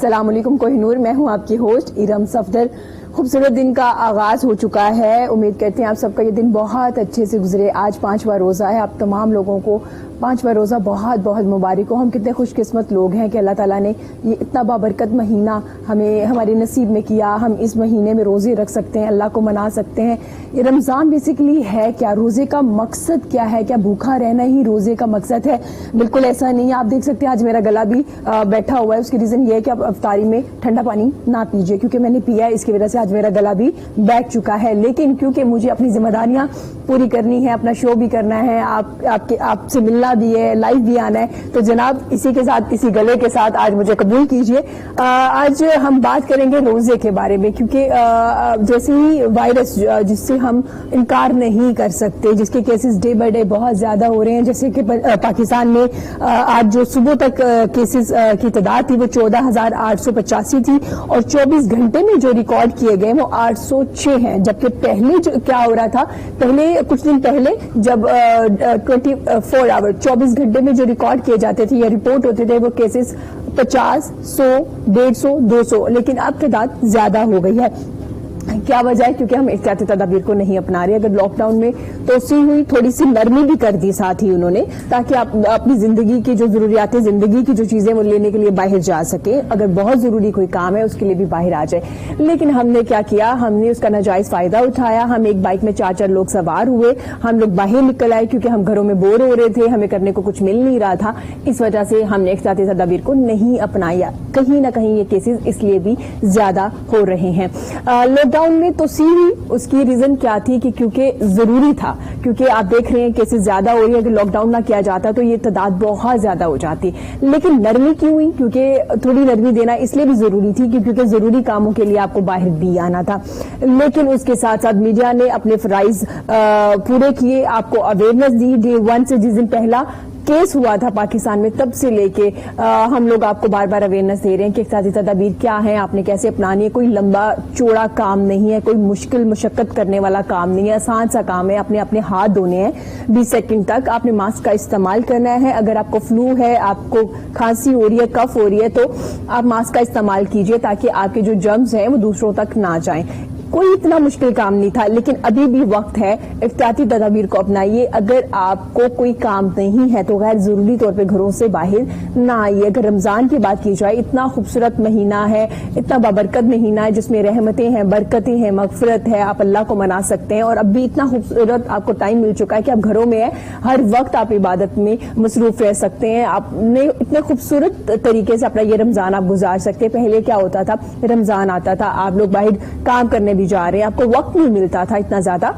السلام علیکم کوہ نور، میں ہوں آپ کی ہوسٹ ارم صفدر۔ خوبصورت دن کا آغاز ہو چکا ہے، امید کرتے ہیں آپ سب کا یہ دن بہت اچھے سے گزرے۔ آج 5واں روزہ ہے، آپ تمام لوگوں کو 5واں روزہ بہت بہت مبارک ہو۔ ہم کتنے خوش قسمت لوگ ہیں کہ اللہ تعالیٰ نے یہ اتنا بابرکت مہینہ ہمیں ہمارے نصیب میں کیا، ہم اس مہینے میں روزے رکھ سکتے ہیں، اللہ کو منا سکتے ہیں۔ یہ رمضان بیسیکلی ہے کیا؟ روزے کا مقصد کیا ہے؟ کیا بھوکا رہنا ہی روزے کا مقصد ہے؟ بالکل ایسا نہیں ہے۔ آپ دیکھ سکتے ہیں آج میرا گلا بھی بیٹھا ہوا ہے، اس کی ریزن یہ ہے کہ آپ افطاری میں ٹھنڈا پانی نہ پیجیے، کیونکہ میں نے پیا ہے، اس کی وجہ سے آج میرا گلا بھی بیٹھ چکا ہے۔ لیکن کیونکہ مجھے اپنی ذمہ داریاں پوری کرنی ہے، اپنا شو بھی کرنا ہے، آپ سے ملنا بھی ہے، لائیو بھی آنا ہے، تو جناب اسی کے ساتھ، اسی گلے کے ساتھ آج مجھے قبول کیجئے۔ آج ہم بات کریں گے روزے کے بارے میں، کیونکہ جیسے ہی وائرس جس سے ہم انکار نہیں کر سکتے، جس کے کیسز ڈے بائی ڈے بہت زیادہ ہو رہے ہیں، جیسے کہ پاکستان میں آج جو صبح تک کیسز کی تعداد تھی وہ 14,885 تھی، اور 24 گھنٹے میں جو ریکارڈ کیے گئے وہ 806 ہیں، جبکہ پہلے جو کیا ہو رہا تھا، پہلے کچھ دن پہلے جب 24 گھنٹے میں جو ریکارڈ کیے جاتے تھے یا رپورٹ ہوتے تھے وہ کیسز 50، 100، 150، 200، لیکن اب تعداد زیادہ ہو گئی ہے۔ کیا وجہ ہے؟ کیونکہ ہم احتیاطی تدابیر کو نہیں اپنا رہے۔ اگر لاک ڈاؤن میں توسیع ہوئی، تھوڑی سی نرمی بھی کر دی ساتھ ہی انہوں نے، تاکہ آپ اپنی زندگی کی جو ضروریات زندگی کی جو چیزیں وہ لینے کے لیے باہر جا سکیں، اگر بہت ضروری کوئی کام ہے اس کے لیے بھی باہر آ جائے۔ لیکن ہم نے کیا کیا؟ ہم نے اس کا ناجائز فائدہ اٹھایا۔ ہم ایک بائک میں 4 لوگ سوار ہوئے، ہم لوگ باہر نکل آئے کیونکہ ہم گھروں میں بور ہو رہے تھے، ہمیں کرنے کو کچھ مل نہیں رہا تھا۔ اس وجہ سے ہم نے احتیاطی تدابیر کو نہیں اپنایا۔ کہیں نہ کہیں یہ کیسز اس لیے بھی زیادہ ہو رہے ہیں۔ لاک ڈاؤن میں توسیع اس کی ریزن کیا تھی؟ کہ کیونکہ ضروری تھا، کیونکہ آپ دیکھ رہے ہیں کیسز زیادہ ہو رہی ہے۔ اگر لاک ڈاؤن نہ کیا جاتا تو یہ تعداد بہت زیادہ ہو جاتی۔ لیکن نرمی کیوں ہوئی؟ کیونکہ تھوڑی نرمی دینا اس لیے بھی ضروری تھی کیونکہ ضروری کاموں کے لیے آپ کو باہر بھی آنا تھا۔ لیکن اس کے ساتھ ساتھ میڈیا نے اپنے فرائض پورے کیے، آپ کو اویئرنیس دی۔ ڈے 1 سے جس دن پہلا کیس ہوا تھا پاکستان میں، تب سے لے کے ہم لوگ آپ کو بار بار اویئرنیس دے رہے ہیں کہ احتیاطی تدابیر کیا ہیں، آپ نے کیسے اپنانی ہے۔ کوئی لمبا چوڑا کام نہیں ہے، کوئی مشکل مشقت کرنے والا کام نہیں ہے، آسان سا کام ہے۔ اپنے ہاتھ دھونے ہیں 20 سیکنڈ تک، آپ نے ماسک کا استعمال کرنا ہے۔ اگر آپ کو فلو ہے، آپ کو کھانسی ہو رہی ہے، کف ہو رہی ہے، تو آپ ماسک کا استعمال کیجئے تاکہ آپ کے جو جرمز ہیں وہ دوسروں تک نہ جائیں۔ کوئی اتنا مشکل کام نہیں تھا، لیکن ابھی بھی وقت ہے، احتیاطی تدابیر کو اپنائیے۔ اگر آپ کو کوئی کام نہیں ہے تو غیر ضروری طور پہ گھروں سے باہر نہ آئیے۔ اگر رمضان کی بات کی جائے، اتنا خوبصورت مہینہ ہے، اتنا بابرکت مہینہ ہے، جس میں رحمتیں ہیں، برکتیں ہیں، مغفرت ہے، آپ اللہ کو منا سکتے ہیں۔ اور اب بھی اتنا خوبصورت آپ کو ٹائم مل چکا ہے کہ آپ گھروں میں ہیں، ہر وقت آپ عبادت میں مصروف رہ سکتے ہیں۔ آپ نے اتنے خوبصورت طریقے سے اپنا یہ رمضان آپ گزار سکتے ہیں۔ پہلے کیا ہوتا تھا؟ رمضان آتا تھا، آپ لوگ باہر کام کرنے بھی جا رہے ہیں، آپ کو وقت نہیں ملتا تھا اتنا زیادہ،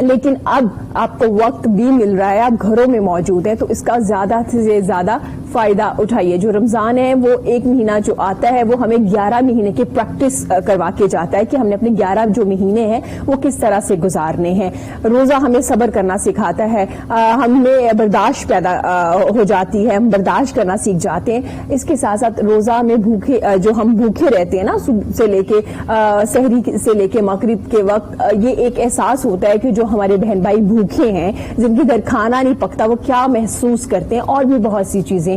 لیکن اب آپ کو وقت بھی مل رہا ہے، آپ گھروں میں موجود ہیں، تو اس کا زیادہ سے زیادہ فائدہ اٹھائیے۔ جو رمضان ہے وہ ایک مہینہ جو آتا ہے وہ ہمیں 11 مہینے کی پریکٹس کروا کے جاتا ہے کہ ہم نے اپنے 11 جو مہینے ہیں وہ کس طرح سے گزارنے ہیں۔ روزہ ہمیں صبر کرنا سکھاتا ہے، ہم میں برداشت پیدا ہو جاتی ہے، ہم برداشت کرنا سیکھ جاتے ہیں۔ اس کے ساتھ ساتھ روزہ میں جو ہم بھوکے رہتے ہیں نا، صبح سے لے کے سحری سے لے کے مغرب کے وقت، یہ ایک احساس ہوتا ہے کہ جو ہمارے بہن بھائی بھوکے ہیں، جن کے گھر کھانا نہیں پکتا، وہ کیا محسوس کرتے ہیں۔ اور بھی بہت سی چیزیں ہیں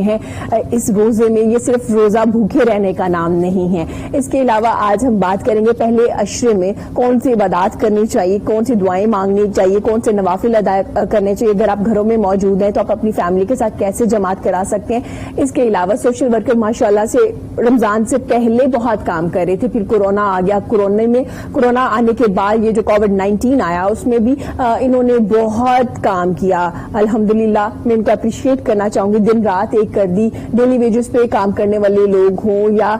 اس روزے میں، یہ صرف روزہ بھوکے رہنے کا نام نہیں ہے۔ اس کے علاوہ آج ہم بات کریں گے پہلے عشرے میں کون سی عبادات کرنی چاہیے، کون سی دعائیں مانگنی چاہیے، کون سے نوافل ادا کرنے چاہیے۔ اگر آپ گھروں میں موجود ہیں تو آپ اپنی فیملی کے ساتھ کیسے جماعت کرا سکتے ہیں۔ اس کے علاوہ سوشل ورکر ماشاءاللہ سے رمضان سے پہلے بہت کام کر رہے تھے، پھر کورونا آ گیا، کورونا آنے کے بعد یہ جو کووڈ-19 آیا، اس میں بھی انہوں نے بہت کام کیا۔ الحمدللہ میں ان کو اپریشیٹ کرنا چاہوں گی، دن رات ایک کر دی۔ ڈیلی ویجز پہ کام کرنے والے لوگ ہوں یا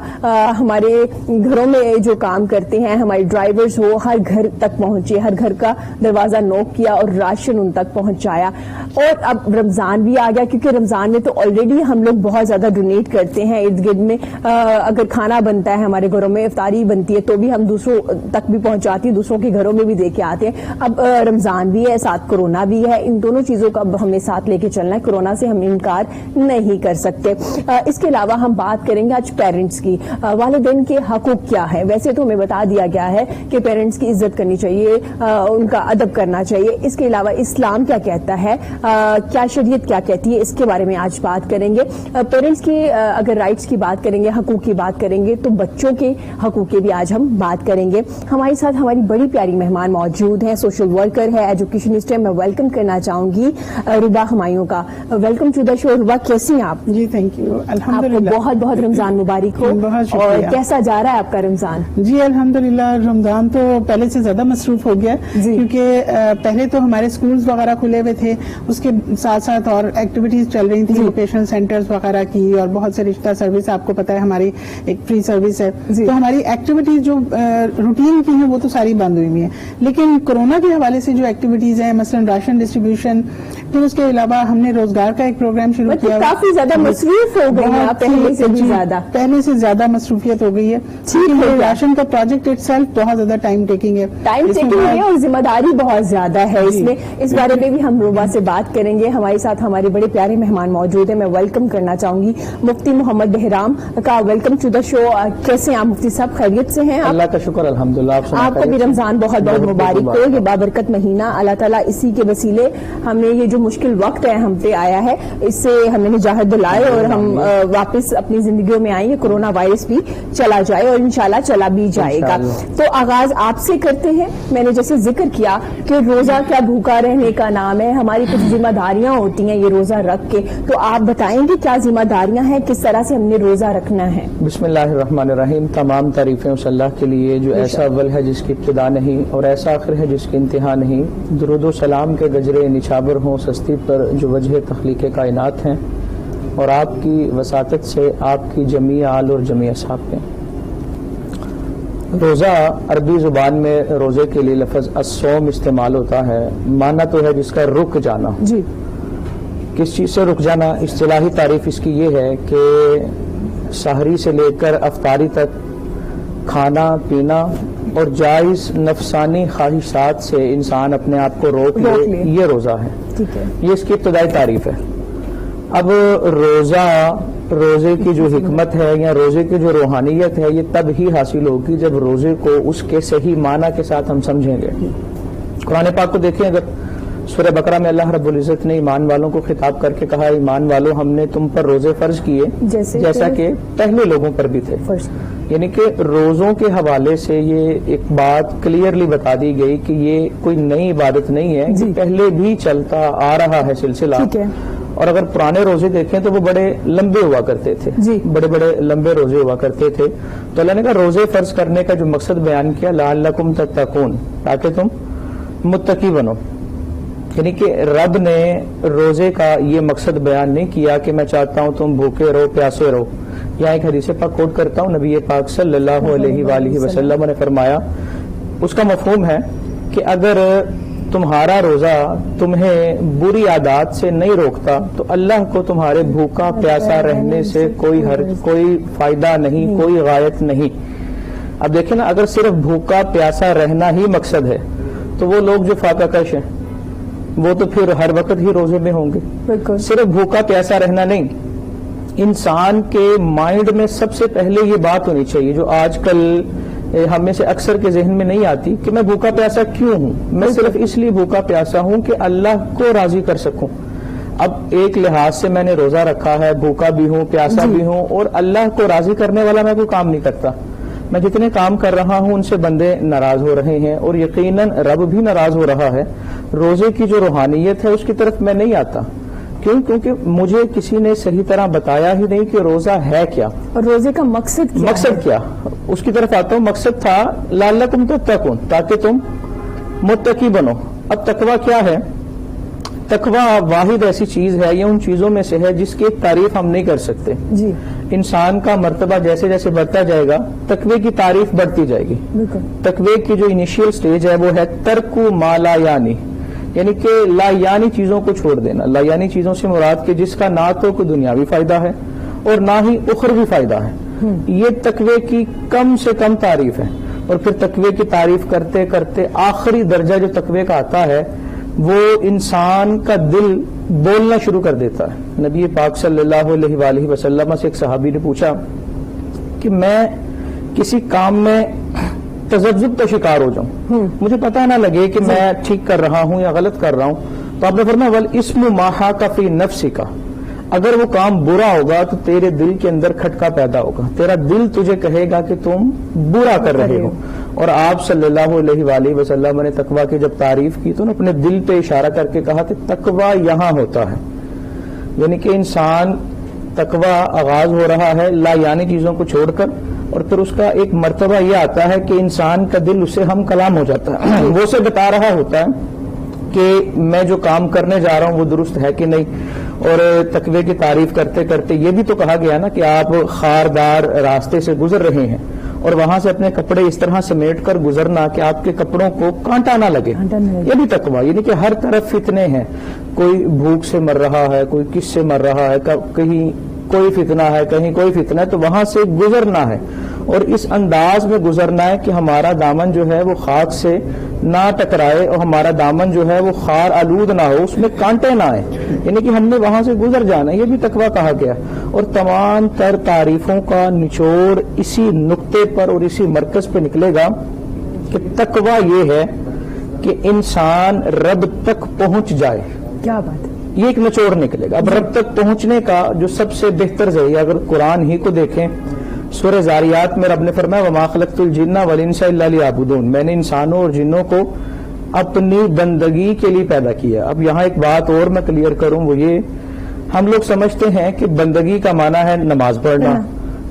ہمارے گھروں میں جو کام کرتے ہیں، ہمارے ڈرائیورز ہو، ہر گھر تک پہنچے، ہر گھر کا دروازہ نوک کیا اور راشن ان تک پہنچایا۔ اور اب رمضان بھی آ گیا، کیونکہ رمضان میں تو آلریڈی ہم لوگ بہت زیادہ ڈونیٹ کرتے ہیں ارد گرد میں۔ اگر کھانا بنتا ہے ہمارے گھروں میں، افطاری بنتی ہے، تو بھی ہم دوسروں تک بھی پہنچاتی ہیں، دوسروں کے گھروں میں بھی دے کے آتے ہیں۔ اب رمضان بھی ہے، ساتھ کورونا بھی ہے، ان دونوں چیزوں کا ہمیں ساتھ لے کے چلنا ہے۔ کورونا سے ہم انکار نہیں کر سکتے. اس کے علاوہ ہم بات کریں گے آج پیرنٹس کی. والدین کے حقوق کیا ہے؟ ویسے تو ہمیں بتا دیا گیا ہے کہ پیرنٹس کی عزت کرنی چاہیے, ان کا ادب کرنا چاہیے. اس کے علاوہ اسلام کیا کہتا ہے, کیا شریعت کیا کہتی ہے, اس کے بارے میں آج بات کریں گے. پیرنٹس کی اگر رائٹس کی بات کریں گے, حقوق کی بات کریں گے, تو بچوں کے حقوق کی بھی آج ہم بات کریں گے. ہمارے ساتھ ہماری بڑی پیاری مہمان موجود ہیں, سوشل ورکر ہے, ایجوکیشنسٹ ہے. میں ویلکم کرنا چاہوں گی ربا ہمایوں کا. ویلکم ٹو دا شو. ربا, کیسی ہیں آپ؟ جی تھینک یو. الحمدللہ, بہت بہت رمضان مبارک ہو. اور کیسا جا رہا ہے آپ کا رمضان؟ جی الحمدللہ, رمضان تو پہلے سے زیادہ مصروف ہو گیا, کیونکہ پہلے تو ہمارے اسکولز وغیرہ کھلے ہوئے تھے, اس کے ساتھ ساتھ اور ایکٹیویٹیز چل رہی تھیں, ووکیشنل سینٹرز وغیرہ کی, اور بہت سے رشتہ سروس, آپ کو پتا ہے ہماری ایک فری سروس ہے, تو ہماری ایکٹیویٹیز جو روٹین کی ہیں وہ تو ساری بند ہوئی ہوئی ہیں. لیکن کورونا کے حوالے سے جو ایکٹیویٹیز ہیں, مثلا راشن ڈسٹریبیوشن, پھر اس کے علاوہ ہم نے روزگار کا ایک پروگرام شروع کیا. کافی زیادہ مصروف ہو گئی ہیں پہلے سے بھی زیادہ, پہلے سے زیادہ مصروفیت ہو گئی ہے. راشن کا پروجیکٹ اٹ سیلف بہت زیادہ ٹائم ٹیکنگ ہے, اور ذمہ داری بہت زیادہ ہے اس میں. اس بارے میں بھی ہم ربا سے بات کریں گے. ہمارے ساتھ ہمارے بڑے پیارے مہمان موجود ہیں. میں ویلکم کرنا چاہوں گی مفتی محمد بہرام کا. ویلکم ٹو دا شو. کیسے ہیں آپ مفتی صاحب؟ خیریت سے ہیں؟ اللہ کا شکر الحمدللہ. آپ کو بھی رمضان بہت بہت مبارک ہو. یہ بابرکت مہینہ, اللہ تعالیٰ اسی کے وسیلے ہمیں یہ جو مشکل وقت ہے ہم پہ آیا ہے, اس سے ہمیں نجات دلائے اور ہم واپس اپنی زندگیوں میں آئیں گے, کورونا وائرس بھی چلا جائے, اور انشاءاللہ چلا بھی جائے گا. تو آغاز آپ سے کرتے ہیں. میں نے جیسے ذکر کیا کہ روزہ کیا بھوکا رہنے کا نام ہے, ہماری کچھ ذمہ داریاں ہوتی ہیں یہ روزہ رکھ کے, تو آپ بتائیں گے کیا ذمہ داریاں ہیں, کس طرح سے ہم نے روزہ رکھنا ہے؟ بسم اللہ الرحمن الرحیم. تمام تعریفیں اس اللہ کے لیے جو ایسا اول ہے جس کی ابتدا نہیں, اور ایسا آخر ہے جس کی انتہا نہیں. درود و سلام کے گجرے نچھاور ہوں سستی پر جو وجہ تخلیق کائنات ہیں, اور آپ کی وساطت سے آپ کی جمیع آل اور جمیع اصحاب کے. روزہ عربی زبان میں روزے کے لیے لفظ الصوم استعمال ہوتا ہے. معنی تو ہے جس کا رک جانا. جی, کس چیز سے رک جانا؟ اصطلاحی تعریف اس کی یہ ہے کہ سحری سے لے کر افطاری تک کھانا پینا اور جائز نفسانی خواہشات سے انسان اپنے آپ کو روک لے, یہ روزہ ہے. ٹھیک ہے, یہ اس کی ابتدائی تعریف ہے. اب روزے کی جو حکمت ہے یا روزے کی جو روحانیت ہے, یہ تب ہی حاصل ہوگی جب روزے کو اس کے صحیح معنی کے ساتھ ہم سمجھیں گے. قرآن پاک کو دیکھیں, اگر سورہ بقرہ میں اللہ رب العزت نے ایمان والوں کو خطاب کر کے کہا, ایمان والوں ہم نے تم پر روزے فرض کیے جیسا کہ پہلے لوگوں پر بھی تھے. یعنی کہ روزوں کے حوالے سے یہ ایک بات کلیئرلی بتا دی گئی کہ یہ کوئی نئی عبادت نہیں ہے, کہ پہلے بھی چلتا آ رہا ہے سلسلہ. اور اگر پرانے روزے دیکھیں تو وہ بڑے لمبے ہوا کرتے تھے, بڑے بڑے لمبے روزے ہوا کرتے تھے. تو اللہ نے کہا روزے فرض کرنے کا جو مقصد بیان کیا, لعلکم تتقون, تاکہ تم متقی بنو. یعنی کہ رب نے روزے کا یہ مقصد بیان نہیں کیا کہ میں چاہتا ہوں تم بھوکے رہو پیاسے رہو. یہاں ایک حدیث پاک کوٹ کرتا ہوں, نبی پاک صلی اللہ علیہ وآلہ وسلم نے فرمایا, اس کا مفہوم ہے کہ اگر تمہارا روزہ تمہیں بری عادات سے نہیں روکتا تو اللہ کو تمہارے بھوکا پیاسا رہنے سے کوئی فائدہ نہیں, کوئی غایت نہیں. اب دیکھیں نا, اگر صرف بھوکا پیاسا رہنا ہی مقصد ہے تو وہ لوگ جو فاقہ کش ہیں وہ تو پھر ہر وقت ہی روزے میں ہوں گے. صرف بھوکا پیاسا رہنا نہیں, انسان کے مائنڈ میں سب سے پہلے یہ بات ہونی چاہیے جو آج کل ہم میں سے اکثر کے ذہن میں نہیں آتی, کہ میں بھوکا پیاسا کیوں ہوں. میں صرف اس لیے بھوکا پیاسا ہوں کہ اللہ کو راضی کر سکوں. اب ایک لحاظ سے میں نے روزہ رکھا ہے, بھوکا بھی ہوں پیاسا بھی ہوں, اور اللہ کو راضی کرنے والا میں کوئی کام نہیں کرتا. میں جتنے کام کر رہا ہوں ان سے بندے ناراض ہو رہے ہیں, اور یقیناً رب بھی ناراض ہو رہا ہے. روزے کی جو روحانیت ہے اس کی طرف میں نہیں آتا. کیونکہ مجھے کسی نے صحیح طرح بتایا ہی نہیں کہ روزہ ہے کیا, اور روزے کا مقصد کیا. اس کی طرف آتا ہوں. مقصد تھا لعلکم تتقون, تاکہ تم متقی بنو. اب تقویٰ کیا ہے؟ تقویٰ واحد ایسی چیز ہے, یہ ان چیزوں میں سے ہے جس کی تعریف ہم نہیں کر سکتے. انسان کا مرتبہ جیسے جیسے بڑھتا جائے گا تقوی کی تعریف بڑھتی جائے گی. تقوی کی جو انیشیل سٹیج ہے وہ ہے ترک ما لا یعنی, یعنی کہ لا یعنی چیزوں کو چھوڑ دینا. لا یعنی چیزوں سے مراد کہ جس کا نہ تو کوئی دنیاوی فائدہ ہے اور نہ ہی اخروی فائدہ ہے. یہ تقوی کی کم سے کم تعریف ہے. اور پھر تقوی کی تعریف کرتے کرتے آخری درجہ جو تقوی کا آتا ہے وہ انسان کا دل بولنا شروع کر دیتا ہے. نبی پاک صلی اللہ علیہ وآلہ وسلم سے ایک صحابی نے پوچھا کہ میں کسی کام میں تذبذب کا شکار ہو جاؤں, مجھے پتہ نہ لگے کہ میں ٹھیک کر رہا ہوں یا غلط کر رہا ہوں, تو آپ نے فرمایا والاسم ما حاک فی نفسک, اگر وہ کام برا ہوگا تو تیرے دل کے اندر کھٹکا پیدا ہوگا, تیرا دل تجھے کہے گا کہ تم برا کر رہے ہو. اور آپ صلی اللہ علیہ وآلہ وسلم نے تقوی کی جب تعریف کی تو اپنے دل پہ اشارہ کر کے کہا کہ تقوی یہاں ہوتا ہے, یعنی کہ انسان تقوی آغاز ہو رہا ہے لا یعنی چیزوں کو چھوڑ کر, اور پھر اس کا ایک مرتبہ یہ آتا ہے کہ انسان کا دل اسے ہم کلام ہو جاتا ہے, وہ اسے بتا رہا ہوتا ہے کہ میں جو کام کرنے جا رہا ہوں وہ درست ہے کہ نہیں. اور تقوی کی تعریف کرتے کرتے یہ بھی تو کہا گیا نا کہ آپ خاردار راستے سے گزر رہے ہیں اور وہاں سے اپنے کپڑے اس طرح سمیٹ کر گزرنا کہ آپ کے کپڑوں کو کانٹا نہ لگے, یہ بھی تقوی, یعنی کہ ہر طرف فتنے ہیں, کوئی بھوک سے مر رہا ہے, کوئی کس سے مر رہا ہے, کہیں کوئی فتنہ ہے, کہیں کوئی فتنہ ہے, تو وہاں سے گزرنا ہے اور اس انداز میں گزرنا ہے کہ ہمارا دامن جو ہے وہ خاک سے نہ ٹکرائے اور ہمارا دامن جو ہے وہ خار آلود نہ ہو, اس میں کانٹے نہ آئے, یعنی کہ ہم نے وہاں سے گزر جانا ہے, یہ بھی تقوی کہا گیا. اور تمام تر تعریفوں کا نچوڑ اسی نقطے پر اور اسی مرکز پہ نکلے گا کہ تقوی یہ ہے کہ انسان رب تک پہنچ جائے. کیا بات ہے, یہ ایک نچوڑ نکلے گا. اب رب تک پہنچنے کا جو سب سے بہتر ذریعہ, اگر قرآن ہی کو دیکھیں, سورہ زاریات میں رب نے فرمایا وما خلقت الجن والانس الا لیعبدون, میں نے انسانوں اور جنوں کو اپنی بندگی کے لیے پیدا کیا. اب یہاں ایک بات اور میں کلیئر کروں, وہ یہ ہم لوگ سمجھتے ہیں کہ بندگی کا معنی ہے نماز پڑھنا,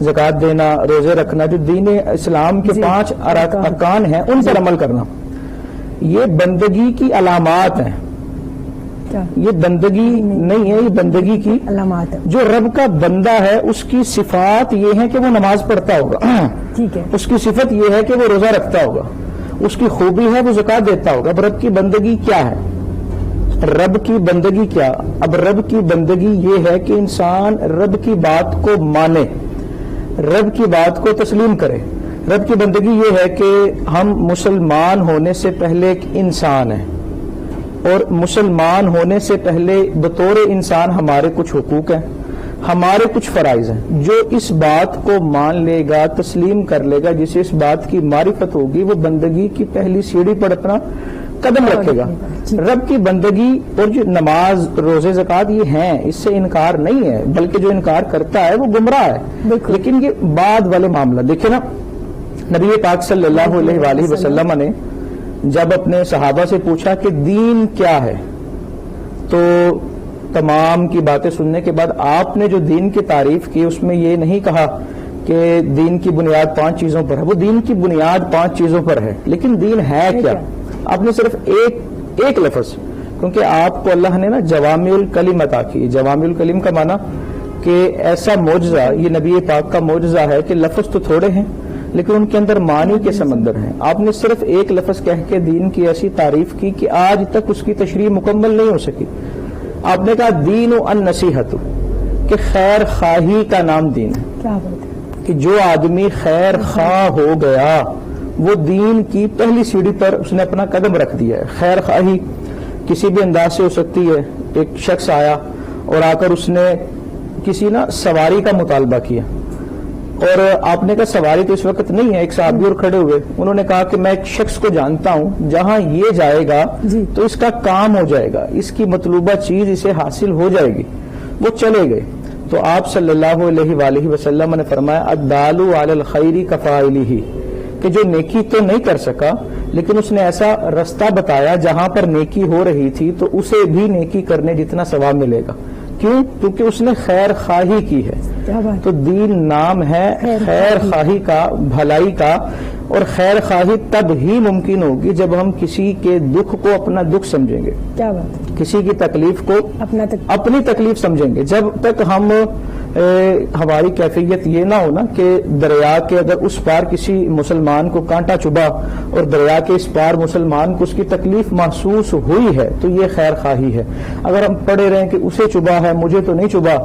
زکوٰۃ دینا, روزے رکھنا, جو دین اسلام کے 5 ارکان ہیں ان پر عمل کرنا, یہ بندگی کی علامات ہیں. یہ بندگی نہیں ہے, یہ بندگی کی علامات ہے. جو رب کا بندہ ہے اس کی صفات یہ ہے کہ وہ نماز پڑھتا ہوگا, ٹھیک ہے, اس کی صفت یہ ہے کہ وہ روزہ رکھتا ہوگا, اس کی خوبی ہے وہ زکوٰۃ دیتا ہوگا. اب رب کی بندگی کیا ہے, رب کی بندگی کیا؟ اب رب کی بندگی یہ ہے کہ انسان رب کی بات کو مانے, رب کی بات کو تسلیم کرے. رب کی بندگی یہ ہے کہ ہم مسلمان ہونے سے پہلے ایک انسان ہیں, اور مسلمان ہونے سے پہلے بطور انسان ہمارے کچھ حقوق ہیں, ہمارے کچھ فرائض ہیں. جو اس بات کو مان لے گا, تسلیم کر لے گا, جسے اس بات کی معرفت ہوگی, وہ بندگی کی پہلی سیڑھی پر اپنا قدم رکھے گا. رب کی بندگی اور جو نماز, روزے, زکوٰۃ یہ ہیں, اس سے انکار نہیں ہے, بلکہ جو انکار کرتا ہے وہ گمراہ ہے. لیکن یہ بعد والے معاملہ دیکھیں نا, نبی پاک صلی اللہ علیہ وآلہ وسلم نے جب اپنے صحابہ سے پوچھا کہ دین کیا ہے, تو تمام کی باتیں سننے کے بعد آپ نے جو دین کی تعریف کی اس میں یہ نہیں کہا کہ دین کی بنیاد 5 چیزوں پر ہے. وہ دین کی بنیاد 5 چیزوں پر ہے, لیکن دین ہے کیا؟ آپ نے صرف ایک لفظ, کیونکہ آپ کو اللہ نے نا جوامع الکلم عطا کی. جوامع الکلم کا معنی کہ ایسا معجزہ, یہ نبی پاک کا معجزہ ہے کہ لفظ تو تھوڑے ہیں لیکن ان کے اندر معنی کے سمندر ہیں. آپ نے صرف ایک لفظ کہہ کے دین کی ایسی تعریف کی کہ آج تک اس کی تشریح مکمل نہیں ہو سکی. آپ نے کہا دین النصیحت, کہ خیر خواہی کا نام دین ہے. کیا بات ہے, کہ جو آدمی خیر خواہ ہو گیا وہ دین کی پہلی سیڑھی پر اس نے اپنا قدم رکھ دیا ہے. خیر خواہی کسی بھی انداز سے ہو سکتی ہے. ایک شخص آیا اور آ کر اس نے کسی نا سواری کا مطالبہ کیا, اور آپ نے کہا سواری تو اس وقت نہیں ہے. ایک صحابی اور کھڑے ہوئے, انہوں نے کہا کہ میں ایک شخص کو جانتا ہوں, جہاں یہ جائے گا تو اس کا کام ہو جائے گا, اس کی مطلوبہ چیز اسے حاصل ہو جائے گی. وہ چلے گئے تو آپ صلی اللہ علیہ وآلہ وسلم نے فرمایا الدال علی الخیر کفاعلہ, کہ جو نیکی تو نہیں کر سکا لیکن اس نے ایسا رستہ بتایا جہاں پر نیکی ہو رہی تھی تو اسے بھی نیکی کرنے جتنا ثواب ملے گا. کیوں؟ کیونکہ اس نے خیر خواہی کی ہے. تو دین نام ہے خیر خواہی کا, بھلائی کا. اور خیر خواہی تب ہی ممکن ہوگی جب ہم کسی کے دکھ کو اپنا دکھ سمجھیں گے, کیا بات, کسی کی تکلیف کو اپنی تکلیف سمجھیں گے. جب تک ہم ہماری کیفیت یہ نہ ہونا کہ دریا کے اگر اس پار کسی مسلمان کو کانٹا چبھا اور دریا کے اس پار مسلمان کو اس کی تکلیف محسوس ہوئی ہے تو یہ خیر خواہی ہے. اگر ہم پڑے رہیں کہ اسے چبھا ہے مجھے تو نہیں چبھا,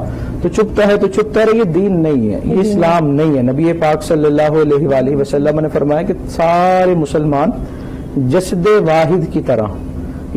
تو چبھتا ہے تو چبھتا رہے, یہ دین نہیں ہے, یہ اسلام نہیں ہے. نبی پاک صلی اللہ علیہ وآلہ وسلم نے فرمایا کہ سارے مسلمان جسد واحد کی طرح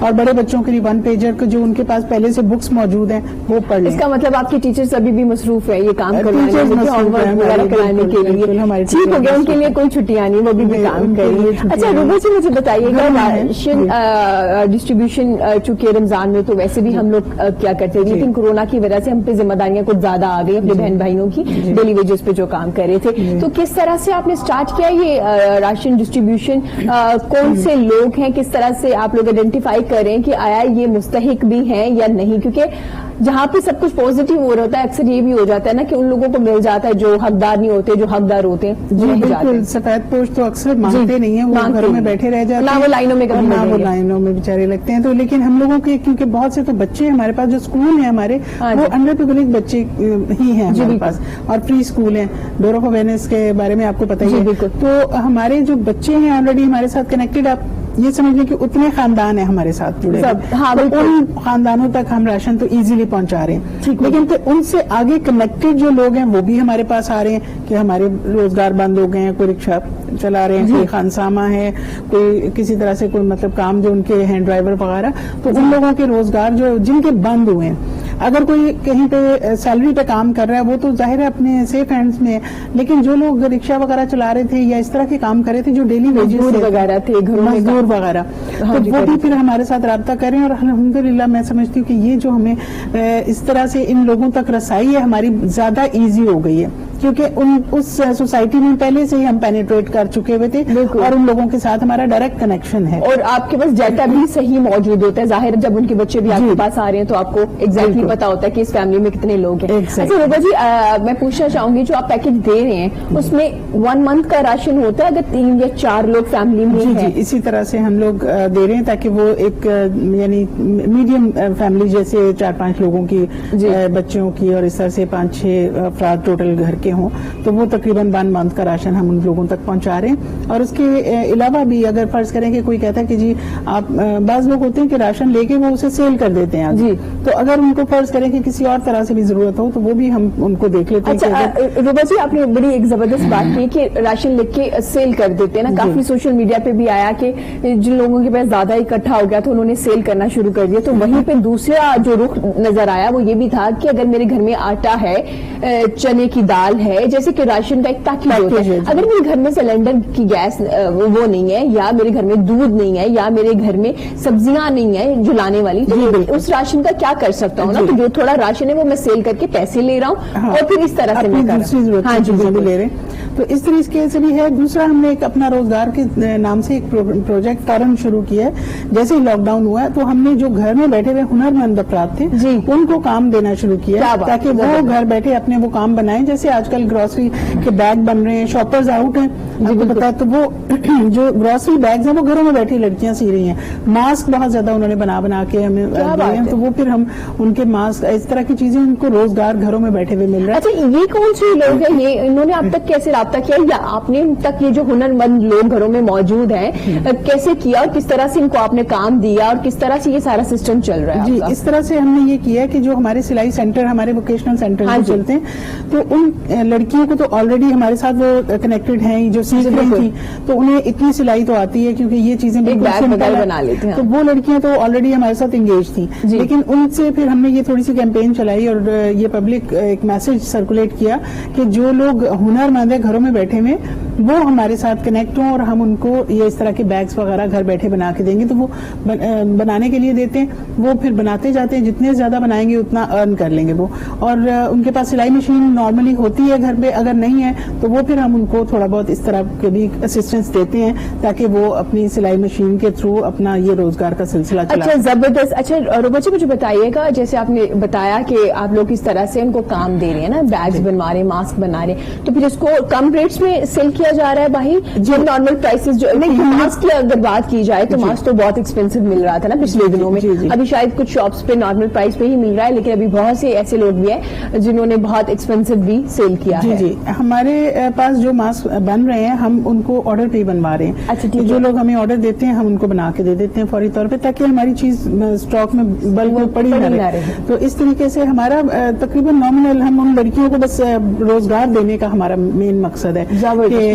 اور بڑے بچوں کے لیے 1 پیجر جو ان کے پاس پہلے سے بکس موجود ہیں وہ پڑھ لیں. اس کا مطلب آپ کے ٹیچرز ابھی بھی مصروف ہے یہ کام کروانے کے لیے, ٹھیک ہو گیا, ان کے لیے کوئی چھٹیاں نہیں, وہ بھی کام کر رہی ہے. اچھا روبا جی مجھے بتائیے گا, راشن ڈسٹریبیوشن چونکہ رمضان میں تو ویسے بھی ہم لوگ کیا کرتے ہیں, لیکن کورونا کی وجہ سے ہم پہ ذمہ داریاں کچھ زیادہ آ گئی اپنے بہن بھائیوں کی, ڈیلی ویجز پہ جو کام کر رہے تھے, تو کس طرح سے آپ نے اسٹارٹ کیا یہ راشن ڈسٹریبیوشن, کون سے لوگ ہیں, کس طرح سے آپ لوگ آئیڈینٹیفائی کریں کہ آیا یہ مستحق بھی ہیں یا نہیں, کیونکہ جہاں پہ سب کچھ پازیٹیو ہو رہا ہوتا ہے اکثر یہ بھی ہو جاتا ہے نا کہ ان لوگوں کو مل جاتا ہے جو حقدار نہیں ہوتے, جو حقدار ہوتے ہیں. جی بالکل, سفید پوش تو اکثر مانگتے نہیں ہیں, وہ گھروں میں بیٹھے رہ جاتے ہیں, وہ لائنوں میں نہ وہ لائنوں میں بےچارے لگتے ہیں. تو لیکن ہم لوگوں کے کیونکہ بہت سے تو بچے ہمارے پاس جو اسکول ہیں ہمارے وہ انڈر پرپریویلیجڈ بچے ہی ہیں ہمارے پاس, اور فری اسکول ہیں. ڈور آف اویئرنیس کے بارے میں آپ کو پتہ ہی ہے. تو ہمارے جو بچے ہیں آلریڈی ہمارے ساتھ کنیکٹڈ, آپ یہ سمجھ لیں کہ اتنے خاندان ہیں ہمارے ساتھ جڑے, ان خاندانوں تک ہم راشن تو ایزیلی پہنچا رہے ہیں. لیکن ان سے آگے کنیکٹڈ جو لوگ ہیں وہ بھی ہمارے پاس آ رہے ہیں کہ ہمارے روزگار بند ہو گئے ہیں, کوئی رکشہ چلا رہے ہیں, کوئی خانسامہ ہے, کوئی کسی طرح سے کوئی مطلب کام جو ان کے ہیں ڈرائیور وغیرہ, تو ان لوگوں کے روزگار جو جن کے بند ہوئے ہیں, اگر کوئی کہیں پہ سیلری پہ کام کر رہا ہے وہ تو ظاہر ہے اپنے سیف ہینڈز میں ہے, لیکن جو لوگ رکشہ وغیرہ چلا رہے تھے یا اس طرح کے کام کر رہے تھے جو ڈیلی ویجز وغیرہ تھے, مزدور وغیرہ, تو وہ بھی پھر ہمارے ساتھ رابطہ کریں. اور الحمدللہ میں سمجھتی ہوں کہ یہ جو ہمیں اس طرح سے ان لوگوں تک رسائی ہے ہماری زیادہ ایزی ہو گئی ہے, کیونکہ اس سوسائٹی میں پہلے سے ہی ہم پینیٹریٹ کر چکے ہوئے تھے اور ان لوگوں کے ساتھ ہمارا ڈائریکٹ کنیکشن ہے. اور آپ کے پاس ڈیٹا بھی صحیح موجود ہوتا ہے, ظاہر جب ان کے بچے بھی آپ کے پاس آ رہے ہیں تو آپ کو ایگزیکٹلی پتا ہوتا ہے کہ اس فیملی میں کتنے لوگ ہیں. اچھا روبا جی میں پوچھنا چاہوں گی, جو آپ پیکج دے رہے ہیں اس میں 1 منتھ کا راشن ہوتا ہے اگر 3 یا 4 لوگ فیملی میں ہیں؟ جی اسی طرح سے ہم لوگ دے رہے ہیں تاکہ وہ ایک یعنی میڈیم فیملی جیسے 4-5 لوگوں کی بچوں کی اور اس طرح سے 5-6 افراد ٹوٹل گھر کے ہوں, تو وہ تقریباً 1 منتھ کا راشن ہم ان لوگوں تک پہنچا رہے ہیں. اور اس کے علاوہ بھی اگر فرض کریں کہ کوئی کہتا ہے کہ جی آپ, بعض لوگ ہوتے ہیں کہ راشن لے کے وہ اسے سیل کر دیتے ہیں, جی تو اگر ان کو فرض کریں کہ کسی اور طرح سے بھی ضرورت ہو تو وہ بھی ہم ان کو دیکھ لیتے ہیں. اچھا روبا جی آپ نے بڑی ایک زبردست بات کی کہ راشن لے کے سیل کر دیتے ہیں نا, کافی سوشل میڈیا پہ بھی آیا کہ جن لوگوں کے پاس زیادہ اکٹھا ہو گیا تو انہوں نے سیل کرنا شروع کر دیا. تو وہیں پہ دوسرا جو رخ نظر آیا وہ یہ بھی تھا کہ اگر میرے گھر میں آٹا ہے, چنے کی دال ہے, جیسے کہ راشن کا ایک پیکیج ہوتا ہے, اگر میرے گھر میں سلنڈر کی گیس وہ نہیں ہے, یا میرے گھر میں دودھ نہیں ہے, یا میرے گھر میں سبزیاں نہیں ہیں جلانے والی, تو اس راشن کا کیا کر سکتا ہوں نا, تو جو تھوڑا راشن ہے وہ میں سیل کر کے پیسے لے رہا ہوں اور پھر اس طرح سے میں دوسری ضرورت بھی لے رہے ہیں. تو اس طریقے سے بھی ہے. دوسرا ہم نے ایک اپنا روزگار کے نام سے ایک پروجیکٹ فوراً شروع کیا ہے. جیسے ہی لاک ڈاؤن ہوا تو ہم نے جو گھر میں بیٹھے ہوئے ہنر مند افراد تھے ان کو کام دینا شروع کیا تاکہ وہ گھر بیٹھے اپنے وہ کام بنائیں. جیسے آج کل گروسری کے بیگ بن رہے ہیں, شاپرز آؤٹ ہیں, آپ کو پتا, تو وہ جو گروسری بیگز ہیں وہ گھروں میں بیٹھی لڑکیاں سی رہی ہیں. ماسک بہت زیادہ انہوں نے بنا کے ہمیں دیے ہیں, تو وہ پھر ہم ان کے ماسک اس طرح کی چیزیں ان کو روزگار گھروں میں بیٹھے ہوئے مل رہا ہے. اچھا یہ کون سے لوگ ہیں, یہ انہوں نے اب تک کیسے رابطہ کیا, یا آپ نے ان تک یہ جو ہنر مند لوگ گھروں میں موجود ہیں کیسے کیا, اور کس طرح سے ان کو آپ نے کام دیا, اور کس طرح سے یہ سارا سسٹم چل رہا ہے؟ جی اس طرح سے ہم نے یہ کیا کہ جو ہمارے سلائی سینٹر, ہمارے ووکیشنل سینٹر چلتے ہیں, تو ان لڑکیوں کو تو آلریڈی ہمارے ساتھ وہ کنیکٹڈ ہیں جو سیکھ رہی تھی, تو انہیں اتنی سلائی تو آتی ہے کیونکہ یہ چیزیں بنا لیتے ہیں, تو وہ لڑکیاں تو آلریڈی ہمارے ساتھ انگیج تھیں. لیکن ان سے پھر ہم نے یہ تھوڑی سی کیمپین چلائی اور یہ پبلک ایک میسج سرکولیٹ کیا کہ جو لوگ ہنر مند ہیں گھروں میں بیٹھے ہوئے وہ ہمارے ساتھ کنیکٹ ہوں, اور ہم ان کو یہ اس طرح کے بیگز وغیرہ گھر بیٹھے بنا کے دیں گے. تو وہ بنانے کے لیے دیتے ہیں, وہ پھر بناتے جاتے ہیں, جتنے زیادہ بنائیں گے اتنا ارن کر لیں گے وہ. اور ان کے پاس سلائی مشین نارملی ہوتی ہے گھر پہ, اگر نہیں ہے تو وہ پھر ہم ان کو تھوڑا بہت اس طرح کے بھی اسسٹنس دیتے ہیں تاکہ وہ اپنی سلائی مشین کے تھرو اپنا یہ روزگار کا سلسلہ چلائیں. اچھا زبردست. اچھا روبا جی مجھے بتائیے گا, جیسے آپ نے بتایا کہ آپ لوگ اس طرح سے ان کو کام دے رہے ہیں نا, بیگز بنوا رہے ہیں, ماسک بنا رہے ہیں, تو پھر اس کو کم ریٹس میں سیل کیا جا رہا ہے بھائی, جو نارمل پرائسز جو ماسک کی اگر بات کی جائے تو ماسک تو بہت ایکسپینسو مل رہا تھا نا پچھلے دنوں میں, ابھی شاید کچھ شاپس پہ نارمل پرائس پہ ہی مل رہا ہے, لیکن ابھی بہت سے ایسے لوگ بھی ہیں جنہوں نے بہت ایکسپینسو بھی سیل کیا ہے. جی ہمارے پاس جو ماسک بن رہے ہیں ہم ان کو آرڈر پہ ہی بنوا رہے ہیں. اچھا جو لوگ ہمیں آرڈر دیتے ہیں ہم ان کو بنا کے دے دیتے ہیں فوری طور پہ, تاکہ ہماری چیز اسٹاک میں بلک میں پڑی نہ رہے. تو اس طریقے سے ہمارا تقریباً نامنل ہم ان لڑکیوں کو بس روزگار دینے کا ہمارا مین مقصد ہے کہ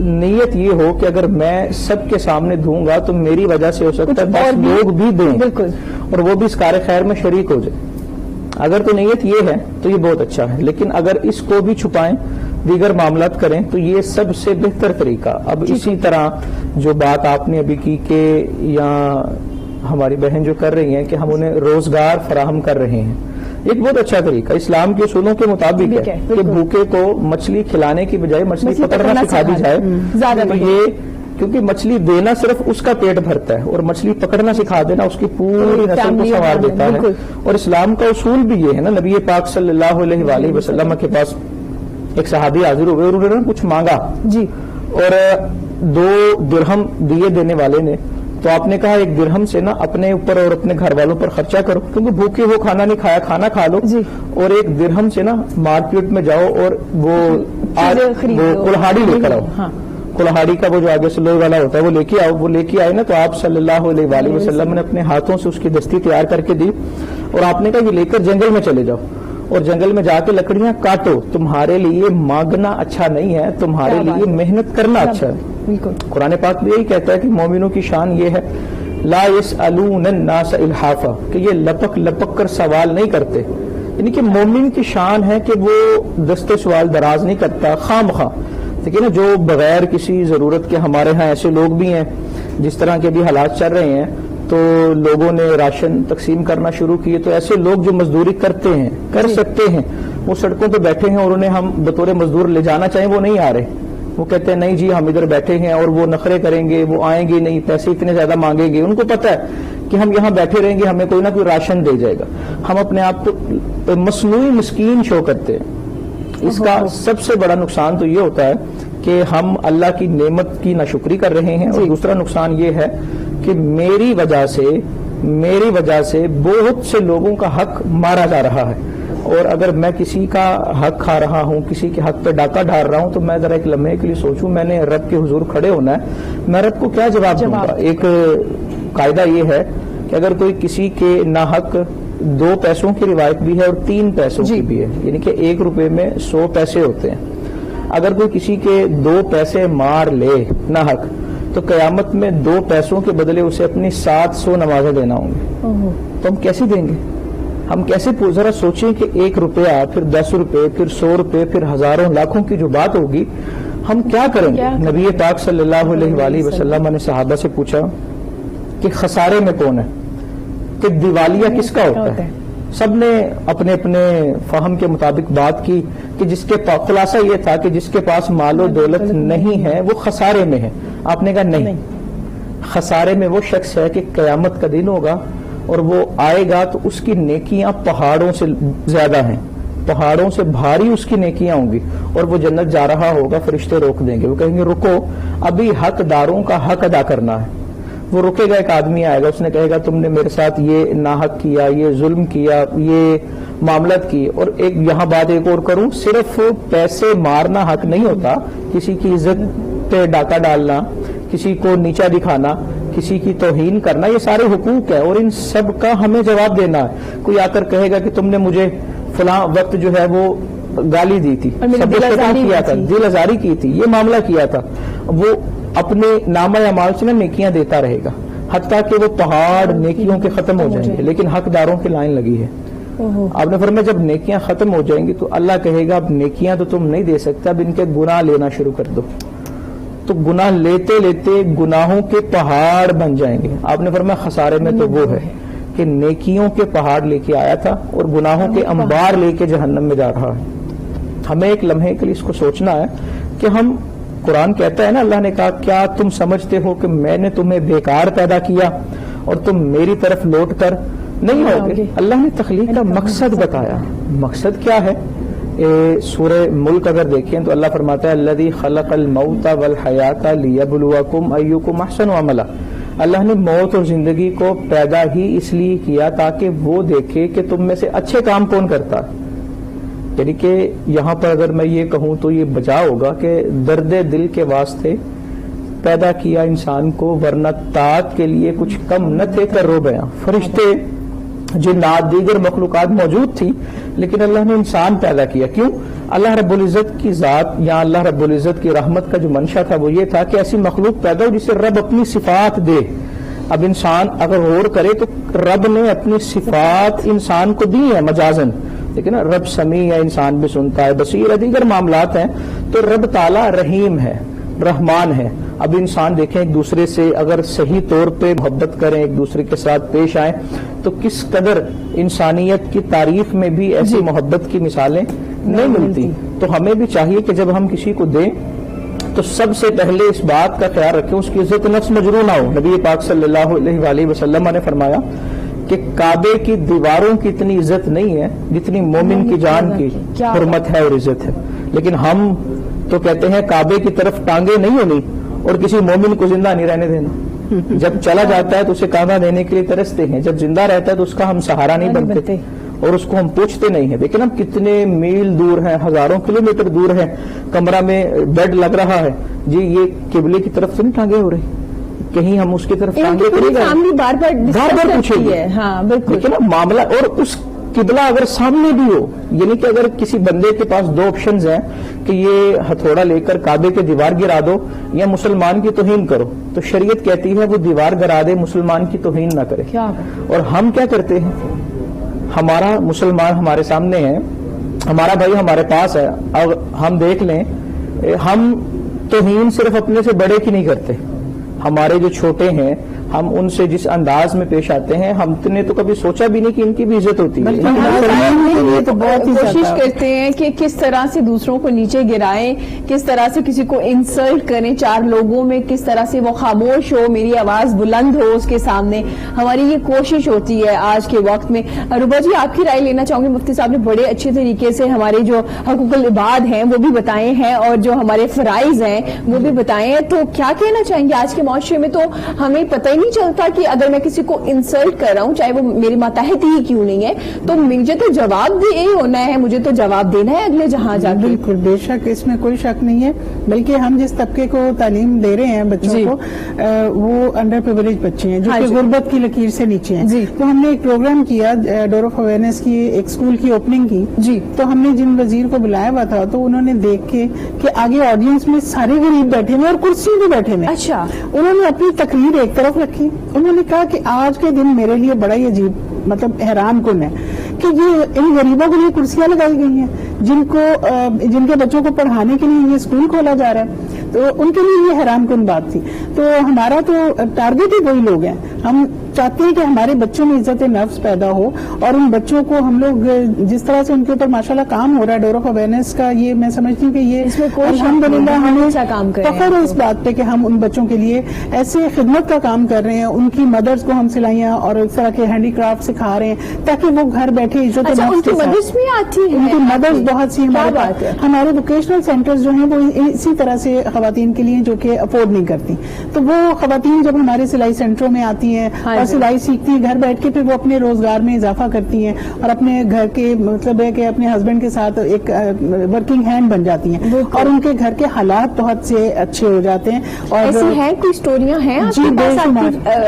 نیت یہ ہو کہ اگر میں سب کے سامنے دوں گا تو میری وجہ سے ہو سکتا ہے 10 لوگ بھی دیں بالکل اور وہ بھی اس کار خیر میں شریک ہو جائے. اگر تو نیت یہ ہے تو یہ بہت اچھا ہے, لیکن اگر اس کو بھی چھپائیں, دیگر معاملات کریں, تو یہ سب سے بہتر طریقہ. اب اسی طرح جو بات آپ نے ابھی کی کہ یا ہماری بہن جو کر رہی ہیں کہ ہم انہیں روزگار فراہم کر رہے ہیں, ایک بہت اچھا طریقہ اسلام کے اصولوں کے مطابق ہے کہ بھوکے کو مچھلی کھلانے کی بجائے مچھلی پکڑنا سکھا دی جائے. تو یہ کیونکہ مچھلی دینا صرف اس کا پیٹ بھرتا ہے اور مچھلی پکڑنا سکھا دینا اس کی پوری نسل کو سنوار دیتا ہے. اور اسلام کا اصول بھی یہ ہے نا, نبی پاک صلی اللہ علیہ وآلہ وسلم کے پاس ایک صحابی حاضر ہوئے اور انہوں نے کچھ مانگا جی, اور 2 درہم دیے دینے والے نے, تو آپ نے کہا 1 درہم سے نا اپنے اوپر اور اپنے گھر والوں پر خرچہ کرو, کیونکہ بھوکے ہو, کھانا نہیں کھایا, کھانا کھا لو, اور 1 درہم سے نا مارکیٹ میں جاؤ اور وہ کلہاڑی لے کر آؤ. کلہاڑی کا وہ جو آگے سے لوہے والا ہوتا ہے وہ لے کے آؤ. وہ لے کے آئے نا, تو آپ صلی اللہ علیہ وآلہ وسلم نے اپنے ہاتھوں سے اس کی دستی تیار کر کے دی اور آپ نے کہا یہ لے کر جنگل میں چلے جاؤ اور جنگل میں جا کے لکڑیاں کاٹو. تمہارے لیے مانگنا اچھا نہیں ہے, تمہارے لیے محنت کرنا اچھا ہے. قرآن پاک بھی یہی کہتا ہے کہ مومنوں کی شان یہ ہے لا يسألون الناس الحافا, کہ یہ لپک لپک کر سوال نہیں کرتے. یعنی کہ مومن کی شان ہے کہ وہ دستے سوال دراز نہیں کرتا خام خواہ. لیکن جو بغیر کسی ضرورت کے, ہمارے ہاں ایسے لوگ بھی ہیں جس طرح کے بھی حالات چل رہے ہیں, تو لوگوں نے راشن تقسیم کرنا شروع کیے, تو ایسے لوگ جو مزدوری کرتے ہیں, کر سکتے ہیں, وہ سڑکوں پہ بیٹھے ہیں اور انہیں ہم بطور مزدور لے جانا چاہیں وہ نہیں آ رہے. وہ کہتے ہیں نہیں جی ہم ادھر بیٹھے ہیں, اور وہ نخرے کریں گے, وہ آئیں گے نہیں, پیسے اتنے زیادہ مانگیں گے. ان کو پتہ ہے کہ ہم یہاں بیٹھے رہیں گے ہمیں کوئی نہ کوئی راشن دے جائے گا. ہم اپنے آپ کو مصنوعی مسکین شو کرتے ہیں. اس کا سب سے بڑا نقصان تو یہ ہوتا ہے کہ ہم اللہ کی نعمت کی ناشکری کر رہے ہیں, اور دوسرا نقصان یہ ہے کہ میری وجہ سے بہت سے لوگوں کا حق مارا جا رہا ہے. اور اگر میں کسی کا حق کھا رہا ہوں, کسی کے حق پہ ڈاکہ ڈال رہا ہوں, تو میں ذرا ایک لمحے کے لیے سوچوں میں نے رب کے حضور کھڑے ہونا ہے, میں رب کو کیا جواب دوں گا. ایک قاعدہ یہ ہے کہ اگر کوئی کسی کے ناحق 2 پیسوں کی روایت بھی ہے اور 3 پیسوں کی بھی ہے, یعنی کہ 1 روپے میں 100 پیسے ہوتے ہیں. اگر کوئی کسی کے 2 پیسے مار لے ناحق, تو قیامت میں 2 پیسوں کے بدلے اسے اپنی 700 نمازیں دینا ہوں گے. تو ہم کیسے دیں گے؟ ہم کیسے ذرا سوچیں کہ 1 روپیہ, پھر 10 روپے, پھر 100 روپے, پھر ہزاروں لاکھوں کی جو بات ہوگی, ہم کیا کریں گے؟ نبی پاک صلی اللہ علیہ وآلہ وسلم نے صحابہ سے پوچھا کہ خسارے میں کون ہے, کہ دیوالیہ کس کا ہوتا ہے. سب نے اپنے اپنے فہم کے مطابق بات کی کہ جس کے پاس, خلاصہ یہ تھا کہ جس کے پاس مال و دولت نہیں ہے وہ خسارے میں ہے. آپ نے کہا نہیں, خسارے میں وہ شخص ہے کہ قیامت کا دن ہوگا اور وہ آئے گا تو اس کی نیکیاں پہاڑوں سے زیادہ ہیں, پہاڑوں سے بھاری اس کی نیکیاں ہوں گی, اور وہ جنت جا رہا ہوگا, فرشتے روک دیں گے, وہ کہیں گے رکو ابھی حق داروں کا حق ادا کرنا ہے. وہ رکے گا, ایک آدمی آئے گا, اس نے کہے گا تم نے میرے ساتھ یہ ناحق کیا, یہ ظلم کیا, یہ معاملات کی. اور ایک یہاں بات ایک اور کروں, صرف پیسے مارنا حق نہیں ہوتا, کسی کی عزت پہ ڈاکہ ڈالنا, کسی کو نیچا دکھانا, کسی کی توہین کرنا, یہ سارے حقوق ہے اور ان سب کا ہمیں جواب دینا ہے. کوئی آ کر کہے گا کہ تم نے مجھے فلاں وقت جو ہے وہ گالی دی تھی, کیا تھا, دل آزاری کی تھی, یہ معاملہ کیا تھا, وہ اپنے نامہ اعمال سے نیکیاں دیتا رہے گا حتیٰ کہ وہ پہاڑ نیکیوں کے ختم ہو جائیں گے, لیکن حقداروں کی لائن لگی ہے. آپ نے فرمایا جب نیکیاں ختم ہو جائیں گی تو اللہ کہے گا اب نیکیاں تو تم نہیں دے سکتے, اب ان کے گناہ لینا شروع کر دو. تو گناہ لیتے لیتے گناہوں کے پہاڑ بن جائیں گے. آپ نے فرمایا خسارے میں تو وہ ہے کہ نیکیوں کے پہاڑ لے کے آیا تھا اور گناہوں کے انبار لے کے جہنم میں جا رہا ہے. ہمیں ایک لمحے کے لیے اس کو سوچنا ہے کہ ہم, قرآن کہتا ہے نا, اللہ نے کہا کیا تم سمجھتے ہو کہ میں نے تمہیں بیکار پیدا کیا اور تم میری طرف لوٹ کر نہیں ہوگے. اللہ نے تخلیق کا مقصد بتایا. مقصد کیا ہے؟ سورہ ملک اگر دیکھیں تو اللہ فرماتا ہے الذی خلق الموت والحیات لیبلوکم ایکم احسن عملا. اللہ نے موت اور زندگی کو پیدا ہی اس لیے کیا تاکہ وہ دیکھے کہ تم میں سے اچھے کام کون کرتا. یعنی کہ یہاں پر اگر میں یہ کہوں تو یہ بجا ہوگا کہ درد دل کے واسطے پیدا کیا انسان کو, ورنہ طاعت کے لیے کچھ کم نہ تھے کرو بیاں. فرشتے جنات دیگر مخلوقات موجود تھی لیکن اللہ نے انسان پیدا کیا. کیوں؟ اللہ رب العزت کی ذات یا اللہ رب العزت کی رحمت کا جو منشا تھا وہ یہ تھا کہ ایسی مخلوق پیدا ہو جسے رب اپنی صفات دے. اب انسان اگر غور کرے تو رب نے اپنی صفات انسان کو دی ہیں مجازن، لیکن رب سمیع ہے، انسان بھی سنتا ہے، بصیر ہے، دیگر معاملات ہیں. تو رب تعالیٰ رحیم ہے، رحمان ہے. اب انسان دیکھیں ایک دوسرے سے اگر صحیح طور پہ محبت کریں، ایک دوسرے کے ساتھ پیش آئیں، تو کس قدر انسانیت کی تاریخ میں بھی ایسی محبت کی مثالیں نہیں ملتی. تو ہمیں بھی چاہیے کہ جب ہم کسی کو دیں تو سب سے پہلے اس بات کا خیال رکھیں اس کی عزت نفس مجروح نہ ہو. نبی پاک صلی اللہ علیہ وآلہ وسلم نے فرمایا کہ کعبے کی دیواروں کی اتنی عزت نہیں ہے جتنی مومن کی جان کی حرمت ہے اور عزت ہے. لیکن ہم تو کہتے ہیں کعبے کی طرف ٹانگیں نہیں ہونی اور کسی مومن کو زندہ نہیں رہنے دینا. جب چلا جاتا ہے تو اسے کاندھا دینے کے لیے ترستے ہیں، جب زندہ رہتا ہے تو اس کا ہم سہارا نہیں بنتے اور اس کو ہم پوچھتے نہیں ہیں. لیکن ہم کتنے میل دور ہیں، ہزاروں کلومیٹر دور ہیں، کمرہ میں بیڈ لگ رہا ہے، جی یہ قبلے کی طرف سے نہیں ٹانگیں ہو رہی، کہیں ہم اس کی طرف ٹانگیں کریں گے، فیملی بار بار پوچھیں گے. ہاں بالکل. لیکن معاملہ اور اس قبلہ اگر سامنے بھی ہو، یعنی کہ اگر کسی بندے کے پاس دو آپشنز ہیں کہ یہ ہتھوڑا لے کر کعبے کے دیوار گرا دو یا مسلمان کی توہین کرو، تو شریعت کہتی ہے وہ دیوار گرا دے، مسلمان کی توہین نہ کرے. اور ہم کیا کرتے ہیں؟ ہمارا مسلمان ہمارے سامنے ہے، ہمارا بھائی ہمارے پاس ہے، اب ہم دیکھ لیں ہم توہین صرف اپنے سے بڑے کی نہیں کرتے، ہمارے جو چھوٹے ہیں ہم ان سے جس انداز میں پیش آتے ہیں ہم نے تو کبھی سوچا بھی نہیں کہ ان کی بھی عزت ہوتی ہے. کوشش کرتے ہیں کہ کس طرح سے دوسروں کو نیچے گرائیں، کس طرح سے کسی کو انسلٹ کریں چار لوگوں میں، کس طرح سے وہ خاموش ہو، میری آواز بلند ہو اس کے سامنے. ہماری یہ کوشش ہوتی ہے آج کے وقت میں. روبا جی آپ کی رائے لینا چاہوں گی. مفتی صاحب نے بڑے اچھے طریقے سے ہمارے جو حقوق العباد ہیں وہ بھی بتائے ہیں اور جو ہمارے فرائض ہیں وہ بھی بتائے ہیں. تو کیا کہنا چاہیں گے؟ آج کے معاشرے میں تو ہمیں پتہ نہیں چلتا کہ اگر میں کسی کو انسلٹ کر رہا ہوں چاہے وہ میری ماتحت ہی کیوں نہیں ہے تو مجھے تو جواب دے ہونا ہے، مجھے تو جواب دینا ہے اگلے جہاں جا کے. بالکل بے شک اس میں کوئی شک نہیں ہے. بلکہ ہم جس طبقے کو تعلیم دے رہے ہیں بچوں کو وہ انڈر پریویلیج بچے ہیں جو کہ غربت کی لکیر سے نیچے ہیں. تو ہم نے ایک پروگرام کیا ڈور آف اویئرنیس کی، ایک اسکول کی اوپننگ کی. تو ہم نے جن وزیر کو بلایا ہوا تھا تو انہوں نے دیکھ کے کہ آگے آڈینس میں سارے غریب بیٹھے ہوئے اور کرسی بھی بیٹھے ہوئے. اچھا. انہوں نے اپنی تقریر ایک طرف رکھی، انہوں نے کہا کہ آج کے دن میرے لیے بڑا ہی عجیب مطلب حیران کن ہے کہ یہ ان غریبوں کے لیے کرسیاں لگائی گئی ہیں جن کے بچوں کو پڑھانے کے لیے یہ اسکول کھولا جا رہا ہے. تو ان کے لیے یہ حیران کن بات تھی. تو ہمارا تو ٹارگیٹ ہی وہی لوگ ہیں. ہم چاہتے ہیں کہ ہمارے بچوں میں عزت نفس پیدا ہو اور ان بچوں کو ہم لوگ جس طرح سے ان کے اوپر ماشاءاللہ کام ہو رہا ہے ڈور آف اویئرنیس کا، یہ میں سمجھتی ہوں کہ یہ الحمدللہ ہمیں فخر ہے اس بات پہ کہ ہم ان بچوں کے لیے ایسے خدمت کا کام کر رہے ہیں. ان کی مدرس کو ہم سلائیاں اور اس طرح کے ہینڈی کرافٹ سکھا رہے ہیں تاکہ وہ گھر بیٹھے عزت نفس کے ساتھ. ان کی مدرس بہت سی ہمارے ووکیشنل سینٹرز جو ہیں وہ اسی طرح سے خواتین کے لیے جو کہ افورڈ نہیں کرتی. تو وہ خواتین جب ہمارے سلائی سینٹروں میں آتی ہیں اور سلائی سیکھتی ہیں گھر بیٹھ کے، پھر وہ اپنے روزگار میں اضافہ کرتی ہیں اور اپنے گھر کے مطلب ہے کہ اپنے ہسبینڈ کے ساتھ ایک ورکنگ ہینڈ بن جاتی ہیں اور ان کے گھر کے حالات بہت سے اچھے ہو جاتے ہیں. اور ایسی ہیں کوئی اسٹوریاں ہیں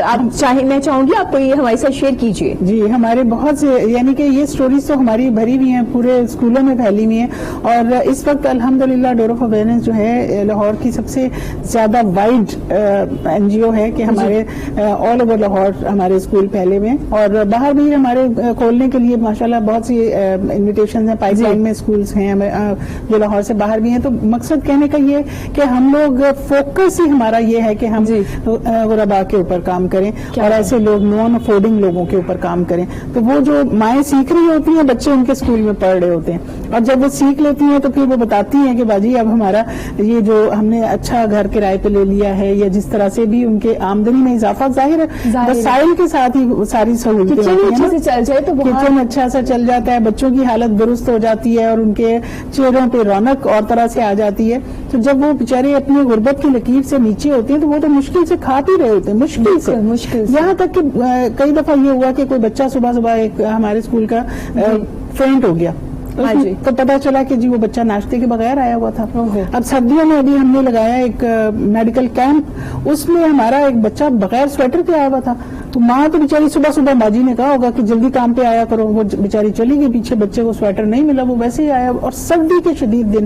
آپ چاہے میں چاہوں گی آپ کوئی ہمارے ساتھ شیئر کیجیے. جی ہمارے بہت سے یعنی کہ یہ اسٹوریز تو ہماری بھری ہوئی ہیں، پورے اسکولوں میں پھیلی ہوئی ہیں. اور اس وقت الحمدللہ ڈور آف اویئرنیس جو ہے لاہور کی سب سے زیادہ وائڈ این جی او ہے کہ ہمارے آل اوور لاہور ہمارے اسکول پھیلے ہوئے ہیں اور باہر بھی ہمارے کھولنے کے لیے ماشاءاللہ بہت سی انویٹیشنز ہیں. پائپ لائن میں اسکولز ہیں جو لاہور سے باہر بھی ہیں. تو مقصد کہنے کا یہ کہ ہم لوگ فوکس ہی ہمارا یہ ہے کہ ہم غرباء کے اوپر کام کریں اور ایسے لوگ نان افورڈنگ لوگوں کے اوپر کام کریں. تو وہ جو مائیں سیکھ رہی ہوتی ہیں بچے ان کے اسکول میں پڑھ رہے ہوتے ہیں اور جب وہ سیکھ لیتی ہیں تو پھر وہ بتاتی ہیں کہ باجی اب ہمارا یہ جو ہم نے اچھا گھر کرائے پہ لے لیا ہے یا جس طرح سے بھی ان کے آمدنی میں اضافہ ظاہر ہے وسائل کے ساتھ ہی ساری سہولتیں چل جائے تو کچن اچھا سا چل جاتا ہے، بچوں کی حالت درست ہو جاتی ہے اور ان کے چہروں پہ رونق اور طرح سے آ جاتی ہے. تو جب وہ بیچارے اپنی غربت کی لکیر سے نیچے ہوتے ہیں تو وہ تو مشکل سے کھا پی رہے ہوتے ہیں، مشکل یہاں تک کہ کئی دفعہ یہ ہوا کہ کوئی بچہ صبح ایک ہمارے اسکول کا فینٹ ہو گیا تو پتا چلا کہ جی وہ بچہ ناشتے کے بغیر آیا ہوا تھا. اب سردیوں میں ابھی ہم نے لگایا ایک میڈیکل کیمپ، اس میں ہمارا ایک بچہ بغیر سویٹر کے آیا ہوا تھا. تو ماں تو بیچاری صبح صبح باجی نے کہا ہوگا کہ جلدی کام پہ آیا کرو, وہ بیچاری چلی گئی, پیچھے بچے کو سویٹر نہیں ملا, وہ ویسے ہی آیا, اور سردی کے شدید دن.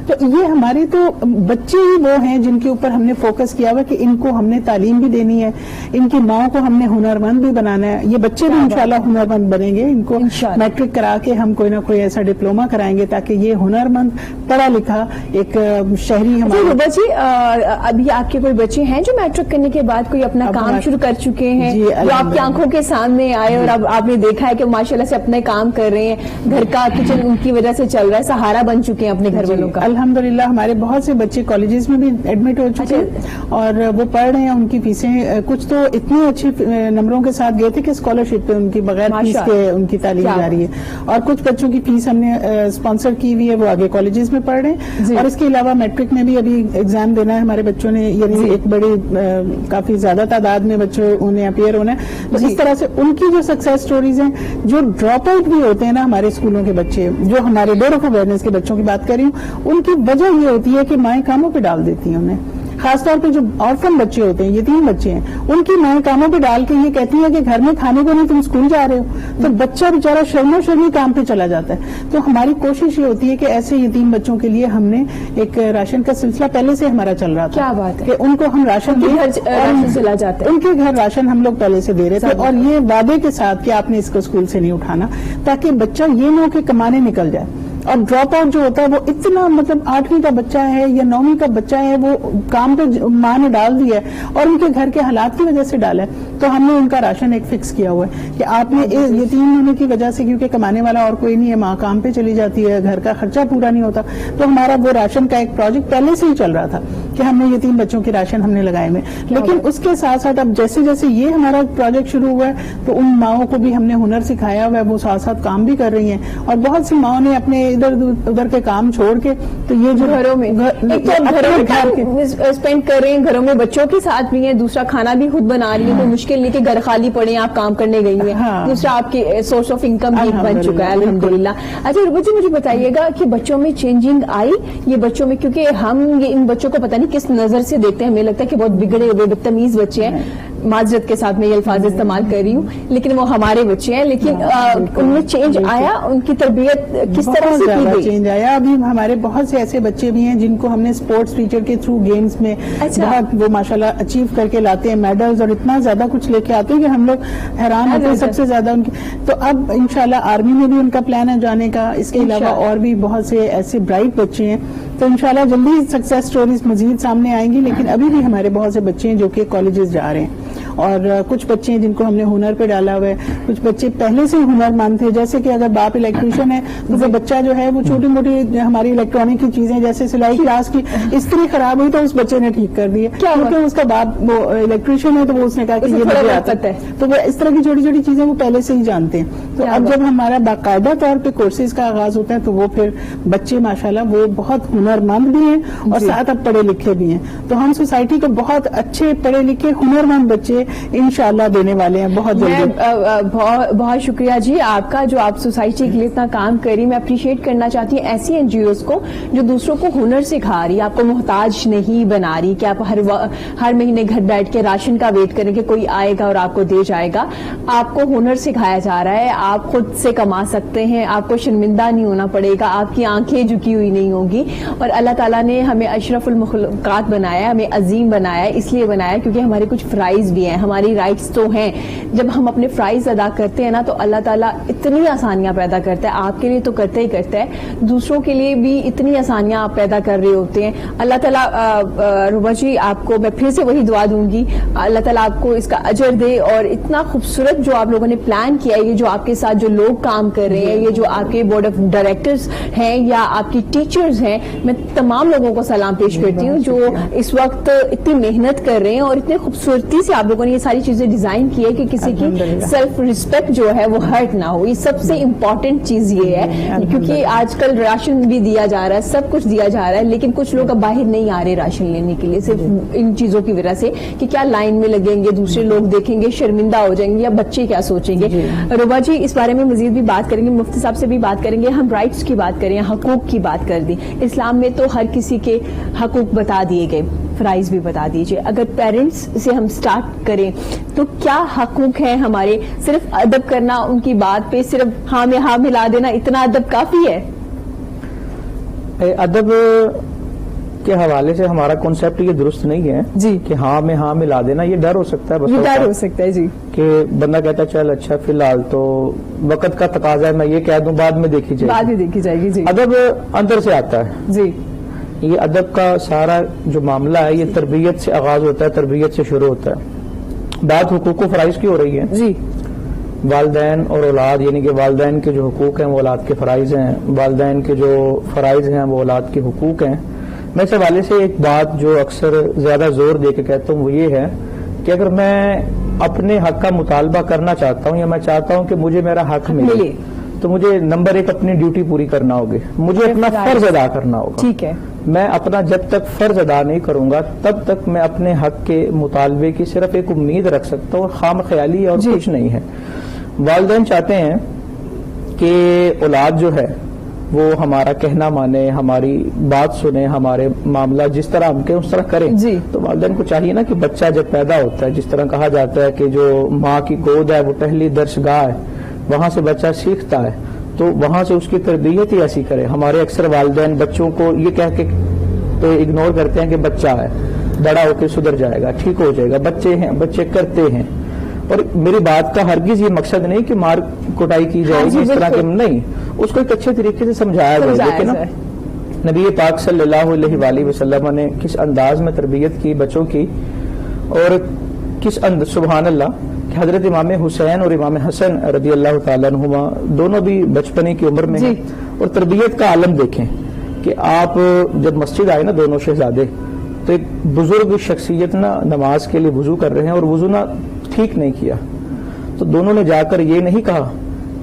تو یہ ہماری تو بچے ہی وہ ہیں جن کے اوپر ہم نے فوکس کیا ہوا کہ ان کو ہم نے تعلیم بھی دینی ہے, ان کی ماؤں کو ہم نے ہنرمند بھی بنانا ہے. یہ بچے بھی انشاءاللہ ہنرمند بنیں گے, ان کو میٹرک کرا کے ہم کوئی نہ کوئی ایسا ڈپلوما کرائیں گے تاکہ یہ ہنرمند پڑھا لکھا ایک شہری ہمارے. جی ابھی آپ کے کوئی بچے ہیں جو میٹرک کرنے کے بعد کوئی اپنا کام شروع کر چکے ہیں, جو آپ کی آنکھوں کے سامنے آئے اور اب آپ نے دیکھا ہے کہ ماشاءاللہ سے اپنے کام کر رہے ہیں, گھر کا کچن ان کی وجہ سے چل رہا ہے, سہارا بن چکے ہیں اپنے گھر والوں کا؟ الحمدللہ ہمارے بہت سے بچے کالجز میں بھی ایڈمٹ ہو چکے ہیں اور وہ پڑھ رہے ہیں. ان کی فیسیں کچھ تو اتنے اچھے نمبروں کے ساتھ گئے تھے کہ اسکالرشپ پہ ان کی بغیر فیس کے ان کی تعلیم جاری ہے, اور کچھ بچوں کی فیس ہم نے اسپانسر کی ہوئی ہے, وہ آگے کالجز میں پڑھ رہے ہیں. اور اس کے علاوہ میٹرک میں بھی ابھی ایگزام دینا ہے ہمارے بچوں نے, یعنی ایک بڑی کافی زیادہ تعداد میں بچوں انہیں اپیئر ہونا ہے. تو اس طرح سے ان کی جو سکسیس سٹوریز ہیں, جو ڈراپ آؤٹ بھی ہوتے ہیں نا ہمارے اسکولوں کے بچے, جو ہمارے ڈور آف اویئرنیس کے بچوں کی بات کر رہی ہوں, ان کی وجہ یہ ہوتی ہے کہ مائیں کاموں پہ ڈال دیتی ہیں انہیں. خاص طور پہ جو آرفن بچے ہوتے ہیں, یتیم بچے ہیں, ان کی مائیں کاموں پہ ڈال کے یہ کہتی ہیں کہ گھر میں کھانے کو نہیں, تم اسکول جا رہے ہو, تو بچہ بیچارہ شرم و شرمی کام پہ چلا جاتا ہے. تو ہماری کوشش یہ ہوتی ہے کہ ایسے یتیم بچوں کے لیے ہم نے ایک راشن کا سلسلہ پہلے سے ہمارا چل رہا تھا. کیا بات ہے, کہ ان کو ہم راشن چلا جاتا ہے, ان کے گھر راشن ہم لوگ پہلے سے دے رہے تھے, اور یہ وعدے کے ساتھ کہ آپ نے اس کو اسکول سے نہیں اٹھانا, تاکہ بچہ یہ نہ ہو کہ کمانے نکل جائے. اور ڈراپ آؤٹ جو ہوتا ہے وہ اتنا, مطلب 8ویں کا بچہ ہے یا 9ویں کا بچہ ہے, وہ کام پہ ماں نے ڈال دیا ہے اور ان کے گھر کے حالات کی وجہ سے ڈالا ہے. تو ہم نے ان کا راشن ایک فکس کیا ہوا ہے کہ آپ نے یتیم ہونے کی وجہ سے, کیونکہ کمانے والا اور کوئی نہیں ہے, ماں کام پہ چلی جاتی ہے, گھر کا خرچہ پورا نہیں ہوتا, تو ہمارا وہ راشن کا ایک پروجیکٹ پہلے سے ہی چل رہا تھا کہ ہم نے یتیم بچوں کے راشن ہم نے لگائے ہوئے. لیکن اس کے ساتھ ساتھ اب جیسے جیسے یہ ہمارا پروجیکٹ شروع ہوا ہے تو ان ماؤں کو بھی ہم نے ہنر سکھایا ہوا ہے, وہ ساتھ ساتھ کام بھی کر رہی ہیں. اور بہت سی ماؤں نے اپنے ادھر کے کام چھوڑ کے, تو یہ جو گھروں میں اسپینڈ کر رہے ہیں, گھروں میں بچوں کے ساتھ بھی ہیں, دوسرا کھانا بھی خود بنا رہی ہے, کوئی مشکل نہیں کہ گھر خالی پڑے آپ کام کرنے گئی ہیں, دوسرا آپ کی سورس آف انکم بھی بن چکا ہے الحمدللہ. اچھا ربا جی مجھے بتائیے گا کہ بچوں میں چینجنگ آئی, یہ بچوں میں, کیونکہ ہم یہ ان بچوں کو پتہ نہیں کس نظر سے دیکھتے ہیں, ہمیں لگتا ہے کہ بہت بگڑے ہوئے بدتمیز بچے ہیں, معذرت کے ساتھ میں یہ الفاظ استعمال کر رہی ہوں, لیکن وہ ہمارے بچے ہیں. لیکن ان میں چینج آیا, ان کی تربیت کس طرح سے کی گئی؟ چینج آیا. ابھی ہمارے بہت سے ایسے بچے بھی ہیں جن کو ہم نے اسپورٹس ٹیچر کے تھرو گیمز میں بہت وہ ماشاءاللہ اچیو کر کے لاتے ہیں, میڈلز اور اتنا زیادہ کچھ لے کے آتے ہیں کہ ہم لوگ حیران ہوتے ہیں سب سے زیادہ ان کی. تو اب انشاءاللہ آرمی میں بھی ان کا پلان ہے جانے کا. اس کے علاوہ اور بھی بہت سے ایسے برائٹ بچے ہیں, تو انشاءاللہ جلدی سکسیس سٹوریز مزید سامنے آئیں گی. لیکن ابھی بھی ہمارے بہت سے بچے ہیں جو کہ کالجز جا رہے ہیں, اور کچھ بچے ہیں جن کو ہم نے ہنر پہ ڈالا ہوا ہے. کچھ بچے پہلے سے ہنر مند تھے, جیسے کہ اگر باپ الیکٹریشین ہے تو وہ بچہ جو ہے وہ چھوٹی موٹی ہماری الیکٹرانک کی چیزیں جیسے سلائی کلاس کی استری خراب ہوئی تو اس بچے نے ٹھیک کر دی ہے, کیونکہ اس کا باپ وہ الیکٹریشین ہے, تو وہ اس نے کہا کہ یہ مجھے آتا ہے. تو وہ اس طرح کی چھوٹی چھوٹی چیزیں وہ پہلے سے ہی جانتے ہیں. تو اب جب ہمارا باقاعدہ طور پہ کورسز کا آغاز ہوتا ہے تو وہ پھر بچے ماشاءاللہ وہ بہت ہنر مند بھی ہیں اور ساتھ اب پڑھے لکھے بھی ہیں. تو ہم سوسائٹی کو بہت اچھے پڑھے لکھے ہنر مند بچے انشاءاللہ دینے والے ہیں بہت جلدی. بہت شکریہ جی آپ کا, جو آپ سوسائٹی کے لیے اتنا کام کری. میں اپریشیٹ کرنا چاہتی ہوں ایسی این جی اوز کو جو دوسروں کو ہنر سکھا رہی, آپ کو محتاج نہیں بنا رہی کہ آپ ہر مہینے گھر بیٹھ کے راشن کا ویٹ کریں کہ کوئی آئے گا اور آپ کو دے جائے گا. آپ کو ہنر سکھایا جا رہا ہے, آپ خود سے کما سکتے ہیں, آپ کو شرمندہ نہیں ہونا پڑے گا, آپ کی آنکھیں جھکی ہوئی نہیں ہوگی. اور اللہ تعالیٰ نے ہمیں اشرف المخلوقات بنایا, ہمیں عظیم بنایا, اس لیے بنایا کیونکہ ہمارے کچھ فرائض بھی ہیں, ہماری رائٹس تو ہیں. جب ہم اپنے فرائض ادا کرتے ہیں نا تو اللہ تعالیٰ اتنی آسانیاں پیدا کرتا ہے, آپ کے لیے تو کرتا ہی کرتا ہے, دوسروں کے لیے بھی اتنی آسانیاں آپ پیدا کر رہے ہوتے ہیں. اللہ تعالیٰ ربا جی آپ کو میں پھر سے وہی دعا دوں گی, اللہ تعالیٰ آپ کو اس کا اجر دے. اور اتنا خوبصورت جو آپ لوگوں نے پلان کیا ہے, یہ جو آپ کے ساتھ جو لوگ کام کر رہے ہیں, یہ جو آپ کے بورڈ آف ڈائریکٹرز ہیں یا آپ کی ٹیچرز ہیں, میں تمام لوگوں کو سلام پیش کرتی ہوں جو اس وقت اتنی محنت کر رہے ہیں اور اتنے خوبصورتی سے آپ لوگوں نے یہ ساری چیزیں ڈیزائن کی ہے کہ کسی کی سیلف ریسپیکٹ جو ہے وہ ہرٹ نہ ہو. یہ سب سے امپورٹنٹ چیز یہ ہے, کیونکہ آج کل راشن بھی دیا جا رہا ہے, سب کچھ دیا جا رہا ہے, لیکن کچھ لوگ اب باہر نہیں آ رہے راشن لینے کے لیے صرف ان چیزوں کی وجہ سے کہ کیا لائن میں لگیں گے, دوسرے لوگ دیکھیں گے, شرمندہ ہو جائیں گے, یا بچے کیا سوچیں گے. ربا جی اس بارے میں مزید بھی بات کریں گے, مفتی صاحب سے بھی بات کریں گے. ہم رائٹس کی بات کریں, حقوق کی بات کر دیں. اسلام میں تو ہر کسی کے حقوق بتا دیے گئے, فرائض بھی بتا دیجئے. اگر پیرنٹس سے ہم سٹارٹ کریں تو کیا حقوق ہیں ہمارے؟ صرف ادب کرنا، ان کی بات پہ صرف ہاں میں ہاں ملا دینا، اتنا ادب کافی ہے؟ ادب کے حوالے سے ہمارا کانسیپٹ یہ درست نہیں ہے جی کہ ہاں میں ہاں ملا دینا. یہ ڈر ہو سکتا ہے، بس یہ ڈر ہو سکتا ہے جی کہ بندہ کہتا ہے چل اچھا فی الحال تو وقت کا تقاضا ہے، میں یہ کہہ دوں بعد میں دیکھی جائے بعد میں دیکھی جائے گی. جی ادب اندر سے آتا ہے جی یہ ادب کا سارا جو معاملہ ہے یہ تربیت سے آغاز ہوتا ہے، تربیت سے شروع ہوتا ہے. بات حقوق و فرائض کی ہو رہی ہے. جی والدین اور اولاد، یعنی کہ والدین کے جو حقوق ہیں وہ اولاد کے فرائض ہیں، والدین کے جو فرائض ہیں وہ اولاد کے حقوق ہیں. میں اس حوالے سے ایک بات جو اکثر زیادہ زور دے کے کہتا ہوں وہ یہ ہے کہ اگر میں اپنے حق کا مطالبہ کرنا چاہتا ہوں یا میں چاہتا ہوں کہ مجھے میرا حق ملے تو مجھے نمبر 1 اپنی ڈیوٹی پوری کرنا ہوگی، مجھے اپنا فرض ادا کرنا ہوگا. ٹھیک ہے. میں اپنا جب تک فرض ادا نہیں کروں گا تب تک میں اپنے حق کے مطالبے کی صرف ایک امید رکھ سکتا ہوں، اور خام خیالی اور کچھ نہیں ہے. والدین چاہتے ہیں کہ اولاد جو ہے وہ ہمارا کہنا مانے، ہماری بات سنے، ہمارے معاملہ جس طرح ہم کہیں اس طرح کریں. جی. تو والدین کو چاہیے نا کہ بچہ جب پیدا ہوتا ہے، جس طرح کہا جاتا ہے کہ جو ماں کی گود ہے وہ پہلی درسگاہ ہے، وہاں سے بچہ سیکھتا ہے، تو وہاں سے اس کی تربیت ہی ایسی کرے. ہمارے اکثر والدین بچوں کو یہ کہہ کے تو اگنور کرتے ہیں کہ بچہ ہے، بڑا ہو کے سدھر جائے گا، ٹھیک ہو جائے گا، بچے ہیں، بچے کرتے ہیں. اور میری بات کا ہرگز یہ مقصد نہیں کہ مار کٹائی کی جائے گی، اس طرح کے نہیں، اس کو ایک اچھے طریقے سے سمجھایا جائے. لیکن نبی پاک صلی اللہ علیہ وآلہ وسلم نے کس انداز میں تربیت کی بچوں کی، اور کس سبحان اللہ کہ حضرت امام حسین اور امام حسن رضی اللہ تعالیٰ عنہما دونوں بھی بچپنے کی عمر میں ہیں. اور تربیت کا عالم دیکھیں کہ آپ جب مسجد آئے نا دونوں شہزادے، تو ایک بزرگ شخصیت نا نماز کے لیے وضو کر رہے ہیں اور وضو نہ ٹھیک نہیں کیا، تو دونوں نے جا کر یہ نہیں کہا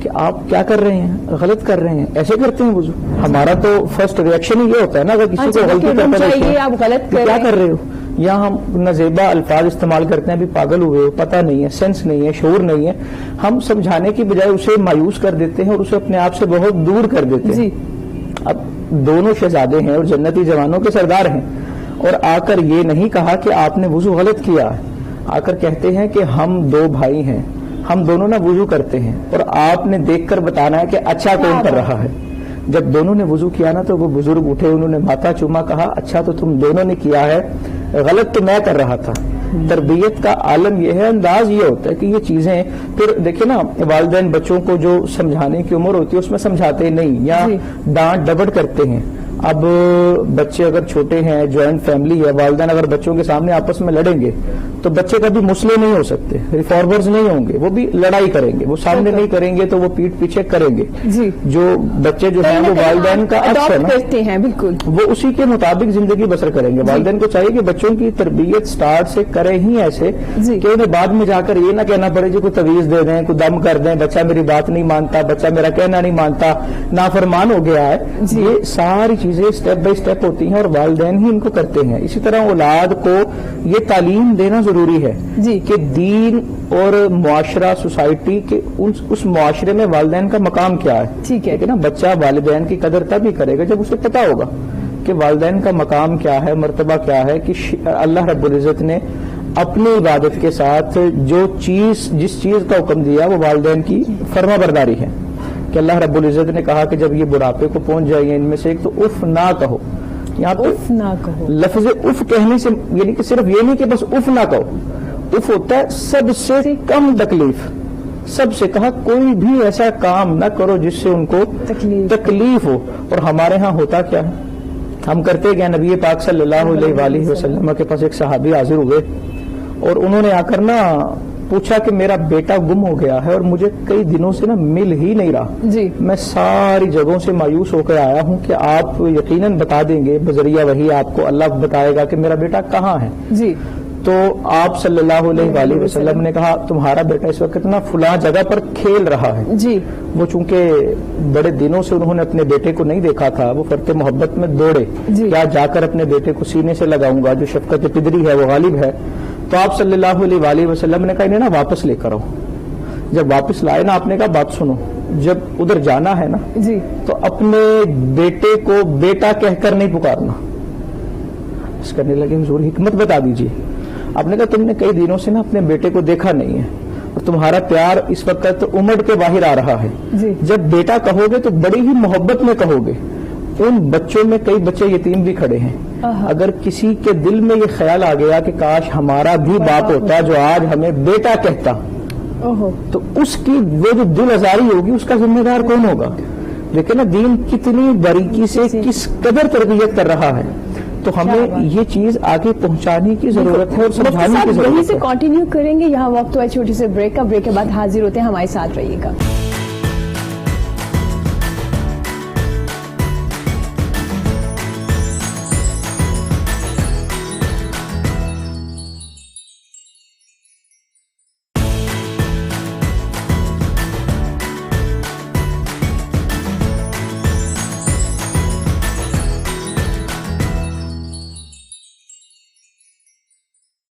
کہ آپ کیا کر رہے ہیں، غلط کر رہے ہیں، ایسے کرتے ہیں وضو. ہمارا تو فرسٹ ریئیکشن ہی یہ ہوتا ہے نا اگر کسی کو غلطی کرتا ہے آپ غلط کیا کر رہے ہو. یہاں ہم نازیبا الفاظ استعمال کرتے ہیں، بھی پاگل ہوئے ہو، پتہ نہیں ہے، سینس نہیں ہے، شعور نہیں ہے. ہم سمجھانے کی بجائے اسے مایوس کر دیتے ہیں اور اسے اپنے آپ سے بہت دور کر دیتے ہیں. اب دونوں شہزادے ہیں اور جنتی جوانوں کے سردار ہیں، اور آ کر یہ نہیں کہا کہ آپ نے وضو غلط کیا، آ کر کہتے ہیں کہ ہم 2 بھائی ہیں، ہم دونوں نہ وضو کرتے ہیں، اور آپ نے دیکھ کر بتانا ہے کہ اچھا کون کر رہا ہے. جب دونوں نے وضو کیا نا تو وہ بزرگ اٹھے، انہوں نے ماتھا چوما، کہا اچھا تو تم دونوں نے کیا ہے، غلط تو میں کر رہا تھا. تربیت کا عالم یہ ہے، انداز یہ ہوتا ہے کہ یہ چیزیں پھر دیکھیں نا، والدین بچوں کو جو سمجھانے کی عمر ہوتی ہے اس میں سمجھاتے نہیں یا ڈانٹ ڈپٹ کرتے ہیں. اب بچے اگر چھوٹے ہیں، جوائنٹ فیملی ہے، والدین اگر بچوں کے سامنے آپس میں لڑیں گے تو بچے کبھی مسلے نہیں ہو سکتے، ریفارمرز نہیں ہوں گے، وہ بھی لڑائی کریں گے. وہ سامنے نہیں کریں گے تو وہ پیٹ پیچھے کریں گے. جو بچے جو ہیں وہ والدین کا عکس ہے نا، بالکل وہ اسی کے مطابق زندگی بسر کریں گے. والدین کو چاہیے کہ بچوں کی تربیت سٹارٹ سے کرے ہی ایسے کہ انہیں بعد میں جا کر یہ نہ کہنا پڑے جی کوئی تویز دے دیں، کوئی دم کر دیں، بچہ میری بات نہیں مانتا، بچہ میرا کہنا نہیں مانتا، نافرمان ہو گیا ہے. یہ ساری چیزیں اسٹیپ بائی اسٹیپ ہوتی ہیں اور والدین ہی ان کو کرتے ہیں. اسی طرح اولاد کو یہ تعلیم دینا ضروری ہے کہ دین اور معاشرہ، سوسائٹی کے اس معاشرے میں والدین کا مقام کیا ہے. ٹھیک ہے نا، بچہ والدین کی قدر تب ہی کرے گا جب اسے پتا ہوگا کہ والدین کا مقام کیا ہے، مرتبہ کیا ہے، کہ اللہ رب العزت نے اپنی عبادت کے ساتھ جس چیز کا حکم دیا وہ والدین کی فرما برداری ہے. کہ اللہ رب العزت نے کہا کہ جب یہ بڑھاپے کو پہنچ جائیں ان میں سے ایک تو اف نہ کہو. یہاں پہ اف نہ کہو، لفظ اف کہنے سے یعنی کہ صرف یہ نہیں کہ بس اف نہ کہو، اف ہوتا ہے سب سے کم تکلیف. سب سے کہا کوئی بھی ایسا کام نہ کرو جس سے ان کو تکلیف ہو. اور ہمارے ہاں ہوتا کیا ہے، ہم کرتے گئے. نبی پاک صلی اللہ علیہ وآلہ وسلم کے پاس ایک صحابی حاضر ہوئے اور انہوں نے آ کر نا پوچھا کہ میرا بیٹا گم ہو گیا ہے اور مجھے کئی دنوں سے نا مل ہی نہیں رہا. میں ساری جگہوں سے مایوس ہو کر آیا ہوں کہ آپ یقیناً بتا دیں گے، بذریعہ وہی آپ کو اللہ بتائے گا کہ میرا بیٹا کہاں ہے. تو آپ صلی اللہ علیہ وآلہ وسلم نے کہا تمہارا بیٹا اس وقت نا فلاں جگہ پر کھیل رہا ہے. وہ چونکہ بڑے دنوں سے انہوں نے اپنے بیٹے کو نہیں دیکھا تھا، وہ فرتے محبت میں دوڑے کیا جا کر اپنے بیٹے کو سینے سے لگاؤں گا، جو شفقت پدری ہے وہ غالب ہے. تو آپ صلی اللہ علیہ وآلہ وسلم نے کہا انہیں نا واپس لے کر آؤ. جب واپس لائے نا آپ نے کہا بات سنو، جب ادھر جانا ہے نا تو اپنے بیٹے کو بیٹا کہہ کر نہیں پکارنا. کرنے لگے حضور حکمت بتا دیجیے. آپ نے کہا تم نے کئی دنوں سے نا اپنے بیٹے کو دیکھا نہیں ہے اور تمہارا پیار اس وقت امڑ کے باہر آ رہا ہے. جب بیٹا کہو گے تو بڑی ہی محبت میں کہو گے. ان بچوں میں کئی بچے یتیم بھی کھڑے ہیں. اگر کسی کے دل میں یہ خیال آ گیا کہ کاش ہمارا بھی باپ ہوتا جو آج ہمیں بیٹا کہتا, تو اس کی وہ جو دل آزاری ہوگی اس کا ذمہ دار کون ہوگا؟ دیکھیں نا دین کتنی باریکی سے کس قدر تربیت کر رہا ہے. تو ہمیں یہ چیز آگے پہنچانے کی ضرورت ہے اور سمجھانے کی ضرورت ہے. یہیں سے کنٹینیو کریں گے. یہاں وقت ہوا چھوٹی سے بریک کا. بریک کے بعد حاضر ہوتے ہیں, ہمارے ساتھ رہیے گا.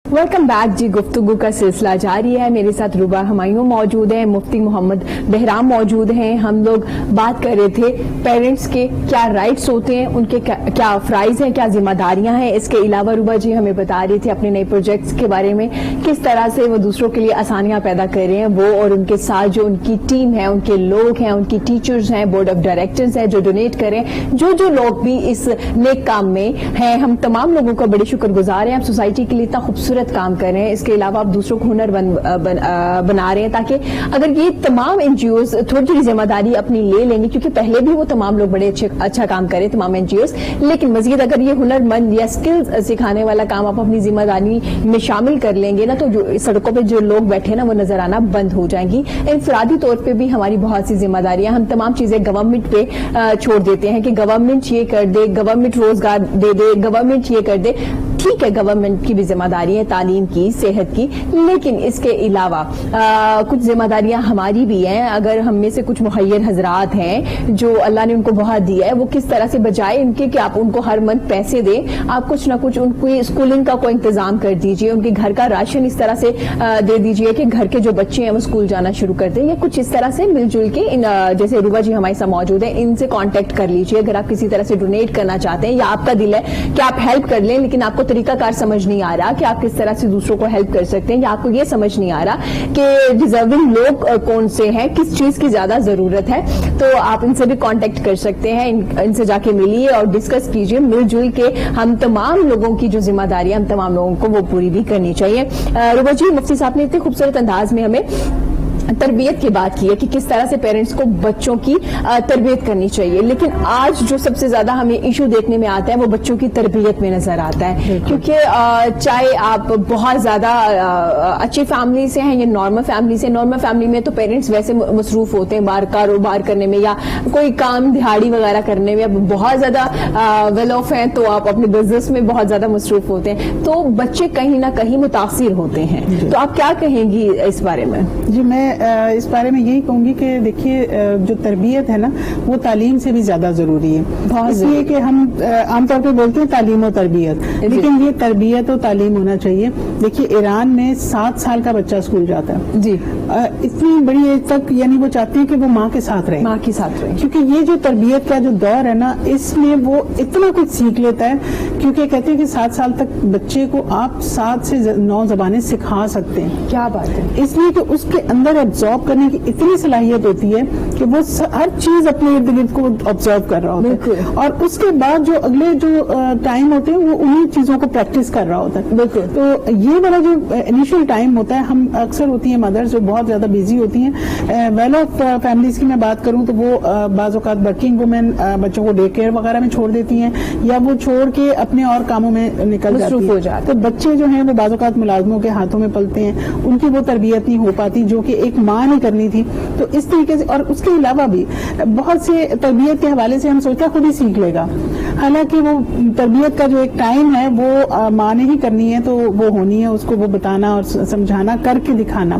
ویلکم بیک جی. گفتگو کا سلسلہ جاری ہے. میرے ساتھ روبا ہمایوں موجود ہیں, مفتی محمد بہرام موجود ہیں. ہم لوگ بات کر رہے تھے پیرنٹس کے کیا رائٹس ہوتے ہیں, ان کے کیا فرائض ہیں, کیا ذمہ داریاں ہیں. اس کے علاوہ روبا جی ہمیں بتا رہی تھی اپنے نئے پروجیکٹس کے بارے میں, کس طرح سے وہ دوسروں کے لیے آسانیاں پیدا کر رہے ہیں. وہ اور ان کے ساتھ جو ان کی ٹیم ہے, ان کے لوگ ہیں, ان کی ٹیچرز ہیں, بورڈ آف ڈائریکٹرز ہیں جو ڈونیٹ کریں, جو لوگ بھی اس نیک کام میں ہیں. ہم تمام لوگوں کا بڑے شکر گزار ہیں. آپ سوسائٹی کے لیے اتنا خوبصورت کام کر رہے ہیں. اس کے علاوہ آپ دوسروں کو ہنر بنا رہے ہیں, تاکہ اگر یہ تمام این جی اوز تھوڑی تھوڑی ذمہ داری اپنی لے لیں گے, کیونکہ پہلے بھی وہ تمام لوگ بڑے اچھا کام کریں تمام این جی اوز, لیکن مزید اگر یہ ہنر مند یا اسکلز سکھانے والا کام آپ اپنی ذمہ داری میں شامل کر لیں گے نا, تو جو سڑکوں پہ جو لوگ بیٹھے نا وہ نظر آنا بند ہو جائیں گی. انفرادی طور پہ بھی ہماری بہت سی ذمہ داریاں, ہم تمام چیزیں گورنمنٹ پہ چھوڑ دیتے ہیں کہ گورنمنٹ یہ کر دے, گورنمنٹ روزگار دے دے, گورنمنٹ یہ کر دے. ٹھیک ہے, گورنمنٹ کی بھی ذمہ داری ہے, تعلیم کی, صحت کی, لیکن اس کے علاوہ کچھ ذمہ داریاں ہماری بھی ہیں. اگر ہم میں سے کچھ مخیر حضرات ہیں جو اللہ نے ان کو بہت دیا ہے, وہ کس طرح سے بجائے ان کے کہ آپ ان کو ہر منتھ پیسے دیں, آپ کچھ نہ کچھ ان کو اسکولنگ کا کوئی انتظام کر دیجئے, ان کے گھر کا راشن اس طرح سے دے دیجئے کہ گھر کے جو بچے ہیں وہ اسکول جانا شروع کر دیں, یا کچھ اس طرح سے مل جل کے. جیسے روبا جی ہمارے ساتھ موجود ہیں, ان سے کانٹیکٹ کر لیجئے اگر آپ کسی طرح سے ڈونیٹ کرنا چاہتے ہیں, یا آپ کا دل ہے کہ آپ ہیلپ کر لیں لیکن آپ کو طریقہ کار سمجھ نہیں آ رہا کہ آپ کس طرح سے دوسروں کو ہیلپ کر سکتے ہیں, یا آپ کو یہ سمجھ نہیں آ رہا کہ ڈیزرونگ لوگ کون سے ہیں, کس چیز کی زیادہ ضرورت ہے, تو آپ ان سے بھی کانٹیکٹ کر سکتے ہیں. ان سے جا کے ملیے اور ڈسکس کیجئے. مل جل کے ہم تمام لوگوں کی جو ذمہ داریاں ہم تمام لوگوں کو وہ پوری بھی کرنی چاہیے. روبا جی, مفتی صاحب نے اتنے خوبصورت انداز میں ہمیں تربیت کی بات کی ہے کہ کس طرح سے پیرنٹس کو بچوں کی تربیت کرنی چاہیے, لیکن آج جو سب سے زیادہ ہمیں ایشو دیکھنے میں آتا ہے وہ بچوں کی تربیت میں نظر آتا ہے. کیونکہ چاہے آپ بہت زیادہ اچھی فیملی سے ہیں یا نارمل فیملی سے, نارمل فیملی میں تو پیرنٹس ویسے مصروف ہوتے ہیں باہر کاروبار کرنے میں یا کوئی کام دہاڑی وغیرہ کرنے میں, بہت زیادہ ویل آف ہیں تو آپ اپنے بزنس میں بہت زیادہ مصروف ہوتے ہیں, تو بچے کہیں نہ کہیں متاثر ہوتے ہیں. تو آپ کیا کہیں گی اس بارے میں؟ جی, میں اس بارے میں یہی کہوں گی کہ دیکھیے جو تربیت ہے نا وہ تعلیم سے بھی زیادہ ضروری ہے. اس لیے کہ ہم عام طور پہ بولتے ہیں تعلیم و تربیت, لیکن یہ تربیت و تعلیم ہونا چاہیے. دیکھیے ایران میں 7 سال کا بچہ اسکول جاتا ہے جی, اتنی بڑی ایج تک, یعنی وہ چاہتے ہیں کہ وہ ماں کے ساتھ رہے, کیونکہ یہ جو تربیت کا جو دور ہے نا اس میں وہ اتنا کچھ سیکھ لیتا ہے, کیونکہ کہتے ہیں کہ 7 سال تک بچے کو آپ 7 سے 9 زبانیں سکھا سکتے ہیں. کیا بات ہے, اس لیے کہ اس کے اندر آبزرو کرنے کی اتنی صلاحیت ہوتی ہے کہ وہ ہر چیز اپنے ارد گرد کو آبزرو کر رہا ہوتا ہے, اور اس کے بعد جو اگلے جو ٹائم ہوتے ہیں وہ انہیں چیزوں کو پریکٹس کر رہا ہوتا ہے. بالکل, تو یہ والا جو انیشل ٹائم ہوتا ہے, ہم اکثر ہوتی ہیں مدرس جو بہت زیادہ بزی ہوتی ہیں, ویل آف فیملیز کی میں بات کروں تو وہ بعض اوقات ورکنگ وومین بچوں کو ڈے کیئر وغیرہ میں چھوڑ دیتی ہیں, یا وہ چھوڑ کے اپنے اور کاموں میں نکل جاتی ہیں. تو بچے جو ہیں وہ بعض اوقات ملازموں کے ہاتھوں میں پلتے ہیں, ان کی وہ تربیت نہیں ہو پاتی جو کہ ایک ماں نے کرنی تھی. تو اس طریقے سے, اور اس کے علاوہ بھی بہت سے تربیت کے حوالے سے ہم سوچتے ہیں خود ہی سیکھ لے گا, حالانکہ وہ تربیت کا جو ایک ٹائم ہے وہ ماں نے ہی کرنی ہے, تو وہ ہونی ہے, اس کو وہ بتانا اور سمجھانا, کر کے دکھانا,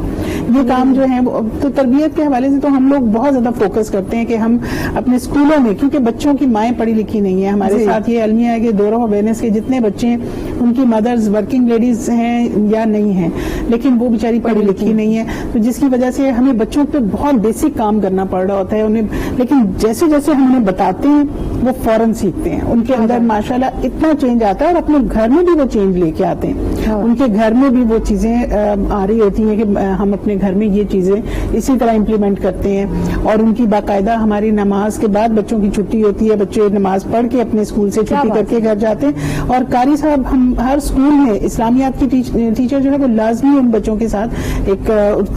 یہ کام جو ہے. تو تربیت کے حوالے سے تو ہم لوگ بہت زیادہ فوکس کرتے ہیں کہ ہم اپنے اسکولوں میں, کیونکہ بچوں کی مائیں پڑھی لکھی نہیں ہیں. ہمارے ساتھ یہ المیہ ہے کہ دورہ اویئرنیس کے جتنے بچے ہیں ان کی مدرز ورکنگ لیڈیز ہیں یا نہیں ہیں, لیکن وہ بیچاری پڑھی لکھی نہیں ہے, تو جس کی وجہ سے ہمیں بچوں پہ بہت بیسک کام کرنا پڑ رہا ہوتا ہے انہیں. لیکن جیسے جیسے ہم انہیں بتاتے ہیں وہ فوراً سیکھتے ہیں. ان کے اندر ماشاءاللہ اتنا چینج آتا ہے اور اپنے گھر میں بھی وہ چینج لے کے آتے ہیں. ان کے گھر میں بھی وہ چیزیں آ رہی ہوتی ہیں کہ ہم اپنے گھر میں یہ چیزیں اسی طرح امپلیمنٹ کرتے ہیں. اور ان کی باقاعدہ ہماری نماز کے بعد بچوں کی چھٹی ہوتی ہے, بچے نماز پڑھ کے اپنے اسکول سے چھٹی کر کے گھر جاتے ہیں. اور قاری صاحب ہم ہر اسکول میں اسلامیات کی ٹیچر جو ہے وہ لازمی ان بچوں کے ساتھ ایک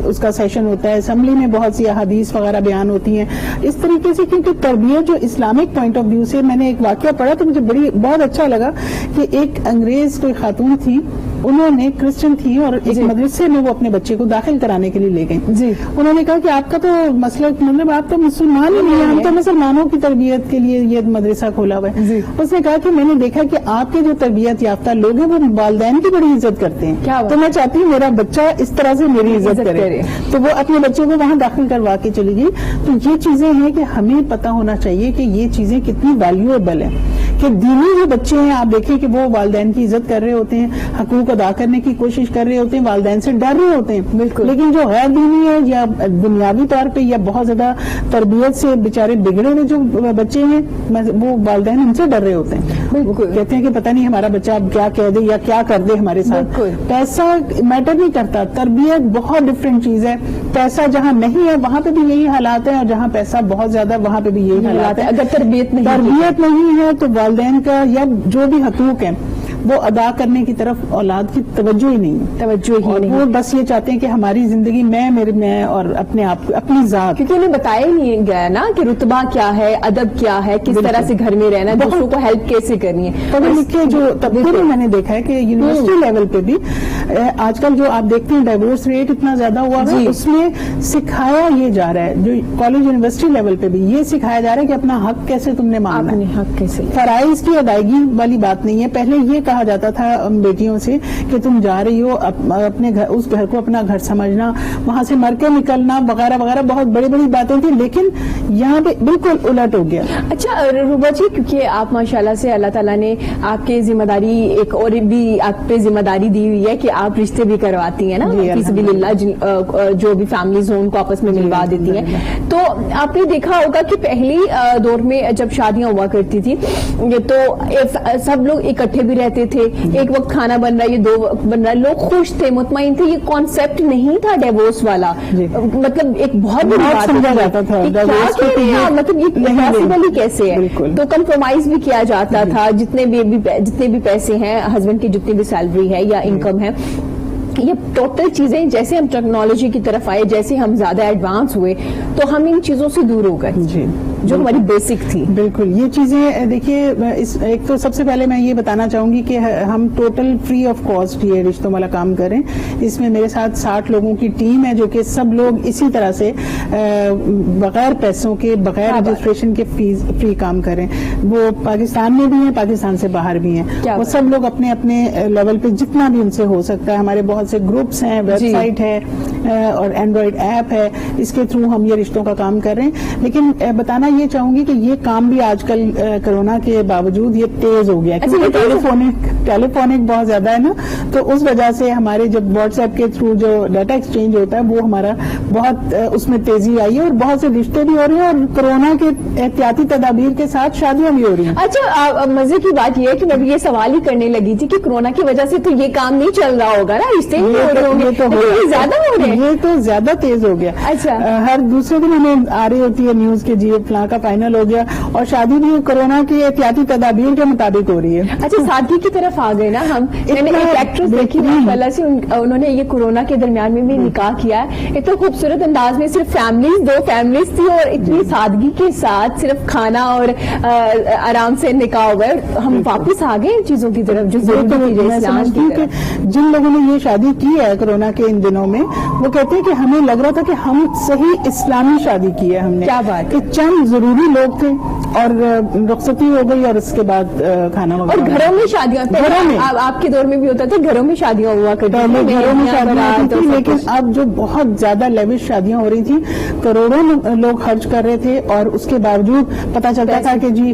اس کا سیشن ہوتا ہے. اسمبلی میں بہت سی احادیث وغیرہ بیان ہوتی ہیں اس طریقے سے, کیونکہ تربیت جو اسلامک پوائنٹ آف ویو سے, میں نے ایک واقعہ پڑھا تو مجھے بہت اچھا لگا کہ ایک انگریز کوئی خاتون تھی, انہوں نے کرسچن تھی اور ایک مدرسے میں وہ اپنے بچے کو داخل کرانے کے لیے لے گئے. جی انہوں نے کہا کہ آپ کا تو مسئلہ مطلب آپ تو مسلمان ہی نہیں ہیں, ہم تو مسلمانوں کی تربیت کے لیے یہ مدرسہ کھولا ہوا ہے. اس نے کہا کہ میں نے دیکھا کہ آپ کے جو تربیت یافتہ لوگ ہیں وہ والدین کی بڑی عزت کرتے ہیں, تو میں چاہتی ہوں میرا بچہ اس طرح سے میری عزت کرے. تو وہ اپنے بچے کو وہاں داخل کروا کے چلی گئی. تو یہ چیزیں ہیں کہ ہمیں پتا ہونا چاہیے کہ یہ چیزیں کتنی ویلیویبل ہیں, کہ دینی جو بچے ہیں آپ دیکھیں کہ وہ والدین کی عزت کر رہے ہوتے ہیں, حقوق ادا کرنے کی کوشش کر رہے ہوتے ہیں, والدین سے ڈر رہے ہوتے ہیں. بالکل. لیکن جو غیر دینی ہے یا دنیاوی طور پہ یا بہت زیادہ تربیت سے بیچارے بگڑے ہوئے جو بچے ہیں, وہ والدین ان سے ڈر رہے ہوتے ہیں. بالکل. کہتے ہیں کہ پتہ نہیں ہمارا بچہ اب کیا کہہ دے یا کیا کر دے ہمارے ساتھ. پیسہ میٹر نہیں کرتا, تربیت بہت ڈفرینٹ چیز ہے. پیسہ جہاں نہیں ہے وہاں پہ بھی یہی حالات ہیں, اور جہاں پیسہ بہت زیادہ وہاں پہ بھی یہی حالات ہیں. اگر تربیت نہیں ہے تو والدین کا یا جو بھی حقوق ہیں وہ ادا کرنے کی طرف اولاد کی توجہ ہی نہیں. وہ بس یہ چاہتے ہیں کہ ہماری زندگی میں اور اپنے آپ اپنی ذات, کیونکہ انہیں بتایا ہی نہیں گیا نا کہ رتبہ کیا ہے, ادب کیا ہے, کس طرح سے گھر میں رہنا ہے, دوسروں کو ہیلپ کیسے کرنی ہے. پڑھے لکھے جو طبقے میں نے دیکھا ہے کہ یونیورسٹی لیول پہ بھی آج کل جو آپ دیکھتے ہیں ڈائیورس ریٹ اتنا زیادہ ہوا ہے, اس میں سکھایا یہ جا رہا ہے, جو کالج یونیورسٹی لیول پہ بھی یہ سکھایا جا رہا ہے کہ اپنا حق کیسے تم نے مانگنا ہے, حق کیسے. فرائض کی ادائیگی والی بات نہیں ہے. پہلے یہ کہا جاتا تھا بیٹیوں سے کہ تم جا رہی ہو اپنے گھر, اس گھر کو اپنا گھر سمجھنا, وہاں سے مر کے نکلنا وغیرہ وغیرہ, بہت بڑی بڑی باتیں تھیں. لیکن یہاں پہ بالکل الٹ ہو گیا. اچھا روبا جی, کیونکہ آپ ماشاءاللہ سے اللہ تعالیٰ نے آپ کے ذمہ داری ایک اور بھی آپ پہ ذمہ داری دی ہوئی ہے کہ آپ رشتے بھی کرواتی ہیں نا فی سبیل اللہ, جو بھی فیملیز ہوں ان کو آپس میں ملوا دیتی ہیں. تو آپ نے دیکھا ہوگا کہ پہلی دور میں جب شادیاں ہوا کرتی تھی تو سب لوگ اکٹھے بھی رہتے تھے, ایک وقت کھانا بن رہا ہے, یہ 2 وقت بن رہا ہے, لوگ خوش تھے, مطمئن تھے. یہ کانسیپٹ نہیں تھا ڈیوورس والا, مطلب ایک بہت بڑی بات سمجھا جاتا تھا. مطلب یہ پاسبل ہی کیسے ہے, تو کمپرومائز بھی کیا جاتا تھا. جتنے بھی پیسے ہیں ہسبینڈ کی, جتنی بھی سیلری ہے یا انکم ہے, یہ ٹوٹل چیزیں جیسے ہم ٹیکنالوجی کی طرف آئے, جیسے ہم زیادہ ایڈوانس ہوئے تو ہم ان چیزوں سے دور ہو گئے جو ہماری بیسک تھی. بالکل. یہ چیزیں دیکھیے, ایک تو سب سے پہلے میں یہ بتانا چاہوں گی کہ ہم ٹوٹل فری آف کاسٹ یہ رشتوں والا کام کریں. اس میں میرے ساتھ 60 لوگوں کی ٹیم ہے جو کہ سب لوگ اسی طرح سے بغیر پیسوں کے, بغیر رجسٹریشن کے فری کام کریں. وہ پاکستان میں بھی ہیں, پاکستان سے باہر بھی ہیں. وہ سب لوگ اپنے اپنے لیول پہ جتنا بھی ان سے ہو سکتا ہے. ہمارے بہت سے گروپس ہیں, ویب سائٹ ہے اور اینڈرائڈ ایپ ہے, اس کے تھرو ہم یہ رشتوں کا کام کر رہے ہیں. لیکن بتانا یہ چاہوں گی کہ یہ کام بھی آج کل کرونا کے باوجود یہ تیز ہو گیا ہے, کیونکہ ٹیلیفونک بہت زیادہ ہے نا, تو اس وجہ سے ہمارے جب واٹس ایپ کے تھرو جو ڈیٹا ایکسچینج ہوتا ہے وہ ہمارا بہت اس میں تیزی آئی ہے, اور بہت سے رشتے بھی ہو رہے ہیں, اور کرونا کے احتیاطی تدابیر کے ساتھ شادیاں بھی ہو رہی ہیں. اچھا, مزے کی بات یہ ہے کہ میں یہ سوال ہی کرنے لگی تھی کہ کرونا کی وجہ سے تو یہ کام نہیں چل رہا ہوگا نا, رشتے زیادہ ہو رہے ہیں, یہ تو زیادہ تیز ہو گیا. اچھا, ہر دوسرے دن ہمیں آ رہی ہوتی ہے نیوز کے جی فلاں کا فائنل ہو گیا, اور شادی بھی کرونا کی احتیاطی تدابیر کے مطابق ہو رہی ہے. اچھا, سادگی کی طرف آ گئے نا ہم. میں نے ایک ایکٹریس دیکھی ماشاءاللہ سے, انہوں نے یہ کورونا کے درمیان میں بھی نکاح کیا ہے, اتنا خوبصورت انداز میں, صرف دو فیملیز تھی, اور اتنی سادگی کے ساتھ صرف کھانا اور آرام سے نکاح ہوا ہے. ہم واپس آ گئے ان چیزوں کی طرف جو جن لوگوں نے یہ شادی کی ہے کرونا کے ان دنوں میں, وہ کہتے ہیں کہ ہمیں لگ رہا تھا کہ ہم صحیح اسلامی شادی کی ہے ہم نے. کیا بات, کہ چند ضروری لوگ تھے اور رخصتی ہو گئی, اور اس کے بعد کھانا وغیرہ. اور گھروں میں شادیاں, گھروں میں آپ کے دور میں بھی ہوتا تھا, گھروں میں شادیاں ہوا کرتی تھیں, گھروں میں شادیاں ہوتی تھیں. لیکن اب جو بہت زیادہ لیوش شادیاں ہو رہی تھیں, کروڑوں لوگ خرچ کر رہے تھے, اور اس کے باوجود پتا چلتا تھا کہ جی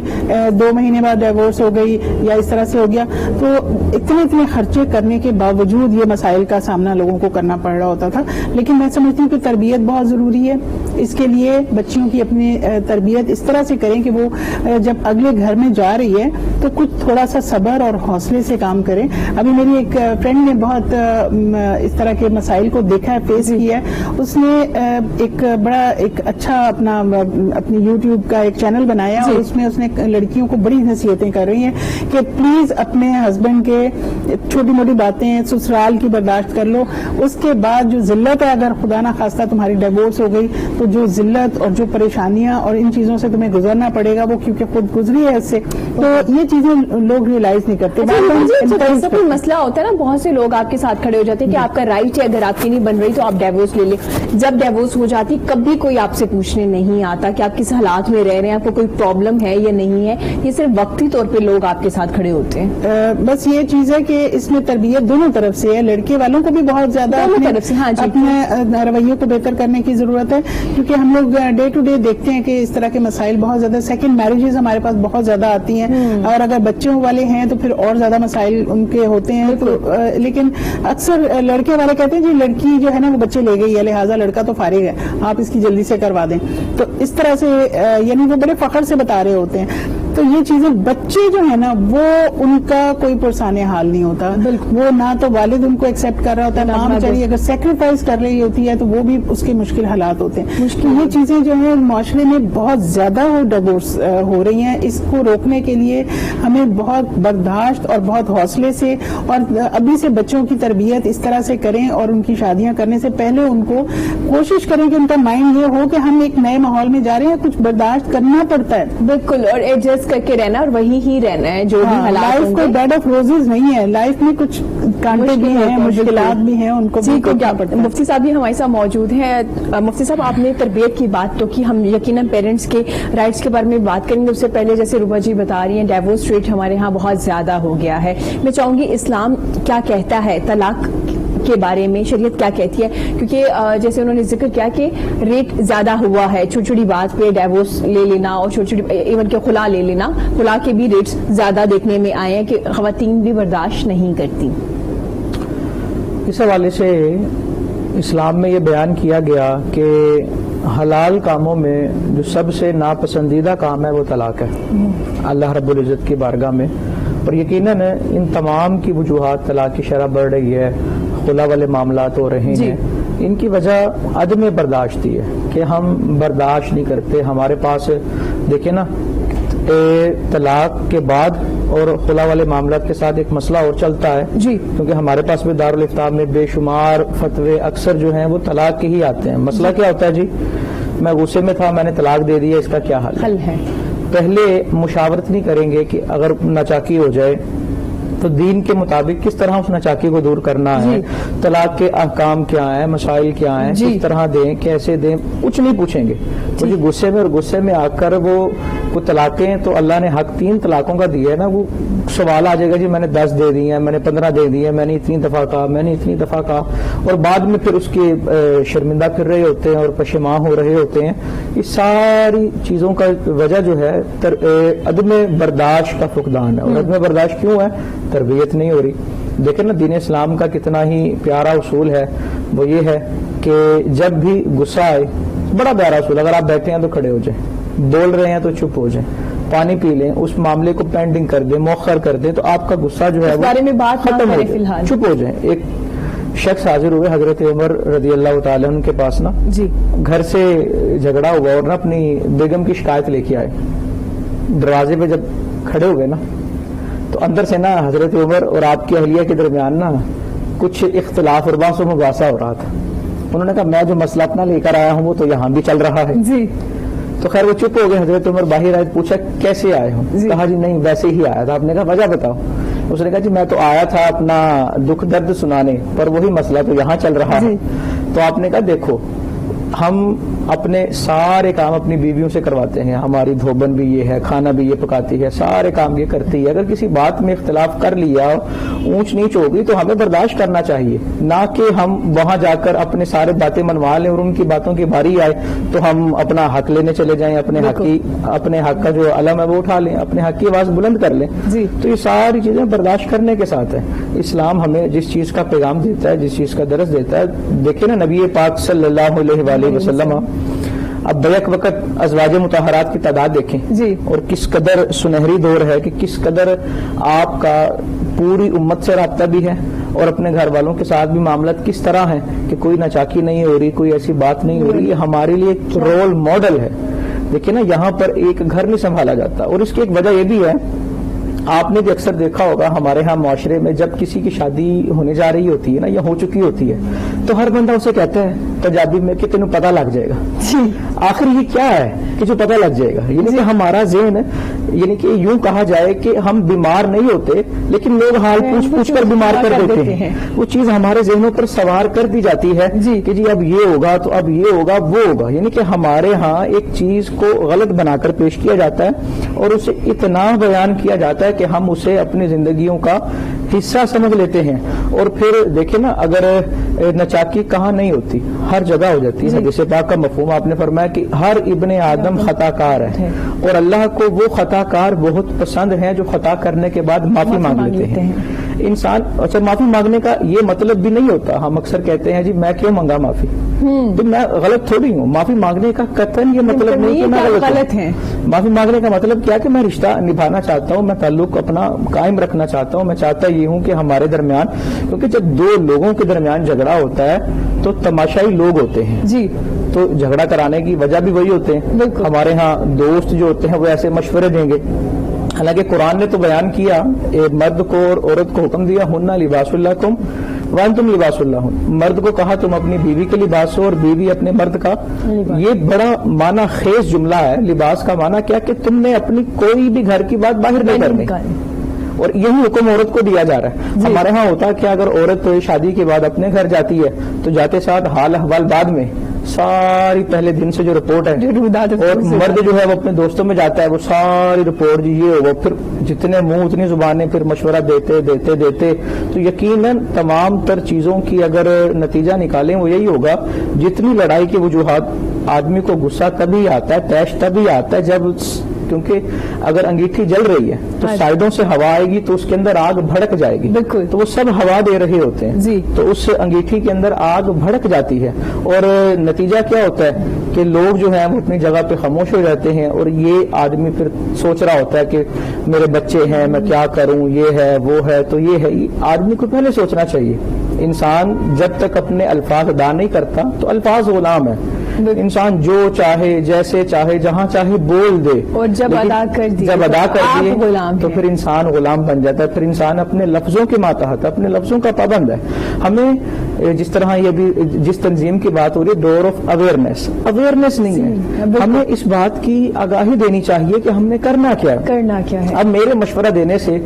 2 مہینے بعد ڈیورس ہو گئی یا اس طرح سے ہو گیا. تو اتنے خرچے کرنے کے باوجود یہ مسائل کا سامنا لوگوں کو کرنا پڑ رہا ہوتا تھا. لیکن میں سمجھتی ہوں کہ تربیت بہت ضروری ہے. اس کے لیے بچیوں کی اپنی تربیت اس طرح سے کریں کہ وہ جب اگلے گھر میں جا رہی ہے تو کچھ تھوڑا سا صبر اور حوصلے سے کام کریں. ابھی میری ایک فرینڈ نے بہت اس طرح کے مسائل کو دیکھا ہے, فیس کیا ہے. اس نے ایک اچھا اپنی یوٹیوب کا ایک چینل بنایا اور اس نے لڑکیوں کو بڑی نصیحتیں کر رہی ہیں کہ پلیز اپنے ہسبینڈ کے چھوٹی موٹی باتیں سسرال کی برداشت کر لو. اس کے بعد جو ذلت ہے, اگر خدا نہ خواستہ تمہاری ڈیورس ہو گئی تو جو ذلت اور جو پریشانیاں اور ان چیزوں سے تمہیں گزرنا پڑے گا وہ کیونکہ خود گزری ہے اس سے, تو یہ چیزیں لوگ ریئلائز نہیں کرتے. ایسا کوئی مسئلہ ہوتا ہے نا, بہت سے لوگ آپ کے ساتھ کھڑے ہو جاتے ہیں کہ آپ کا رائٹ ہے, اگر آپ کی نہیں بن رہی تو آپ ڈیورس لے لیں. جب ڈیورس ہو جاتی کبھی کوئی آپ سے پوچھنے نہیں آتا کہ آپ کس حالات میں رہ رہے ہیں, آپ کو کوئی پرابلم ہے یا نہیں ہے. یہ صرف وقتی طور پہ لوگ آپ کے ساتھ کھڑے ہوتے ہیں. بس یہ چیز ہے کہ اس میں تربیت دونوں طرف سے ہے, لڑکے والوں کو بھی بہت زیادہ اپنے رویوں کو بہتر کرنے کی ضرورت ہے, کیونکہ ہم لوگ ڈے ٹو ڈے دیکھتے ہیں کہ اس طرح کے مسائل بہت زیادہ, سیکنڈ میرجز ہمارے پاس بہت زیادہ آتی ہیں, اور اگر بچوں والے ہیں تو پھر اور زیادہ مسائل ان کے ہوتے ہیں. لیکن اکثر لڑکے والے کہتے ہیں جی لڑکی جو ہے نا وہ بچے لے گئی ہے, لہٰذا لڑکا تو فارغ ہے, آپ اس کی جلدی سے کروا دیں. تو اس طرح سے یعنی وہ بڑے فخر سے بتا رہے ہوتے ہیں. تو یہ چیزیں بچے جو ہے نا وہ ان کا کوئی پرسان حال نہیں ہوتا, وہ نہ تو والد ان کو ایکسپٹ کر رہا ہوتا ہے, ماں بیچاری اگر سیکریفائز کر رہی ہوتی ہے تو وہ بھی اس کے مشکل حالات ہوتے ہیں. یہ چیزیں جو ہیں معاشرے میں بہت زیادہ ڈیورس ہو رہی ہیں. اس کو روکنے کے لیے ہمیں بہت برداشت اور بہت حوصلے سے اور ابھی سے بچوں کی تربیت اس طرح سے کریں, اور ان کی شادیاں کرنے سے پہلے ان کو کوشش کریں کہ ان کا مائنڈ یہ ہو کہ ہم ایک نئے ماحول میں جا رہے ہیں, کچھ برداشت کرنا پڑتا ہے. بالکل, اور ایڈجسٹ کر کے رہنا اور وہی ہی رہنا ہے جو بھی حالات. لائف کوئی بیڈ آف روزز نہیں ہے, لائف میں کچھ کانٹے بھی ہیں, مشکلات بھی ہیں, ان کو کیا پڑتا ہے. مفتی صاحب بھی ہمارے ساتھ موجود ہیں. مفتی صاحب آپ نے تربیت کی بات تو کی, ہم یقیناً پیرنٹس کے رائٹس کے بارے میں بات کریں گے. اس سے پہلے جیسے روبا جی بتا رہی ہیں ڈیورس ریٹ ہمارے ہاں بہت زیادہ ہو گیا ہے. میں چاہوں گی اسلام کیا کہتا ہے طلاق کے بارے میں, شریعت کیا کہتی ہے, کیونکہ جیسے انہوں نے ذکر کیا کہ ریٹ زیادہ ہوا ہے, چھوٹی چھوٹی بات پہ ڈیورس لے لینا اور چھوٹی چھوٹی ایون کہ خلا لے لینا, خلا کے بھی ریٹس زیادہ دیکھنے میں آئے ہیں کہ خواتین بھی برداشت نہیں کرتی. اس حوالے سے اسلام میں یہ بیان کیا گیا کہ حلال کاموں میں جو سب سے ناپسندیدہ کام ہے وہ طلاق ہے اللہ رب العزت کی بارگاہ میں. اور یقیناً ان تمام کی وجوہات, طلاق کی شرح بڑھ رہی ہے, خلا والے معاملات ہو رہے ہیں, ان کی وجہ عدم برداشت ہے کہ ہم برداشت نہیں کرتے. ہمارے پاس دیکھیں نا طلاق کے بعد اور خلا والے معاملات کے ساتھ ایک مسئلہ اور چلتا ہے, کیونکہ ہمارے پاس بھی دارالفتاء میں بے شمار فتوے اکثر جو ہیں وہ طلاق کے ہی آتے ہیں. مسئلہ کیا ہوتا ہے جی, میں غصے میں تھا, میں نے طلاق دے دیا, اس کا کیا حل ہے. پہلے مشاورت نہیں کریں گے کہ اگر ناچاکی ہو جائے تو دین کے مطابق کس طرح اس ناچاکی کو دور کرنا ہے, طلاق کے احکام کیا ہیں, مسائل کیا ہیں, کس طرح دیں, کیسے دیں, کچھ نہیں پوچھیں گے. مجھے غصے میں آ کر وہ طلاقیں تو اللہ نے حق 3 طلاقوں کا دیا ہے نا, وہ سوال آ جائے گا جی میں نے 10 دے دی ہیں, میں نے 15 دے دی ہیں, میں نے اتنی دفعہ کہا, میں نے اتنی دفعہ کہا, اور بعد میں پھر اس کے شرمندہ پھر رہے ہوتے ہیں اور پشیمان ہو رہے ہوتے ہیں. اس ساری چیزوں کا وجہ جو ہے عدم برداشت کا فقدان ہے. اور عدم برداشت کیوں ہے, تربیت نہیں ہو رہی. دیکھیں نا دین اسلام کا کتنا ہی پیارا اصول ہے, وہ یہ ہے کہ جب بھی غصہ آئے, بڑا پیارا اصول, اگر آپ بیٹھے ہیں تو کھڑے ہو جائیں, بول رہے ہیں تو چپ ہو جائیں, پانی پی لیں, اس معاملے کو پینڈنگ کر دیں, مؤخر کر دیں, تو آپ کا غصہ جو ہے اس بارے میں بات ختم ہو جائے, چپ ہو جائیں. ایک شخص حاضر ہوئے حضرت عمر رضی اللہ تعالیٰ عنہ کے پاس نا, گھر سے جھگڑا ہوا اور نا اپنی بیگم کی شکایت لے کے آئے. دروازے پہ جب کھڑے ہوئے نا تو اندر سے نا حضرت عمر اور آپ کی اہلیہ کے درمیان نا کچھ اختلاف اور بحث و مباحثہ ہو رہا تھا. انہوں نے کہا میں جو مسئلہ اپنا لے کر آیا ہوں وہ تو یہاں بھی چل رہا ہے. تو خیر وہ چپ ہو گئے. حضرت عمر باہر آئے, پوچھا کیسے آئے ہوں, کہا جی نہیں ویسے ہی آیا تھا. آپ نے کہا وجہ بتاؤ. اس نے کہا جی میں تو آیا تھا اپنا دکھ درد سنانے, پر وہی مسئلہ تو یہاں چل رہا ہے. تو آپ نے کہا دیکھو ہم اپنے سارے کام اپنی بیویوں سے کرواتے ہیں, ہماری دھوبن بھی یہ ہے, کھانا بھی یہ پکاتی ہے, سارے کام یہ کرتی ہے. اگر کسی بات میں اختلاف کر لیا, اونچ نیچ ہوگی تو ہمیں برداشت کرنا چاہیے, نہ کہ ہم وہاں جا کر اپنے سارے باتیں منوا لیں اور ان کی باتوں کی باری آئے تو ہم اپنا حق لینے چلے جائیں, اپنے حق کا جو علم ہے وہ اٹھا لیں, اپنے حق کی آواز بلند کر لیں. تو یہ ساری چیزیں برداشت کرنے کے ساتھ ہے. اسلام ہمیں جس چیز کا پیغام دیتا ہے, جس چیز کا درس دیتا ہے, دیکھیں نا نبی پاک صلی اللہ علیہ وسلم اب بیک وقت ازواج مطہرات کی تعداد دیکھیں جی، اور کس قدر سنہری دور ہے کہ کس قدر آپ کا پوری امت سے رابطہ بھی ہے اور اپنے گھر والوں کے ساتھ بھی معاملات کس طرح ہیں کہ کوئی ناچاکی نہیں ہو رہی، کوئی ایسی بات نہیں ہو رہی. یہ ہمارے لیے ایک رول ماڈل ہے. دیکھیں نا یہاں پر ایک گھر نہیں سنبھالا جاتا. اور اس کی ایک وجہ یہ بھی ہے، آپ نے بھی اکثر دیکھا ہوگا ہمارے ہاں معاشرے میں جب کسی کی شادی ہونے جا رہی ہوتی ہے نا یا ہو چکی ہوتی ہے تو ہر بندہ اسے کہتا ہے پنجابی میں کہ تینوں پتہ لگ جائے گا. آخر یہ کیا ہے کہ جو پتہ لگ جائے گا؟ یعنی کہ ہمارا ذہن یعنی کہ یوں کہا جائے کہ ہم بیمار نہیں ہوتے لیکن لوگ حال پوچھ پوچھ کر بیمار کر دیتے ہیں. وہ چیز ہمارے ذہنوں پر سوار کر دی جاتی ہے کہ جی اب یہ ہوگا تو اب یہ ہوگا وہ ہوگا. یعنی کہ ہمارے ہاں ایک چیز کو غلط بنا کر پیش کیا جاتا ہے اور اسے اتنا بیان کیا جاتا ہے کہ ہم اسے اپنی زندگیوں کا حصہ سمجھ لیتے ہیں. اور پھر دیکھیں نا اگر نچاکی کہاں نہیں ہوتی، ہر جگہ ہو جاتی ہے. جیسے پاک کا مفہوم آپ نے فرمایا کہ ہر ابن آدم خطا کار ہے اور اللہ کو وہ خطا کار بہت پسند ہیں جو خطا کرنے کے بعد معافی مانگ لیتے ہیں. انسان اچھا معافی مانگنے کا یہ مطلب بھی نہیں ہوتا. ہم اکثر کہتے ہیں جی میں کیوں مانگا معافی، تو میں غلط تھوڑی ہوں. معافی مانگنے کا قطعاً یہ مطلب نہیں کہ میں غلط ہوں. معافی مانگنے کا مطلب کیا کہ میں رشتہ نبھانا چاہتا ہوں، میں تعلق اپنا قائم رکھنا چاہتا ہوں. میں چاہتا یہ ہوں کہ ہمارے درمیان، کیونکہ جب دو لوگوں کے درمیان جھگڑا ہوتا ہے تو تماشائی لوگ ہوتے ہیں جی، تو جھگڑا کرانے کی وجہ بھی وہی ہوتے ہیں. ہمارے ہاں دوست جو ہوتے ہیں وہ ایسے مشورے دیں گے. حالانکہ قرآن نے تو بیان کیا، مرد کو اور عورت کو حکم دیا ہن لباس لکم وانتم لباس لہن. مرد کو کہا تم اپنی بیوی کے لباس ہو اور بیوی اپنے مرد کا. یہ بڑا معنی خیز جملہ ہے. لباس کا معنی کیا کہ تم نے اپنی کوئی بھی گھر کی بات باہر نہیں کرنی، اور یہی حکم عورت کو دیا جا رہا ہے. ہمارے ہاں ہوتا ہے کہ اگر عورت شادی کے بعد اپنے گھر جاتی ہے تو جاتے ساتھ حال احوال بعد میں ساری پہلے دن سے جو رپورٹ ہے، اور مرد جو ہے وہ اپنے دوستوں میں جاتا ہے وہ ساری رپورٹ یہ ہوگا، پھر جتنے منہ اتنی زبانیں، پھر مشورہ دیتے دیتے دیتے. تو یقیناً تمام تر چیزوں کی اگر نتیجہ نکالیں وہ یہی ہوگا. جتنی لڑائی کی وجوہات، آدمی کو غصہ تبھی آتا ہے، طیش تبھی آتا ہے جب، کیونکہ اگر انگیٹھی جل رہی ہے تو سائڈوں سے ہوا آئے گی تو اس کے اندر آگ بھڑک جائے گی. تو وہ سب ہوا دے رہے ہوتے ہیں تو اس انگیٹھی کے اندر آگ بھڑک جاتی ہے. اور نتیجہ کیا ہوتا ہے کہ لوگ جو ہیں وہ اپنی جگہ پہ خاموش ہو جاتے ہیں اور یہ آدمی پھر سوچ رہا ہوتا ہے کہ میرے بچے ہیں، میں کیا کروں، یہ ہے وہ ہے. تو یہ ہے، آدمی کو پہلے سوچنا چاہیے. انسان جب تک اپنے الفاظ ادا نہیں کرتا تو الفاظ غلام ہے. انسان جو چاہے جیسے چاہے جہاں چاہے بول دے، اور جب ادا کر دیے تو پھر انسان غلام بن جاتا ہے. پھر انسان اپنے لفظوں کے ماتحت، اپنے لفظوں کا پابند ہے. ہمیں جس طرح یہ بھی جس تنظیم کی بات ہو رہی ہے، ڈور آف اویئرنیس نہیں ہے. ہمیں اس بات کی آگاہی دینی چاہیے کہ ہم نے کرنا کیا ہے. اب میرے مشورہ دینے سے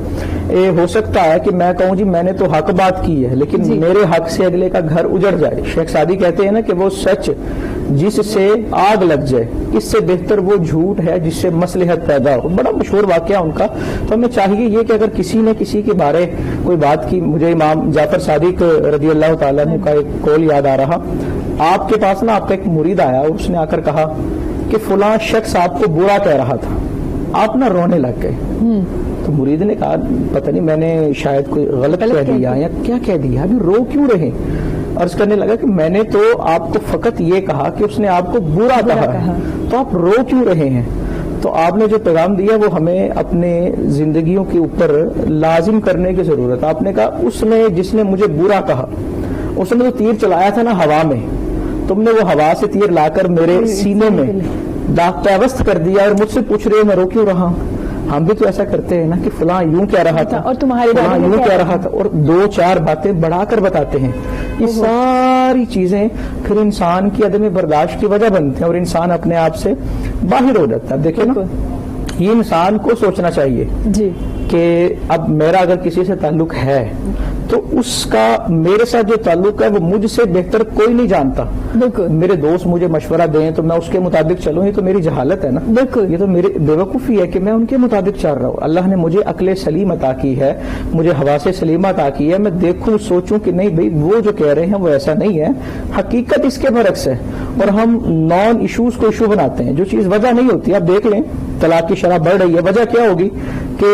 ہو سکتا ہے کہ میں کہوں جی میں نے تو حق بات کی ہے لیکن میرے حق سے اگلے کا گھر اجڑ جائے. شیخ سعدی کہتے ہیں نا کہ وہ سچ جس سے آگ لگ جائے اس سے بہتر وہ جھوٹ ہے جس سے مصلحت پیدا ہو. بڑا مشہور واقعہ ان کا. تو ہمیں چاہیے یہ کہ اگر کسی نے کسی کے بارے کوئی بات کی، مجھے امام جعفر صادق رضی اللہ تعالیٰ عنہ کا ایک قول یاد آ رہا. آپ کے پاس نا آپ کا ایک مرید آیا اور اس نے آ کر کہا کہ فلاں شخص آپ کو برا کہہ رہا تھا. آپ نا رونے لگ گئے. تو مرید نے کہا پتہ نہیں میں نے شاید کوئی غلط کہہ دیا یا کیا کہہ دیا، ابھی رو کیوں رہے؟ عرض کرنے لگا کہ میں نے تو آپ کو فقط یہ کہا کہ اس نے آپ کو برا کہا تو آپ رو کیوں رہے ہیں؟ تو آپ نے جو پیغام دیا وہ ہمیں اپنے زندگیوں کے اوپر لازم کرنے کی ضرورت ہے. آپ نے کہا اس نے جس نے مجھے برا کہا اس نے جو تیر چلایا تھا نا ہوا میں، تم نے وہ ہوا سے تیر لا کر میرے سینے میں داغ پیوست کر دیا اور مجھ سے پوچھ رہے میں رو کیوں رہا ہوں. ہم بھی تو ایسا کرتے ہیں نا کہ فلاں یوں کہہ رہا تھا اور تمہاری فلاں یوں کہہ رہا تھا اور دو چار باتیں بڑھا کر بتاتے ہیں. یہ ساری چیزیں پھر انسان کی عدم برداشت کی وجہ بنتے ہیں اور انسان اپنے آپ سے باہر ہو جاتا ہے. دیکھیں نا یہ انسان کو سوچنا چاہیے کہ اب میرا اگر کسی سے تعلق ہے تو اس کا میرے ساتھ جو تعلق ہے وہ مجھ سے بہتر کوئی نہیں جانتا. میرے دوست مجھے مشورہ دیں تو میں اس کے مطابق چلوں، یہ تو میری جہالت ہے نا. یہ تو میری بیوقوفی ہے کہ میں ان کے مطابق چل رہا ہوں. اللہ نے مجھے عقل سلیم عطا کی ہے، مجھے حواس سلیمہ عطا کی ہے. میں دیکھوں سوچوں کہ نہیں بھئی وہ جو کہہ رہے ہیں وہ ایسا نہیں ہے، حقیقت اس کے برعکس ہے. اور ہم نان ایشوز کو ایشو بناتے ہیں جو چیز وجہ نہیں ہوتی. آپ دیکھ لیں طلاق کی شرح بڑھ رہی ہے، وجہ کیا ہوگی کہ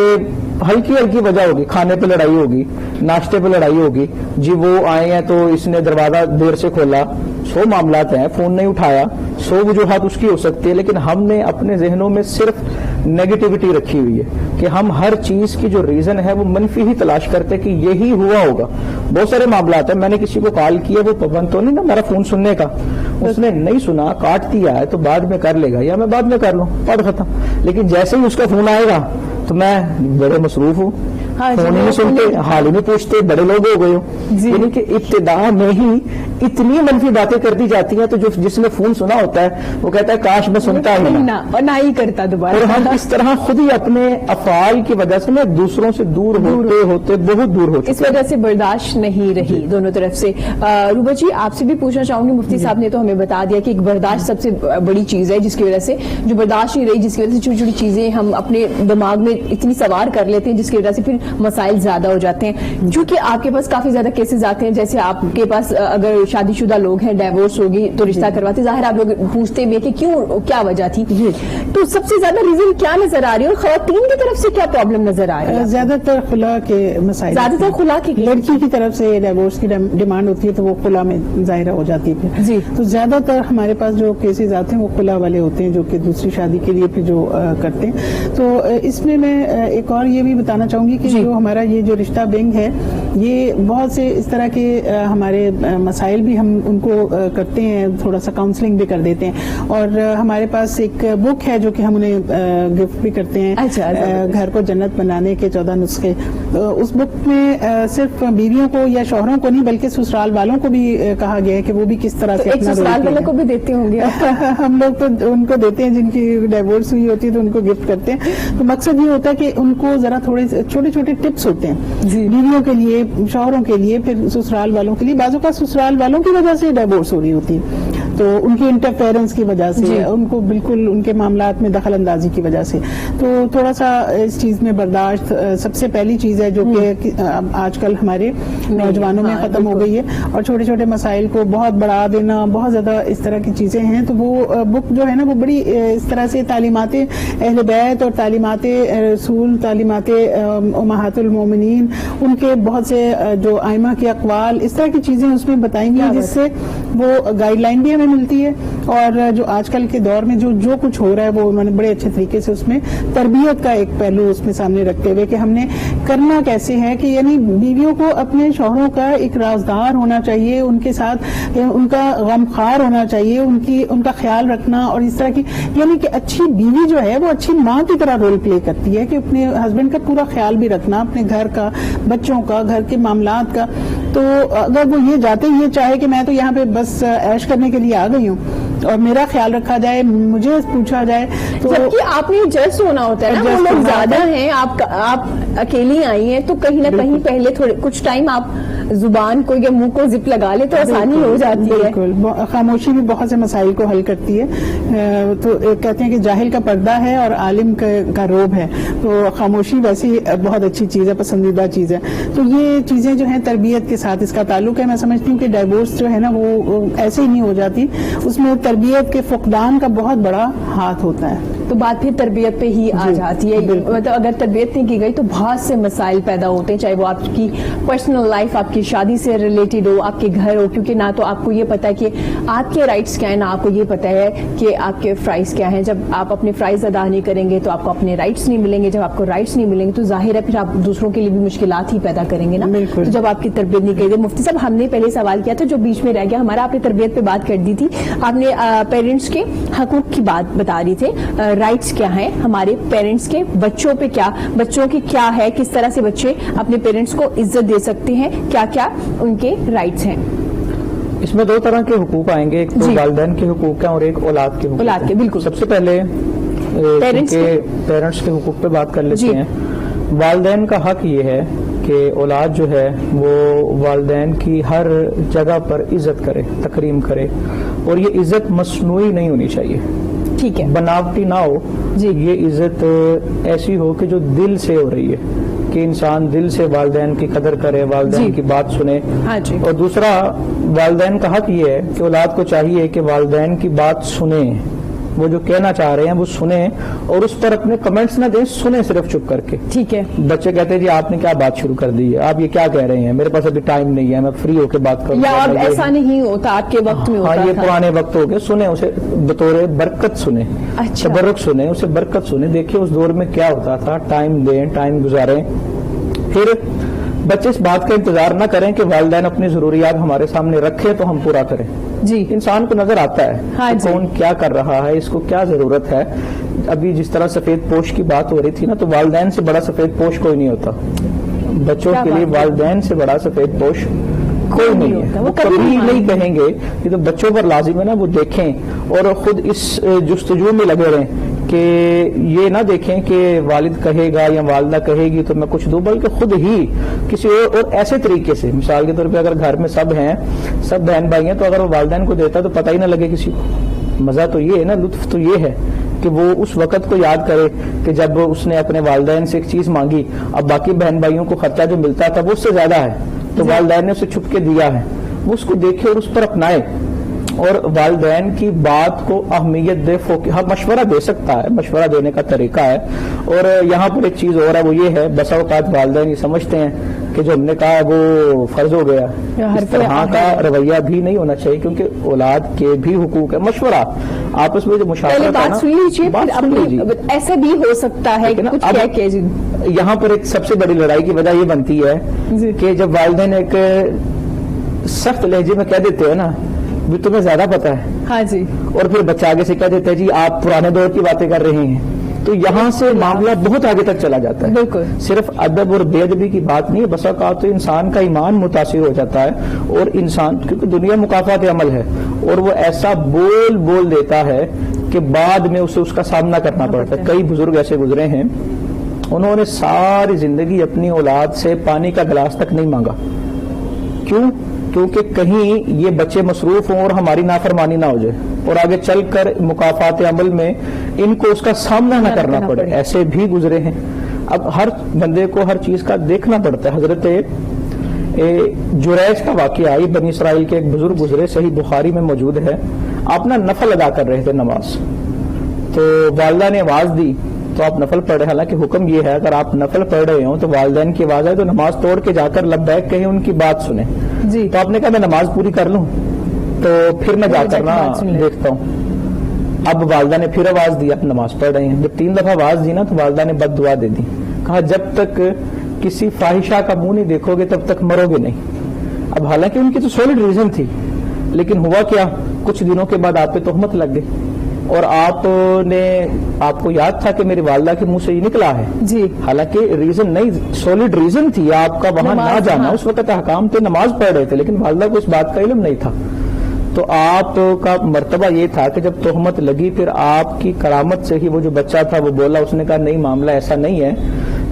ہلکی ہلکی وجہ ہوگی، کھانے پہ لڑائی ہوگی، ناشتے پہ لڑائی ہوگی، جی وہ آئے ہیں تو اس نے دروازہ دیر سے کھولا، 100 معاملات ہیں, فون نہیں اٹھایا, 100 وجوہات اس کی ہو سکتی ہے, لیکن ہم نے اپنے ذہنوں میں صرف نیگیٹیوٹی رکھی ہوئی ہے کہ ہم ہر چیز کی جو ریزن ہے وہ منفی ہی تلاش کرتے کہ یہی ہوا ہوگا. بہت سارے معاملات ہیں, میں نے کسی کو کال کیا, وہ پابند تو نہیں نا میرا فون سننے کا, اس نے نہیں سنا, کاٹ دیا ہے, تو بعد میں کر لے گا یا میں بعد میں کر لوں, بات ختم. لیکن جیسے ہی اس کا فون آئے گا تو میں بڑے مصروف ہوں, فون ہی نہیں سنتے, حال ہی نہیں پوچھتے, بڑے لوگ ہو گئے ہو. یعنی کہ ابتدا میں ہی اتنی منفی باتیں کر دی جاتی ہیں, تو جو جس نے فون سنا ہوتا ہے وہ کہتا ہے کاش میں سنتا ہی نہ, اور نہ ہی کرتا دوبارہ. اور ہم اس طرح خود ہی اپنے افعال کی وجہ سے دوسروں سے دور ہوتے ہوتے بہت دور ہو چکے. اس وجہ سے برداشت نہیں رہی دونوں طرف سے. روبا جی آپ سے بھی پوچھنا چاہوں گی, مفتی صاحب نے تو ہمیں بتا دیا کہ ایک برداشت سب سے بڑی چیز ہے, جس کی وجہ سے جو برداشت نہیں رہی, جس کی وجہ سے چھوٹی چھوٹی چیزیں ہم اپنے دماغ میں اتنی سوار کر لیتے ہیں, جس کی وجہ سے پھر مسائل زیادہ ہو جاتے ہیں. چونکہ آپ کے پاس کافی زیادہ کیسز آتے ہیں, جیسے آپ کے پاس اگر شادی شدہ لوگ ہیں, ڈائیورس ہوگی تو رشتہ کرواتے, ظاہر آپ لوگ پوچھتے بھی کہ کیوں, کیا وجہ تھی, تو سب سے زیادہ ریزن کیا نظر آ رہی ہے, اور خواتین کی طرف سے کیا پرابلم نظر آ رہی ہے؟ زیادہ تر خلا کے مسائل, زیادہ تر خلا کی, لڑکی کی طرف سے ڈائیورس کی ڈیمانڈ ہوتی ہے تو وہ خلا میں ظاہرہ ہو جاتی ہے پھر. جی. تو زیادہ تر ہمارے پاس جو کیسز آتے ہیں وہ خلا والے ہوتے ہیں, جو کہ دوسری شادی کے لیے پھر جو کرتے ہیں. تو اس میں ایک اور یہ بھی بتانا چاہوں گی کہ جو ہمارا یہ جو رشتہ بینک ہے, یہ بہت سے اس طرح کے ہمارے مسائل بھی ہم ان کو کرتے ہیں, تھوڑا سا کاؤنسلنگ بھی کر دیتے ہیں. اور ہمارے پاس ایک بک ہے جو کہ ہم انہیں گفٹ بھی کرتے ہیں, گھر کو جنت بنانے کے 14 نسخے. اس بک میں صرف بیویوں کو یا شوہروں کو نہیں بلکہ سسرال والوں کو بھی کہا گیا ہے کہ وہ بھی کس طرح سے اپنا سسرال والوں کو بھی دیتے ہوں گے. ہم لوگ تو ان کو دیتے ہیں جن کی ڈائیورس ہوئی ہوتی ہے تو ان کو گفٹ کرتے ہیں. تو مقصد یہ ہوتا ہے کہ ان کو ذرا تھوڑے چھوٹے چھوٹے ٹپس ہوتے ہیں بیویوں کے لیے, شوہروں کے لیے, پھر سسرال والوں کے لیے. بعضوں کا سسرال والوں کی وجہ سے ڈائیورس ہو رہی ہوتی ہے, تو ان کی انٹرفیئرنس کی وجہ سے, ان کو بالکل ان کے معاملات میں دخل اندازی کی وجہ سے. تو تھوڑا سا اس چیز میں برداشت سب سے پہلی چیز ہے جو کہ آج کل ہمارے نوجوانوں میں ختم ہو گئی ہے. اور چھوٹے چھوٹے مسائل کو بہت بڑھا دینا, بہت زیادہ اس طرح کی چیزیں ہیں. تو وہ بک جو ہے نا وہ بڑی اس طرح سے تعلیمات اہل بیت اور تعلیمات رسول, تعلیمات امہات المومنین, ان کے بہت سے جو ائمہ کے اقوال, اس طرح کی چیزیں اس میں بتائیں گی, جس سے وہ گائیڈ لائن بھی ہمیں ملتی ہے. اور جو آج کل کے دور میں جو کچھ ہو رہا ہے وہ انہوں نے بڑے اچھے طریقے سے اس میں تربیت کا ایک پہلو اس میں سامنے رکھتے ہوئے کہ ہم نے کرنا کیسے ہے, کہ یعنی بیویوں کو اپنے شوہروں کا ایک رازدار ہونا چاہیے, ان کے ساتھ ان کا غمخوار ہونا چاہیے, ان کا خیال رکھنا. اور اس طرح کی یعنی کہ اچھی بیوی جو ہے وہ اچھی ماں کی طرح رول پلے کرتی ہے, کہ اپنے ہسبینڈ کا پورا خیال بھی رکھنا, اپنے گھر کا, بچوں کا, گھر کے معاملات کا. تو اگر وہ یہ جاتے یہ چاہے کہ میں تو یہاں پہ بس عیش کرنے کے لیے آ گئی ہوں اور میرا خیال رکھا جائے, مجھے پوچھا جائے, تو جبکہ آپ نے جسٹ ہونا ہوتا ہے نا, وہ لوگ زیادہ ہیں, آپ اکیلی آئی ہیں, تو کہیں نہ کہیں پہلے تھوڑے کچھ ٹائم آپ زبان کو یا منہ کو زپ لگا لے تو آسانی ہو جاتی ہے. بالکل, خاموشی بھی بہت سے مسائل کو حل کرتی ہے. تو کہتے ہیں کہ جاہل کا پردہ ہے اور عالم کا روب ہے, تو خاموشی ویسی بہت اچھی چیز ہے, پسندیدہ چیز ہے. تو یہ چیزیں جو ہیں تربیت کے ساتھ اس کا تعلق ہے. میں سمجھتی ہوں کہ ڈائیورس جو ہے نا وہ ایسے ہی نہیں ہو جاتی, اس میں تربیت کے فقدان کا بہت بڑا ہاتھ ہوتا ہے. تو بات پھر تربیت پہ ہی آ جاتی ہے. مطلب اگر تربیت نہیں کی گئی تو بہت سے مسائل پیدا ہوتے ہیں, چاہے وہ آپ کی پرسنل لائف, آپ کی شادی سے ریلیٹڈ ہو, آپ کے گھر ہو, کیونکہ نہ تو آپ کو یہ پتا ہے کہ آپ کے رائٹس کیا ہیں, نہ آپ کو یہ پتا ہے کہ آپ کے فرائض کیا ہیں. جب آپ اپنے فرائض ادا نہیں کریں گے تو آپ کو اپنے رائٹس نہیں ملیں گے, جب آپ کو رائٹس نہیں ملیں گے تو ظاہر ہے پھر آپ دوسروں کے لیے بھی مشکلات ہی پیدا کریں گے نا. تو جب آپ کی تربیت نہیں کی گئی. مفتی صاحب ہم نے پہلے سوال کیا تھا جو بیچ میں رہ گیا ہمارا, آپ نے تربیت پہ بات کر دی تھی, آپ نے پیرنٹس کے حقوق کی بات بتا رہی تھے, رائٹس کیا ہیں ہمارے پیرنٹس کے, بچوں پہ کیا, بچوں کی کیا ہے, کس طرح سے بچے اپنے پیرنٹس کو عزت دے سکتے ہیں, کیا کیا ان کے رائٹس ہیں. اس میں 2 طرح کے حقوق آئیں گے, ایک تو والدین کے حقوق ہیں اور ایک اولاد کے حقوق. اولاد کے, بالکل. سب سے پہلے پیرنٹس کے حقوق پہ بات کر لیتے ہیں. والدین کا حق یہ ہے کہ اولاد جو ہے وہ والدین کی ہر جگہ پر عزت کرے, تکریم کرے, اور یہ عزت مصنوعی نہیں ہونی چاہیے, ٹھیک ہے, بناوٹی نہ ہو. یہ عزت ایسی ہو کہ جو دل سے ہو رہی ہے, کہ انسان دل سے والدین کی قدر کرے, والدین کی بات سنے. اور دوسرا والدین کا حق یہ ہے کہ اولاد کو چاہیے کہ والدین کی بات سنے, وہ جو کہنا چاہ رہے ہیں وہ سنیں اور اس پر اپنے کمنٹس نہ دیں, سنیں صرف چپ کر کے. ٹھیک ہے. بچے کہتے ہیں جی آپ نے کیا بات شروع کر دی ہے, آپ یہ کیا کہہ رہے ہیں, میرے پاس ابھی ٹائم نہیں ہے, میں فری ہو کے بات کروں. یا اب ایسا نہیں ہوتا, آپ کے وقت میں ہوتا ہاں, یہ تھا. پرانے وقت ہو گئے. سنیں اسے بطور برکت سنیں, اچھا. تبرک سنیں, اسے برکت سنیں. دیکھیں اس دور میں کیا ہوتا تھا, ٹائم دیں, ٹائم گزاریں. پھر بچے اس بات کا انتظار نہ کریں کہ والدین اپنی ضروریات ہمارے سامنے رکھیں تو ہم پورا کریں. جی. انسان کو نظر آتا ہے ہاں کہ جی. کون کیا کر رہا ہے, اس کو کیا ضرورت ہے. ابھی جس طرح سفید پوش کی بات ہو رہی تھی نا, تو والدین سے بڑا سفید پوش کوئی نہیں ہوتا. بچوں کے لیے والدین سے بڑا سفید پوش کوئی نہیں ہے. وہ کبھی نہیں کہیں گے. یہ تو بچوں پر لازم ہے نا, وہ دیکھیں اور خود اس جستجو میں لگے رہیں کہ یہ نہ دیکھیں کہ والد کہے گا یا والدہ کہے گی تو میں کچھ دوں, بلکہ خود ہی کسی اور ایسے طریقے سے. مثال کے طور پہ اگر گھر میں سب ہیں, سب بہن بھائی ہیں, تو اگر وہ والدین کو دیتا تو پتہ ہی نہ لگے کسی کو. مزہ تو یہ ہے نا, لطف تو یہ ہے کہ وہ اس وقت کو یاد کرے کہ جب اس نے اپنے والدین سے ایک چیز مانگی, اب باقی بہن بھائیوں کو خرچہ جو ملتا تھا وہ اس سے زیادہ ہے, تو والدین نے اسے چھپ کے دیا ہے. وہ اس کو دیکھے اور اس پر اپنائے, اور والدین کی بات کو اہمیت دے. مشورہ دے سکتا ہے, مشورہ دینے کا طریقہ ہے. اور یہاں پر ایک چیز اور ہے, وہ یہ ہے بسا اوقات والدین یہ سمجھتے ہیں کہ جو ہم نے کہا وہ فرض ہو گیا. اس طرح کا رویہ بھی نہیں ہونا چاہیے, کیونکہ اولاد کے بھی حقوق ہے. مشورہ آپس میں جو مشاورت ہے نا, ایسا بھی ہو سکتا ہے یہاں پر ایک سب سے بڑی لڑائی کی وجہ یہ بنتی ہے کہ جب والدین ایک سخت لہجے میں کہہ دیتے ہیں نا بھی تمہیں زیادہ پتا ہے, ہاں جی, اور پھر بچہ آگے سے کہہ دیتا ہے جی آپ پرانے دور کی باتیں کر رہے ہیں, تو یہاں سے معاملہ بہت آگے تک چلا جاتا ہے. بالکل. صرف ادب اور بے ادبی کی بات نہیں ہے, بسا اوقات تو انسان کا ایمان متاثر ہو جاتا ہے, اور انسان کیونکہ دنیا مکافات عمل ہے, اور وہ ایسا بول دیتا ہے کہ بعد میں اسے اس کا سامنا کرنا پڑتا ہے. کئی بزرگ ایسے گزرے ہیں, انہوں نے ساری زندگی اپنی اولاد سے پانی کا گلاس تک نہیں مانگا. کیوں؟ کیونکہ کہیں یہ بچے مصروف ہوں اور ہماری نافرمانی نہ ہو جائے, اور آگے چل کر مکافات عمل میں ان کو اس کا سامنا نہ کرنا پڑے. ایسے بھی گزرے ہیں. اب ہر بندے کو ہر چیز کا دیکھنا پڑتا ہے. حضرت جریج کا واقعہ, یہ بنی اسرائیل کے ایک بزرگ گزرے, صحیح بخاری میں موجود ہے. آپ نا نفل ادا کر رہے تھے نماز, تو والدہ نے آواز دی تو آپ نفل پڑھ رہے. حالانکہ حکم یہ ہے اگر آپ نفل پڑھ رہے ہوں تو والدین کی آواز آئے تو نماز توڑ کے جا کر لبیک کہیں, ان کی بات سنیں. جی. تو آپ نے کہا میں نماز پوری کر لوں تو پھر میں جا کر نا دیکھتا ہوں. اب والدہ نے پھر آواز دی, آپ نماز پڑھ رہے ہیں. جب 3 دفعہ آواز دی نا تو والدہ نے بد دعا دے دی. کہا جب تک کسی فاحشہ کا منہ نہیں دیکھو گے تب تک مرو گے نہیں. اب حالانکہ ان کی تو سولڈ ریزن تھی, لیکن ہوا کیا, کچھ دنوں کے بعد آپ پہ تہمت لگ گئی, اور آپ کو یاد تھا کہ میری والدہ کے منہ سے یہ نکلا ہے. جی. حالانکہ ریزن نہیں, سولڈ ریزن تھی آپ کا وہاں نہ جانا. اس وقت احکام تھے, نماز پڑھ رہے تھے, لیکن والدہ کو اس بات کا علم نہیں تھا. تو آپ کا مرتبہ یہ تھا کہ جب تہمت لگی پھر آپ کی کرامت سے ہی وہ جو بچہ تھا وہ بولا, اس نے کہا نہیں معاملہ ایسا نہیں ہے,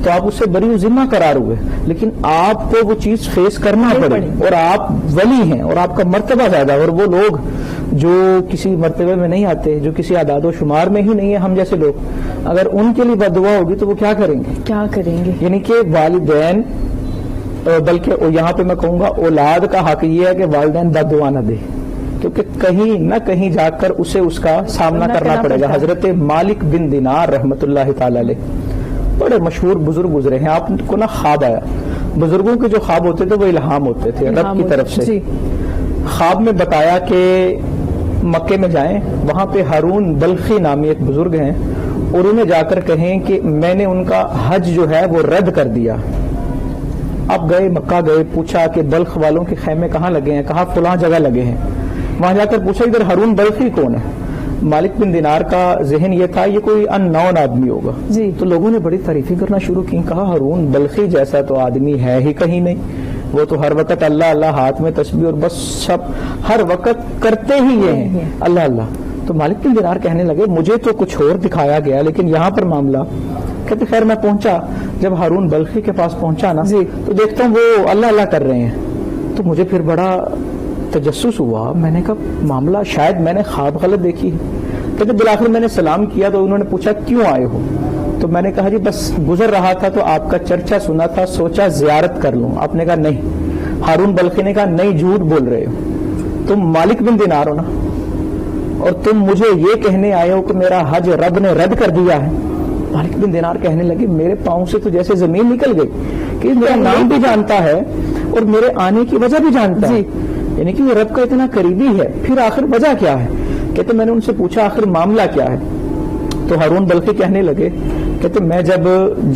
تو آپ اس سے بری ذمہ قرار ہوئے. لیکن آپ کو وہ چیز فیس کرنا پڑی, اور آپ ولی ہیں اور آپ کا مرتبہ زیادہ. اور وہ لوگ جو کسی مرتبے میں نہیں آتے, جو کسی اعداد و شمار میں ہی نہیں ہے, ہم جیسے لوگ, اگر ان کے لیے بد دعا ہوگی تو وہ کیا کریں گے؟ یعنی کہ والدین, بلکہ یہاں پہ میں کہوں گا اولاد کا حق یہ ہے کہ والدین بد دعا نہ دے, کیونکہ کہیں نہ کہیں جا کر اسے اس کا سامنا کرنا پڑے گا. حضرت مالک بن دینار رحمۃ اللہ تعالی علیہ بڑے مشہور بزرگ گزرے ہیں. آپ کو نا خواب آیا, بزرگوں کے جو خواب ہوتے تھے وہ الہام ہوتے تھے رب کی طرف سے. خواب میں بتایا کہ مکے میں جائیں, وہاں پہ ہارون بلخی نامی ایک بزرگ ہیں, اور انہیں جا کر کہیں کہ میں نے ان کا حج جو ہے وہ رد کر دیا. اب گئے, مکہ گئے, پوچھا کہ بلخ والوں کے خیمے کہاں لگے ہیں, کہا فلاں جگہ لگے ہیں. وہاں جا کر پوچھا ادھر ہارون بلخی کون ہے. مالک بن دینار کا ذہن یہ تھا یہ کوئی ان نون آدمی ہوگا. جی. تو لوگوں نے بڑی تعریفیں کرنا شروع کی. کہا ہارون بلخی جیسا تو آدمی ہے ہی کہیں نہیں, وہ تو ہر وقت اللہ اللہ, ہاتھ میں تسبیح, اور بس سب ہر وقت کرتے ہی یہ ہیں اللہ اللہ. تو مالک بن دینار کہنے لگے مجھے تو کچھ اور دکھایا گیا, لیکن یہاں پر معاملہ. کہتے خیر میں پہنچا, جب ہارون بلخی کے پاس پہنچا نا تو دیکھتا ہوں وہ اللہ اللہ کر رہے ہیں. تو مجھے پھر بڑا تجسس ہوا, میں نے کہا معاملہ شاید میں نے خواب غلط دیکھی ہے. کہتے بالآخر میں نے سلام کیا تو انہوں نے پوچھا کیوں آئے ہو, تو میں نے کہا جی بس گزر رہا تھا تو آپ کا چرچا سنا تھا, سوچا زیارت کر لوں. آپ نے کہا نہیں. ہارون بلخی نے کہا نہیں جھوٹ بول رہے ہو, تم مالک بن دینار ہو نا. اور تم مجھے یہ کہنے آئے ہو کہ میرا حج رب نے رد کر دیا ہے. مالک بن دینار کہنے لگے میرے پاؤں سے تو جیسے زمین نکل گئی کہ میرا نام بھی جانتا ہے اور میرے آنے کی وجہ بھی جانتا ہے, یعنی کہ یہ رب کا اتنا قریبی ہے, پھر آخر وجہ کیا ہے؟ کہتے میں نے ان سے پوچھا آخر معاملہ کیا ہے. تو ہارون بلخی کہنے لگے کہتے میں جب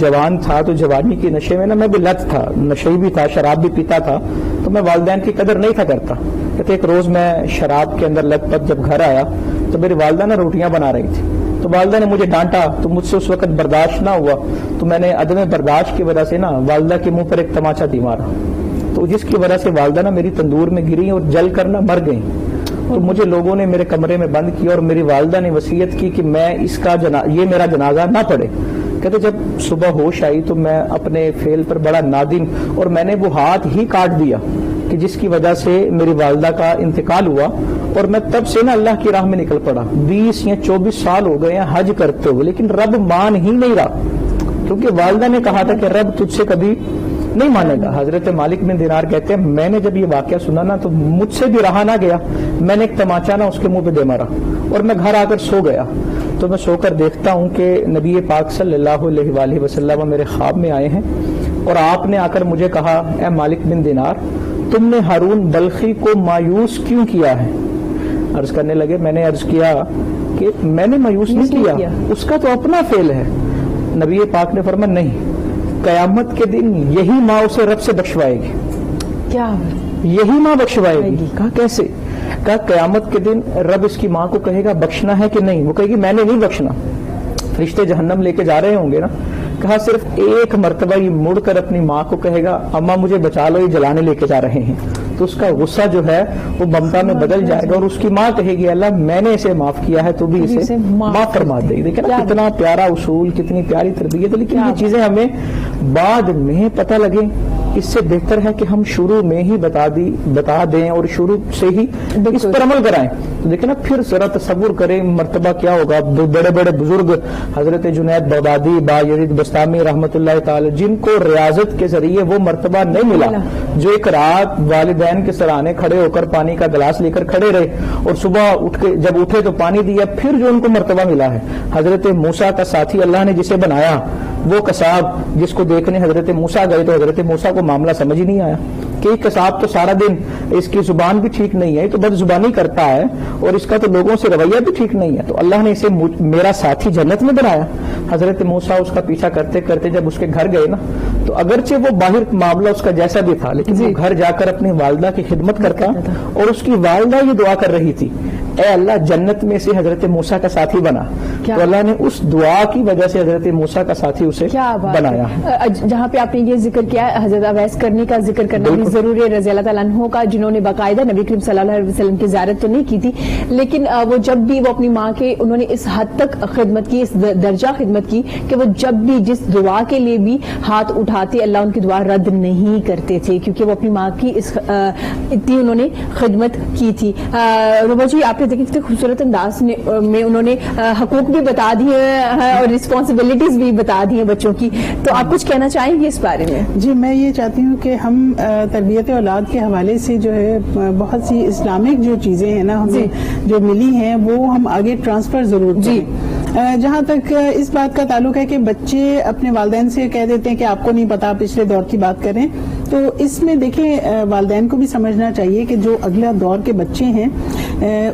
جوان تھا تو جوانی کی نشے میں نا میں بھی لت تھا, نشئی بھی تھا, شراب بھی پیتا تھا, تو میں والدین کی قدر نہیں تھا کرتا. کہتے ایک روز میں شراب کے اندر لت پت جب گھر آیا تو میری والدہ نا روٹیاں بنا رہی تھی, تو والدہ نے مجھے ڈانٹا تو مجھ سے اس وقت برداشت نہ ہوا, تو میں نے عدم برداشت کی وجہ سے نا والدہ کے منہ پر ایک تماچا دی مارا, تو جس کی وجہ سے والدہ نا میری تندور میں گری اور جل کر نہ مر گئی. تو مجھے لوگوں نے میرے کمرے میں بند کیا اور میری والدہ نے وصیت کی کہ میں یہ میرا جنازہ نہ پڑھے. کہتے جب صبح ہوش آئی تو میں اپنے فعل پر بڑا نادم, اور میں نے وہ ہاتھ ہی کاٹ دیا کہ جس کی وجہ سے میری والدہ کا انتقال ہوا, اور میں تب سے نا اللہ کی راہ میں نکل پڑا. 20 یا 24 سال ہو گئے ہیں حج کرتے ہوئے, لیکن رب مان ہی نہیں رہا, کیونکہ والدہ نے کہا تھا کہ رب تجھ سے کبھی نہیں مانے گا. حضرت مالک بن دینار کہتے ہیں میں نے جب یہ واقعہ سنا نا تو مجھ سے بھی رہا نہ گیا, میں نے ایک تماچا نا اس کے منہ پہ دے مارا اور میں گھر آ کر سو گیا. تو میں سو کر دیکھتا ہوں کہ نبی پاک صلی اللہ علیہ وآلہ وسلم میرے خواب میں آئے ہیں, اور آپ نے آ کر مجھے کہا اے مالک بن دینار تم نے ہارون بلخی کو مایوس کیوں کیا ہے؟ عرض کرنے لگے میں نے عرض کیا کہ میں نے مایوس نہیں کیا, اس کا تو اپنا فعل ہے. نبی پاک نے فرمایا نہیں, قیامت کے دن یہی ماں اسے رب سے بخشوائے گی. کیا یہی ماں بخشوائے گی؟ کہا کیسے؟ کہا قیامت کے دن رب اس کی ماں کو کہے گا بخشنا ہے کہ نہیں, وہ کہے گی میں نے نہیں بخشنا. فرشتے جہنم لے کے جا رہے ہوں گے نا, کہا صرف ایک مرتبہ یہ مڑ کر اپنی ماں کو کہے گا اماں مجھے بچا لو, یہ جلانے لے کے جا رہے ہیں, تو اس کا غصہ جو ہے وہ ممتا میں بدل جائے گا, اور اس کی ماں کہے گی اللہ میں نے اسے معاف کیا ہے تو بھی اسے معاف فرما دے. دیکھیں نا کتنا پیارا اصول, کتنی پیاری تربیت ہے, لیکن یہ چیزیں ہمیں بعد میں پتہ لگیں. اس سے بہتر ہے کہ ہم شروع میں ہی بتا دیں اور شروع سے ہی اس پر عمل کرائیں. تو دیکھیں نا پھر ذرا تصور کریں مرتبہ کیا ہوگا. بڑے بڑے بزرگ حضرت جنید بغدادی, با یزید بستامی رحمت اللہ تعالی, جن کو ریاضت کے ذریعے وہ مرتبہ نہیں ملا, جو ایک رات والدین کے سرانے کھڑے ہو کر پانی کا گلاس لے کر کھڑے رہے اور صبح اٹھ کے جب اٹھے تو پانی دیا, پھر جو ان کو مرتبہ ملا ہے. حضرت موسیٰ کا ساتھی اللہ نے جسے بنایا, وہ قصاب جس کو دیکھنے حضرت موسیٰ گئے تو حضرت موسیٰ کو معاملہ سمجھ ہی نہیں آیا کہ قصاب تو سارا دن اس کی زبان بھی ٹھیک نہیں ہے, یہ تو بد زبانی کرتا ہے اور اس کا تو لوگوں سے رویہ بھی ٹھیک نہیں ہے, تو اللہ نے اسے میرا ساتھی جنت میں بنایا. حضرت موسیٰ اس کا پیچھا کرتے کرتے جب اس کے گھر گئے نا, تو اگرچہ وہ باہر معاملہ اس کا جیسا بھی تھا, لیکن وہ گھر جا کر اپنی والدہ کی خدمت کرتا, اور اس کی والدہ یہ دعا کر رہی تھی اے اللہ جنت میں سے حضرت موسیٰ کا ساتھی بنا, تو اللہ نے اس دعا کی وجہ سے حضرت موسیٰ کا ساتھی اسے بنایا. جہاں پہ آپ نے یہ ذکر کیا حضرت اویس کرنی کا ذکر کرنا بھی ضروری ہے رضی اللہ تعالیٰ عنہ کا, جنہوں نے باقاعدہ نبی کریم صلی اللہ علیہ وسلم کی زیارت تو نہیں کی تھی, لیکن وہ جب بھی وہ اپنی ماں کے انہوں نے اس حد تک خدمت کی, اس درجہ خدمت کی کہ وہ جب بھی جس دعا کے لیے بھی ہاتھ اٹھاتے اللہ ان کی دعا رد نہیں کرتے تھے, کیونکہ وہ اپنی ماں کی اتنی انہوں نے خدمت کی تھی. روبا جی آپ نے دیکھیں کتنے خوبصورت انداز میں انہوں نے حقوق بھی بتا دیے ہیں اور رسپانسبلٹیز بھی بتا دی ہیں بچوں کی, تو آپ کچھ کہنا چاہیں گے اس بارے میں؟ جی میں یہ چاہتی ہوں کہ ہم تربیت اولاد کے حوالے سے جو ہے بہت سی اسلامک جو چیزیں ہیں نا ہمیں جو ملی ہیں وہ ہم آگے ٹرانسفر ضرور کریں. جہاں تک اس بات کا تعلق ہے کہ بچے اپنے والدین سے کہہ دیتے ہیں کہ آپ کو نہیں پتا, پچھلے دور کی بات کریں, تو اس میں دیکھیں والدین کو بھی سمجھنا چاہیے کہ جو اگلا دور کے بچے ہیں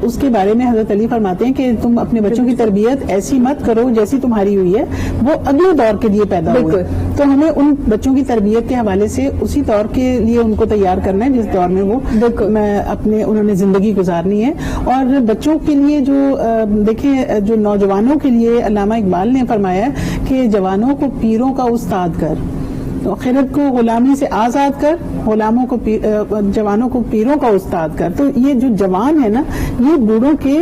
اس کے بارے میں حضرت علی فرماتے ہیں کہ تم اپنے بچوں کی تربیت ایسی مت کرو جیسی تمہاری ہوئی ہے, وہ اگلے دور کے لیے پیدا ہوئے, تو ہمیں ان بچوں کی تربیت کے حوالے سے اسی دور کے لیے ان کو تیار کرنا ہے جس دور میں وہ انہوں نے زندگی گزارنی ہے. اور بچوں کے لیے جو دیکھیں جو نوجوانوں کے لیے علامہ اقبال نے فرمایا کہ جوانوں کو پیروں کا استاد کر, خرد کو غلامی سے آزاد کر, غلاموں کو جوانوں کو پیروں کا استاد کر. تو یہ جو جوان ہے نا یہ بوڑھوں کے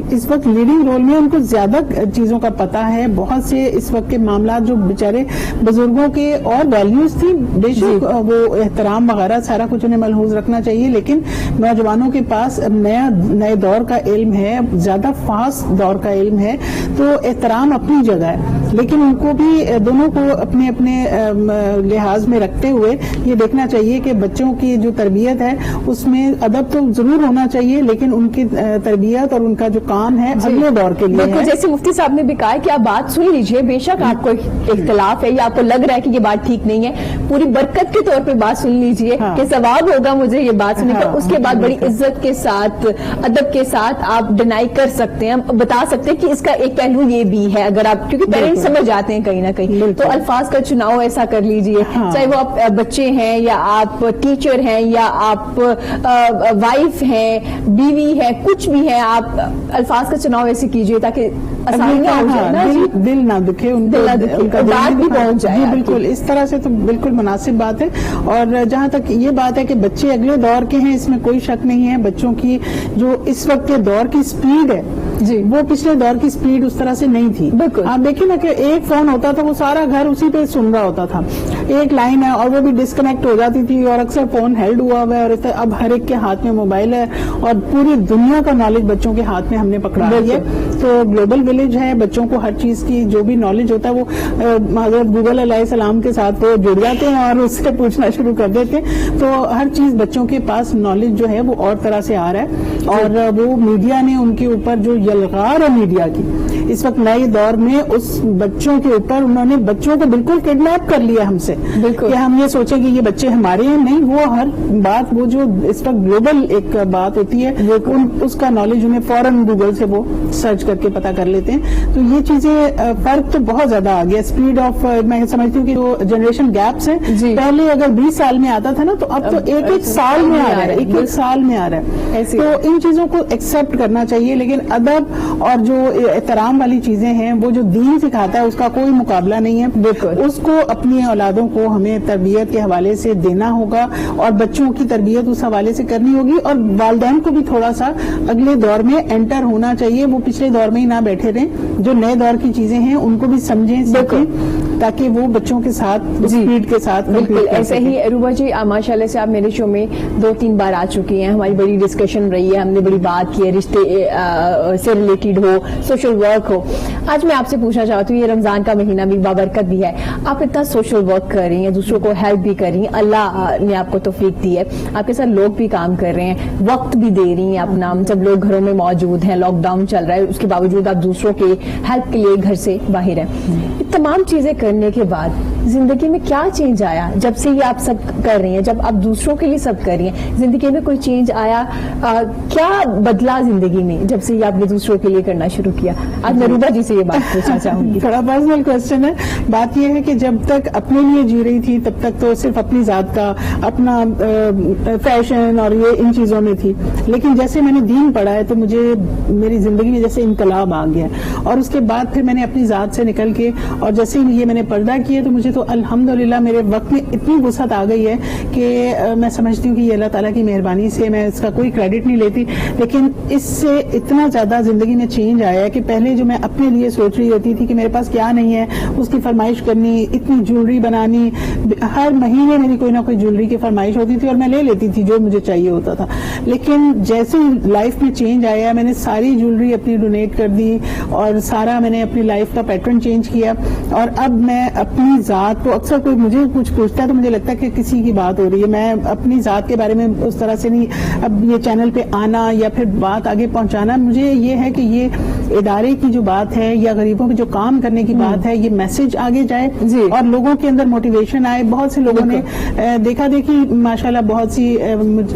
اس وقت لیڈنگ رول میں, ان کو زیادہ چیزوں کا پتہ ہے, بہت سے اس وقت کے معاملات جو بیچارے بزرگوں کے اور ویلیوز تھی بے شک وہ احترام وغیرہ سارا کچھ انہیں ملحوظ رکھنا چاہیے, لیکن نوجوانوں کے پاس نئے دور کا علم ہے, زیادہ فاسٹ دور کا علم ہے, تو احترام اپنی جگہ ہے, لیکن ان کو بھی دونوں کو اپنے اپنے لحاظ میں رکھتے ہوئے یہ دیکھنا چاہیے کہ بچوں کی جو تربیت ہے اس میں ادب تو ضرور ہونا چاہیے، لیکن ان کی تربیت اور ان کا جو کام ہے اگلے دور کے لیے ہے. جیسے مفتی صاحب نے بھی کہا کہ آپ بات سن لیجئے، بے شک آپ کو اختلاف ہے یا آپ کو لگ رہا ہے کہ یہ بات ٹھیک نہیں ہے، پوری برکت کے طور پہ بات سن لیجئے کہ ثواب ہوگا مجھے یہ بات سننے کا. اس کے بعد بڑی عزت کے ساتھ، ادب کے ساتھ آپ ڈینائی کر سکتے ہیں، بتا سکتے ہیں کہ اس کا ایک پہلو یہ بھی ہے. اگر آپ کیونکہ پیرنٹس سمجھ جاتے ہیں کہیں نہ کہیں، تو الفاظ کا چناؤ ایسا کر لیجئے، چاہے وہ آپ بچے ہیں یا آپ ٹیچر ہیں یا آپ وائف ہیں، بیوی ہے، کچھ بھی ہے، آپ الفاظ کا چناؤ ایسے کیجئے تاکہ آسانیاں ہو جائے نا، دل نہ دکھے، بات بھی پہنچ جائے. جی بالکل، اس طرح سے تو بالکل مناسب بات ہے. اور جہاں تک یہ بات ہے کہ بچے اگلے دور کے ہیں، اس میں کوئی شک نہیں ہے. بچوں کی جو اس وقت کے دور کی سپیڈ ہے جی وہ پچھلے دور کی سپیڈ اس طرح سے نہیں تھی. بالکل آپ دیکھیں نا کہ ایک فون ہوتا تھا، وہ سارا گھر اسی پہ سن رہا ہوتا تھا. ایک لائن ہے اور وہ بھی ڈسکنیکٹ ہو جاتی تھی، اور اکثر فون ہیلڈ ہوا ہوا ہے. اور اب ہر ایک کے ہاتھ میں موبائل ہے اور پوری دنیا کا نالج بچوں کے ہاتھ میں ہم نے پکڑا ہے. تو گلوبل ولیج ہے، بچوں کو ہر چیز کی جو بھی نالج ہوتا ہے وہ حضرت گوگل علیہ السلام کے ساتھ وہ جڑ جاتے ہیں اور اس سے پوچھنا شروع کر دیتے ہیں. تو ہر چیز بچوں کے پاس نالج جو ہے وہ اور طرح سے آ رہا ہے. اور وہ میڈیا نے ان کے اوپر جو یلغار ہے میڈیا کی اس وقت نئے دور میں، اس بچوں کے اوپر انہوں نے بچوں کو بالکل کڈنیپ کر لیا ہم سے کہ ہم یہ سوچیں کہ یہ بچے ہمارے ہیں. نہیں، وہ ہر بات، وہ جو اس وقت گلوبل ایک بات ہوتی ہے اس کا نالج انہیں فوراً گوگل سے وہ سرچ کر کے پتا کر لیتے ہیں. تو یہ چیزیں فرق تو بہت زیادہ آ گیا. اسپیڈ آف، میں سمجھتی ہوں کہ جو جنریشن گیپس ہیں، پہلے اگر 20 سال میں آتا تھا نا، تو اب تو ایک سال میں آ رہا ہے، ایک سال میں آ رہا ہے. تو ان چیزوں کو ایکسپٹ کرنا چاہیے. لیکن ادب اور جو احترام والی چیزیں ہیں، وہ جو دین سکھاتا ہے اس کا کوئی مقابلہ نہیں ہے. اس کو اپنی اولادوں کو ہمیں تربیت کے حوالے سے دینا ہوگا اور بچوں کی تربیت اس حوالے سے کرنی ہوگی. اور والدین کو بھی تھوڑا سا اگلے دور میں انٹر ہونا چاہیے. وہ پچھلے دور میں ہی نہ بیٹھے رہیں، جو نئے دور کی چیزیں ہیں ان کو بھی سمجھیں، سیکھیں، تاکہ وہ بچوں کے ساتھ اسپیڈ کے ساتھ. بالکل ایسے ہی روبا جی، ماشاءاللہ سے آپ میرے شو میں 2-3 بار آ چکی ہیں. ہماری بڑی ڈسکشن رہی ہے، ہم نے بڑی بات کی ہے، رشتے سے ریلیٹڈ ہو، سوشل ورک ہو. آج میں آپ سے پوچھنا چاہتی ہوں، یہ رمضان کا مہینہ بھی بابرکت بھی ہے، آپ اتنا سوشل ورک کر رہی ہیں، دوسروں کو ہیلپ بھی کر رہی ہیں، اللہ نے آپ کو توفیق دی ہے، آپ کے ساتھ لوگ بھی کام کر رہے ہیں، وقت بھی دے رہی ہیں اپنا. جب لوگ گھروں میں موجود ہیں، لاک ڈاؤن چل رہا ہے، اس کے باوجود آپ دوسروں کے ہیلپ کے لیے گھر سے باہر ہیں. تمام چیزیں کرنے کے بعد زندگی میں کیا چینج آیا جب سے یہ آپ سب کر رہی ہیں، جب آپ دوسروں کے لیے سب کر رہی ہیں؟ زندگی میں کوئی چینج آیا؟ کیا بدلا زندگی میں جب سے یہ آپ نے دوسروں کے لیے کرنا شروع کیا؟ آج میں روبا جی سے یہ بات پوچھنا چاہوں گی. تھوڑا پرسنل کوسچن ہے. بات یہ ہے کہ جب تک اپنے لیے جی رہی تھی تب تک تو صرف اپنی ذات کا، اپنا فیشن اور یہ ان چیزوں میں تھی. لیکن جیسے میں نے دین پڑھا ہے تو مجھے میری زندگی میں جیسے انقلاب آ گیا. اور اس کے بعد پھر میں نے اپنی ذات سے نکل کے، اور جیسے ہی یہ میں نے پردہ کیا تو مجھے تو الحمدللہ میرے وقت میں اتنی وسعت آ گئی ہے کہ میں سمجھتی ہوں کہ یہ اللہ تعالیٰ کی مہربانی سے، میں اس کا کوئی کریڈٹ نہیں لیتی. لیکن اس سے اتنا زیادہ زندگی میں چینج آیا ہے کہ پہلے جو میں اپنے لیے سوچ رہی ہوتی تھی کہ میرے پاس کیا نہیں ہے، اس کی فرمائش کرنی، اتنی جولری بنانی، ہر مہینے میری کوئی نہ کوئی جولری کی فرمائش ہوتی تھی اور میں لے لیتی تھی جو مجھے چاہیے ہوتا تھا. لیکن جیسے لائف میں چینج آیا، میں نے ساری جولری اپنی ڈونیٹ کر دی اور سارا میں نے اپنی لائف کا پیٹرن چینج کیا. اور اب میں اپنی ذات کو، اکثر کوئی مجھے کچھ پوچھتا ہے تو مجھے لگتا ہے کہ کسی کی بات ہو رہی ہے، میں اپنی ذات کے بارے میں اس طرح سے نہیں. اب یہ چینل پہ آنا یا پھر بات آگے پہنچانا، مجھے یہ ہے کہ یہ ادارے کی جو بات ہے یا غریبوں کے جو کام کرنے کی بات ہے، یہ میسج آگے جائے اور لوگوں کے اندر موٹیویشن آئے. بہت سے لوگوں نے دیکھا دیکھی ماشاءاللہ بہت سی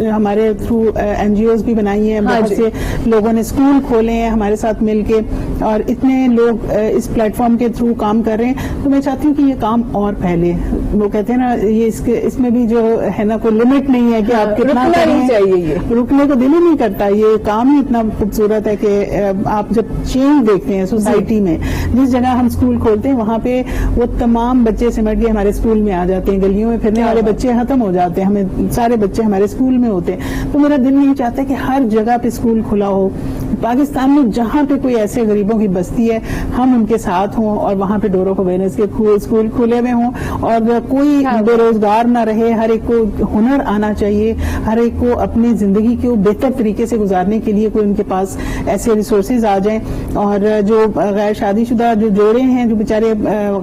ہمارے تھرو NGOs بھی بنائی ہیں، بہت سے لوگوں نے اسکول کھولے ہیں ہمارے ساتھ مل کے، اور اتنے لوگ اس پلیٹ فارم کے تھرو کام کر رہے ہیں. تو میں چاہتی ہوں کہ یہ کام اور پھیلے. وہ کہتے ہیں نا، یہ اس میں بھی جو ہے نا کوئی لمٹ نہیں ہے کہ آپ کتنا چاہیے، رکنے کو دل ہی نہیں کرتا. یہ کام ہی اتنا خوبصورت ہے کہ آپ جب چینج دیکھتے ہیں سوسائٹی میں، جس جگہ ہم اسکول کھولتے ہیں وہاں پہ وہ تمام بچے سمٹ کے ہمارے اسکول میں آ جاتے ہیں، گلیوں میں پھرنے والے بچے ختم ہو جاتے ہیں، ہمیں سارے بچے ہمارے اسکول میں ہوتے ہیں. تو میرا دل نہیں چاہتا کہ ہر جگہ پہ اسکول کھلا ہو پاکستان میں جہاں پہ کوئی ایسے غریبوں کی بستی ہے ہم ان کے ساتھ ہوں اور وہاں پہ ڈورو کو وینس کے اسکول کھلے ہوئے ہوں اور کوئی بے روزگار نہ رہے. ہر ایک کو ہنر آنا چاہیے, ہر ایک کو اپنی زندگی کو بہتر طریقے سے گزارنے کے لیے کوئی ان کے پاس ایسے ریسورسز آ جائیں. اور جو غیر شادی شدہ جو جوڑے ہیں جو بیچارے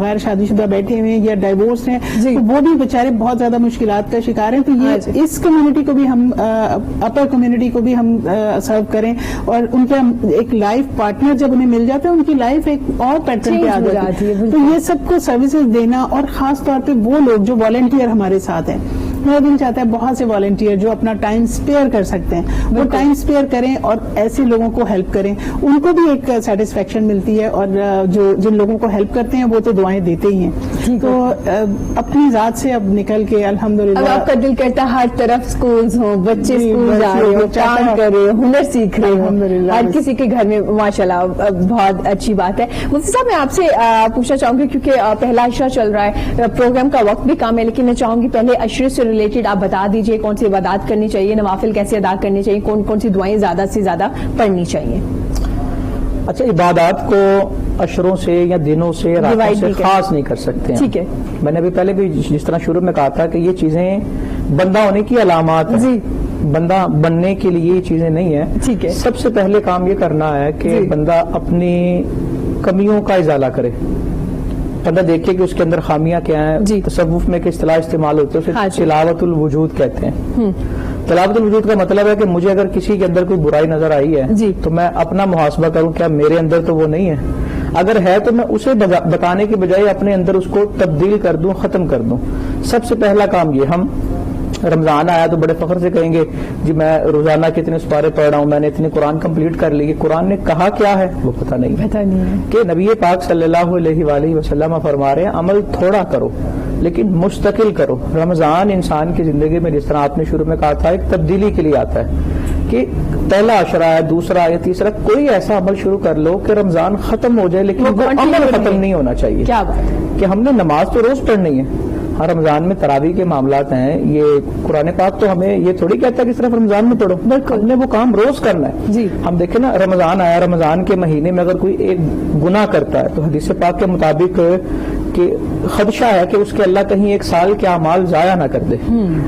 غیر شادی شدہ بیٹھے ہوئے ہیں یا ڈائیورس ہیں تو وہ بھی بیچارے بہت زیادہ مشکلات کا شکار ہیں. تو یہ اس کمیونٹی کو بھی ہم اپر کمیونٹی کو بھی ہم سرو کریں اور ان کا ایک لائف پارٹنر جب انہیں مل جاتا ہے ان کی لائف ایک اور پیٹرن پہ آ جاتی ہے. تو یہ سب کو سروسز دینا اور خاص طور پہ وہ لوگ جو والنٹیئر ہمارے ساتھ ہیں, میرا دل چاہتا ہے بہت سے والنٹیئر جو اپنا ٹائم سپیئر کر سکتے ہیں وہ ٹائم سپیئر کریں اور ایسے لوگوں کو ہیلپ کریں. ان کو بھی ایک سیٹسفیکشن ملتی ہے اور جو جن لوگوں کو ہیلپ کرتے ہیں وہ تو دعائیں دیتے ہی ہیں. تو اپنی ذات سے اب نکل کے الحمدللہ آپ کا دل کرتا ہے ہر طرف سکولز ہوں, بچے سکول جا رہے ہوں, کام کر رہے ہوں, ہنر سیکھ رہے ہوں, ہر کسی کے گھر میں ماشاءاللہ بہت اچھی بات ہے. مفتی صاحب میں آپ سے پوچھنا چاہوں گی کیونکہ پہلا عشرہ چل رہا ہے, پروگرام کا وقت بھی کم ہے, لیکن میں چاہوں گی پہلے عشرے سے ریلیٹڈ آپ بتا دیجئے کون سی عبادات کرنی چاہیے, نوافل کیسے ادا کرنی چاہیے, کون کون سی دعائیں زیادہ سے زیادہ پڑھنی چاہیے. اچھا, عبادات کو عشروں سے یا دنوں سے راتوں سے خاص نہیں کر سکتے ہیں. ٹھیک ہے, میں نے ابھی پہلے بھی جس طرح شروع میں کہا تھا کہ یہ چیزیں بندہ ہونے کی علامات ہیں. جی, بندہ بننے کے لیے یہ چیزیں نہیں ہیں. ٹھیک ہے, سب سے پہلے کام یہ کرنا ہے کہ بندہ اپنی کمیوں کا ازالہ کرے. بندہ دیکھے کہ اس کے اندر خامیاں کیا ہیں. تصوف میں ایک اصطلاح استعمال ہوتی ہے اسے تلاوت الوجود کہتے ہیں. تلاوت الوجود کا مطلب ہے کہ مجھے اگر کسی کے اندر کوئی برائی نظر آئی ہے تو میں اپنا محاسبہ کروں, کیا میرے اندر تو وہ نہیں ہے, اگر ہے تو میں اسے بتانے کے بجائے اپنے اندر اس کو تبدیل کر دوں, ختم کر دوں. سب سے پہلا کام یہ. ہم رمضان آیا تو بڑے فخر سے کہیں گے جی میں روزانہ کتنے سپارے پڑھ رہا ہوں, میں نے اتنے قرآن کمپلیٹ کر لی. قرآن نے کہا کیا ہے وہ پتہ نہیں کہ نبی پاک صلی اللہ علیہ وآلہ وسلم فرما رہے ہیں عمل تھوڑا کرو لیکن مستقل کرو. رمضان انسان کی زندگی میں جس طرح آپ نے شروع میں کہا تھا ایک تبدیلی کے لیے آتا ہے کہ پہلا عشرہ ہے, دوسرا یا تیسرا, کوئی ایسا عمل شروع کر لو کہ رمضان ختم ہو جائے لیکن وہ عمل ختم نہیں ہونا چاہیے. کیا بات کہ ہم نے نماز تو روز پڑھنی ہے. ہر رمضان میں تراویح کے معاملات ہیں, یہ قرآن پاک تو ہمیں یہ تھوڑی کہتا ہے کہ صرف رمضان میں پڑھو, بلکہ ہم نے وہ کام روز کرنا ہے. ہم دیکھیں نا, رمضان آیا, رمضان کے مہینے میں اگر کوئی ایک گناہ کرتا ہے تو حدیث پاک کے مطابق کہ خدشہ ہے کہ اس کے اللہ کہیں ایک سال کے اعمال ضائع نہ کر دے.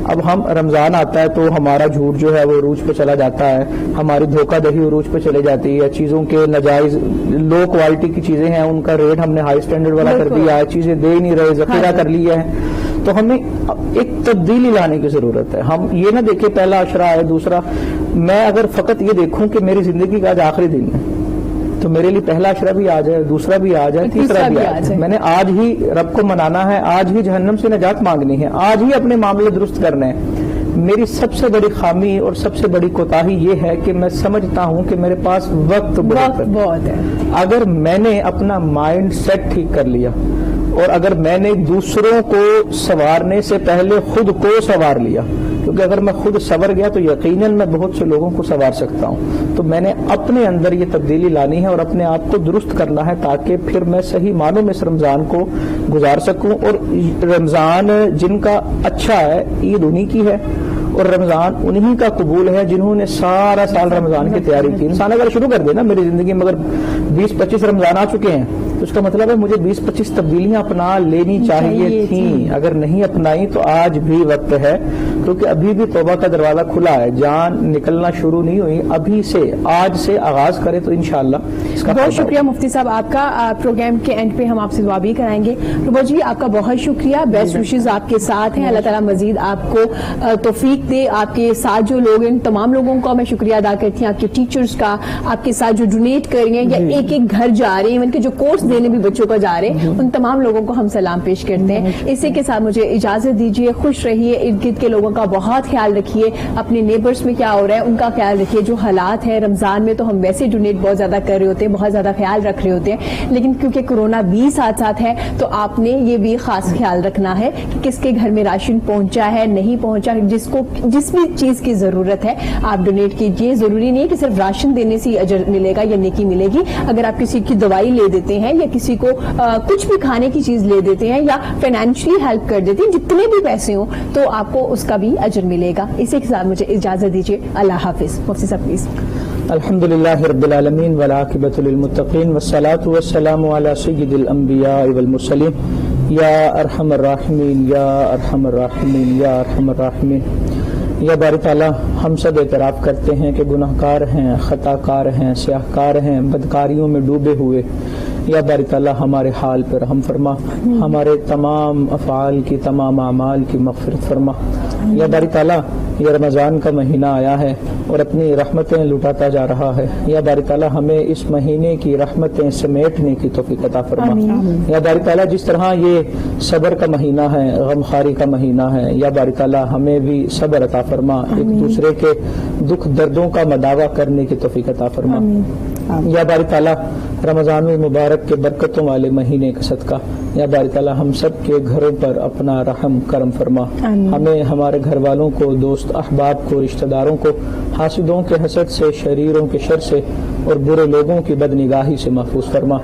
اب ہم رمضان آتا ہے تو ہمارا جھوٹ جو ہے وہ عروج پہ چلا جاتا ہے, ہماری دھوکہ دہی عروج پہ چلے جاتی ہے, چیزوں کے ناجائز لو کوالٹی کی چیزیں ہیں ان کا ریٹ ہم نے ہائی سٹینڈرڈ والا کر دیا ہے, چیزیں دے ہی نہیں رہے, ذخیرہ کر لیا ہے. تو ہمیں ایک تبدیلی لانے کی ضرورت ہے. ہم یہ نہ دیکھیں پہلا عشرہ ہے, دوسرا, میں اگر فقط یہ دیکھوں کہ میری زندگی کا آج آخری دن ہے تو میرے لیے پہلا عشرہ بھی آ جائے, دوسرا بھی آ جائے, تیسرا بھی آ جائے. میں نے آج ہی رب کو منانا ہے, آج ہی جہنم سے نجات مانگنی ہے, آج ہی اپنے معاملے درست کرنے ہیں. میری سب سے بڑی خامی اور سب سے بڑی کوتاہی یہ ہے کہ میں سمجھتا ہوں کہ میرے پاس وقت بہت ہے. اگر میں نے اپنا مائنڈ سیٹ ٹھیک کر لیا اور اگر میں نے دوسروں کو سنوارنے سے پہلے خود کو سنوار لیا, کیونکہ اگر میں خود سنور گیا تو یقیناً میں بہت سے لوگوں کو سنوار سکتا ہوں. تو میں نے اپنے اندر یہ تبدیلی لانی ہے اور اپنے آپ کو درست کرنا ہے تاکہ پھر میں صحیح معنوں میں اس رمضان کو گزار سکوں. اور رمضان جن کا اچھا ہے عید انہی کی ہے اور رمضان انہی کا قبول ہے جنہوں نے سارا سال رمضان کی تیاری کی. انسان اگر شروع کر دے نا, میری زندگی میں اگر 20-25 رمضان آ چکے ہیں تو اس کا مطلب ہے مجھے 20-25 تبدیلیاں اپنا لینی چاہیے تھیں. اگر نہیں اپنائی تو آج بھی وقت ہے, کیونکہ ابھی بھی توبہ کا دروازہ کھلا ہے, جان نکلنا شروع نہیں ہوئی. ابھی سے آج سے آغاز کرے تو انشاءاللہ اس کا بہت شکریہ مفتی صاحب آپ کا. پروگرام کے اینڈ پہ ہم آپ سے دعا بھی کرائیں گے. روبا جی آپ کا بہت شکریہ, بیسٹ وشز آپ کے ساتھ ہیں. اللہ تعالیٰ مزید آپ کو توفیق دے. آپ کے ساتھ جو لوگ ہیں تمام لوگوں کا میں شکریہ ادا کرتی ہوں, آپ کے ٹیچرز کا, آپ کے ساتھ جو ڈونیٹ کر رہے ہیں یا ایک ایک گھر جا رہے ہیں, ان کے جو کورس دینے بھی بچوں کو جا رہے ہیں, ان تمام لوگوں کو ہم سلام پیش کرتے ہیں. اسی کے ساتھ مجھے اجازت دیجیے, خوش رہیے, ارد گرد کے لوگوں کا بہت خیال رکھیے, اپنے نیبرز میں کیا ہو رہا ہے ان کا خیال رکھیے. جو حالات ہیں رمضان میں تو ہم ویسے ڈونیٹ بہت زیادہ کر رہے ہوتے ہیں, بہت زیادہ خیال رکھ رہے ہوتے ہیں, لیکن کیونکہ کورونا بھی ساتھ ساتھ ہے تو آپ نے یہ بھی خاص خیال رکھنا ہے کہ کس کے گھر میں راشن پہنچا ہے نہیں پہنچا. جس بھی چیز کی ضرورت ہے آپ ڈونیٹ کیجیے. ضروری نہیں کہ صرف راشن دینے سے اجر ملے گا یا نیکی ملے گی. اگر آپ کسی کی دوائی لے دیتے ہیں یا کسی کو کچھ بھی کھانے کی چیز لے دیتے ہیں یا فائنینشلی ہیلپ کر دیتے ہیں, جتنے بھی پیسے ہوں تو آپ کو اس کا بھی اجر ملے گا. اسی کے ساتھ مجھے اجازت دیجیے. اللہ حافظ. مفتی صاحب پلیز. الحمد للہ رب العالمین والعاقبۃ للمتقین والصلاة والسلام علی سید الانبیاء والمرسلین یا ارحم الراحمین یا ارحم الراحمین یا ارحم الراحمین۔ یا باری تعالیٰ ہم سب اعتراف کرتے ہیں کہ گناہ کار ہیں، خطا کار ہیں، سیاہ کار ہیں، بدکاریوں میں ڈوبے ہوئے۔ یا باری تعالیٰ ہمارے حال پر رحم فرما، ہمارے تمام افعال کی، تمام اعمال کی مغفرت فرما۔ یا باری تعالیٰ یہ رمضان کا مہینہ آیا ہے اور اپنی رحمتیں لٹاتا جا رہا ہے، یا باری تعالیٰ ہمیں اس مہینے کی رحمتیں سمیٹنے کی توفیق عطا فرما۔ یا باری تعالیٰ جس طرح یہ صبر کا مہینہ ہے، غمخواری کا مہینہ ہے، یا باری تعالیٰ ہمیں بھی صبر عطا فرما، ایک دوسرے کے دکھ دردوں کا مداوع کرنے کی توفیق عطا فرما۔ یا باری تعالیٰ رمضان المبارک کے برکتوں والے مہینے کا صدقہ یا باری تعالیٰ ہم سب کے گھروں پر اپنا رحم کرم فرما، ہمیں، ہمارے گھر والوں کو، دوست احباب کو، رشتہ داروں کو حاسدوں کے حسد سے، شریروں کے شر سے اور برے لوگوں کی بدنگاہی سے محفوظ فرما۔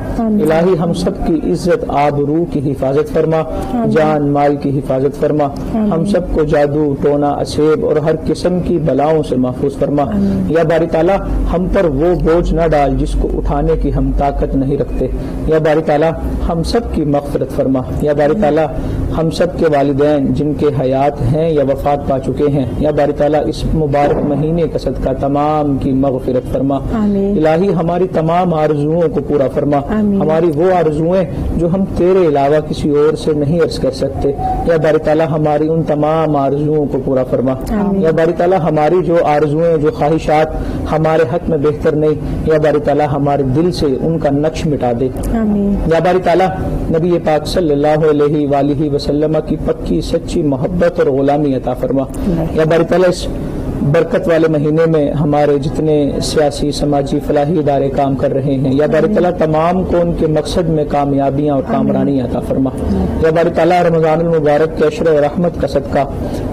الہی ہم سب کی عزت آبرو کی حفاظت فرما، جان مال کی حفاظت فرما، ہم سب کو جادو ٹونا اسیب اور ہر قسم کی بلاؤں سے محفوظ فرما۔ یا باری تعالیٰ ہم پر وہ بوجھ نہ ڈال جس کو اٹھانے کی ہم طاقت نہیں رکھتے۔ یا باری تعالیٰ ہم سب کی مغفرت فرما۔ یا باری تعالیٰ ہم سب کے والدین جن کے حیات ہیں یا وفات پا چکے ہیں، یا باری تعالیٰ اس مبارک مہینے کا صدقہ تمام کی مغفرت فرما۔ الہی ہماری تمام آرزوؤں کو پورا فرما، ہماری وہ آرزوئیں جو ہم تیرے علاوہ کسی اور سے نہیں عرض کر سکتے، یا باری تعالیٰ ہماری ان تمام آرزوؤں کو پورا فرما۔ یا باری تعالیٰ ہماری جو آرزوئیں، جو خواہشات ہمارے حق میں بہتر نہیں، یا باری تعالیٰ ہمارے دل سے ان کا نقش مٹا دے۔ یا باری تعالیٰ نبی پاک صلی اللہ علیہ وآلہ وسلم کی پکی سچی محبت اور غلامی عطا فرما۔ یا باری تعالیٰ اس برکت والے مہینے میں ہمارے جتنے سیاسی، سماجی، فلاحی ادارے کام کر رہے ہیں، یا باری تعالیٰ تمام کو ان کے مقصد میں کامیابیاں اور کامرانی عطا فرما۔ یا باری تعالیٰ رمضان المبارک کے عشر و رحمت کا صدقہ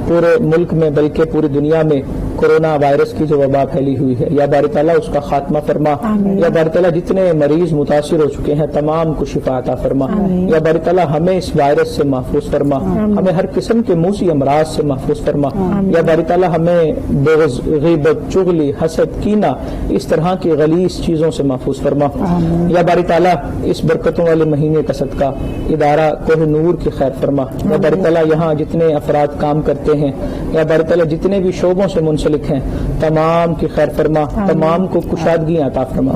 پورے ملک میں بلکہ پوری دنیا میں کورونا وائرس کی جو وبا پھیلی ہوئی ہے، یا باری تعالیٰ اس کا خاتمہ فرما۔ یا باری تعالیٰ جتنے مریض متاثر ہو چکے ہیں تمام کو شفا عطا فرما۔ یا باری تعالیٰ ہمیں اس وائرس سے محفوظ فرما، ہمیں ہر قسم کے موسی امراض سے محفوظ فرما۔ یا باری تعالیٰ ہمیں بغض، غیبت، چغلی، حسد، کینہ، اس طرح کی غلیظ چیزوں سے محفوظ فرما۔ یا باری تعالیٰ اس برکتوں والے مہینے کا صدقہ ادارہ کوہ نور کی خیر فرما۔ یا باری تعالیٰ یہاں جتنے افراد کام کرتے ہیں، یا باری تعالیٰ جتنے بھی شعبوں سے منسلک ہیں تمام کی خیر فرما، تمام کو کشادگی عطا فرما۔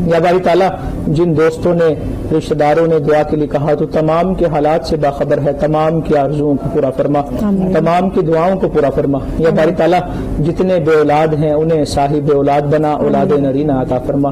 یا باری تعالیٰ جن دوستوں نے، رشتہ داروں نے دعا کے لیے کہا تو تمام کے حالات سے باخبر ہے، تمام کی آرزوؤں کو پورا فرما، تمام کی دعاؤں کو پورا فرما۔ یا باری تعالیٰ جتنے بے اولاد ہیں انہیں صاحب اولاد بنا، اولاد نرینہ عطا فرما۔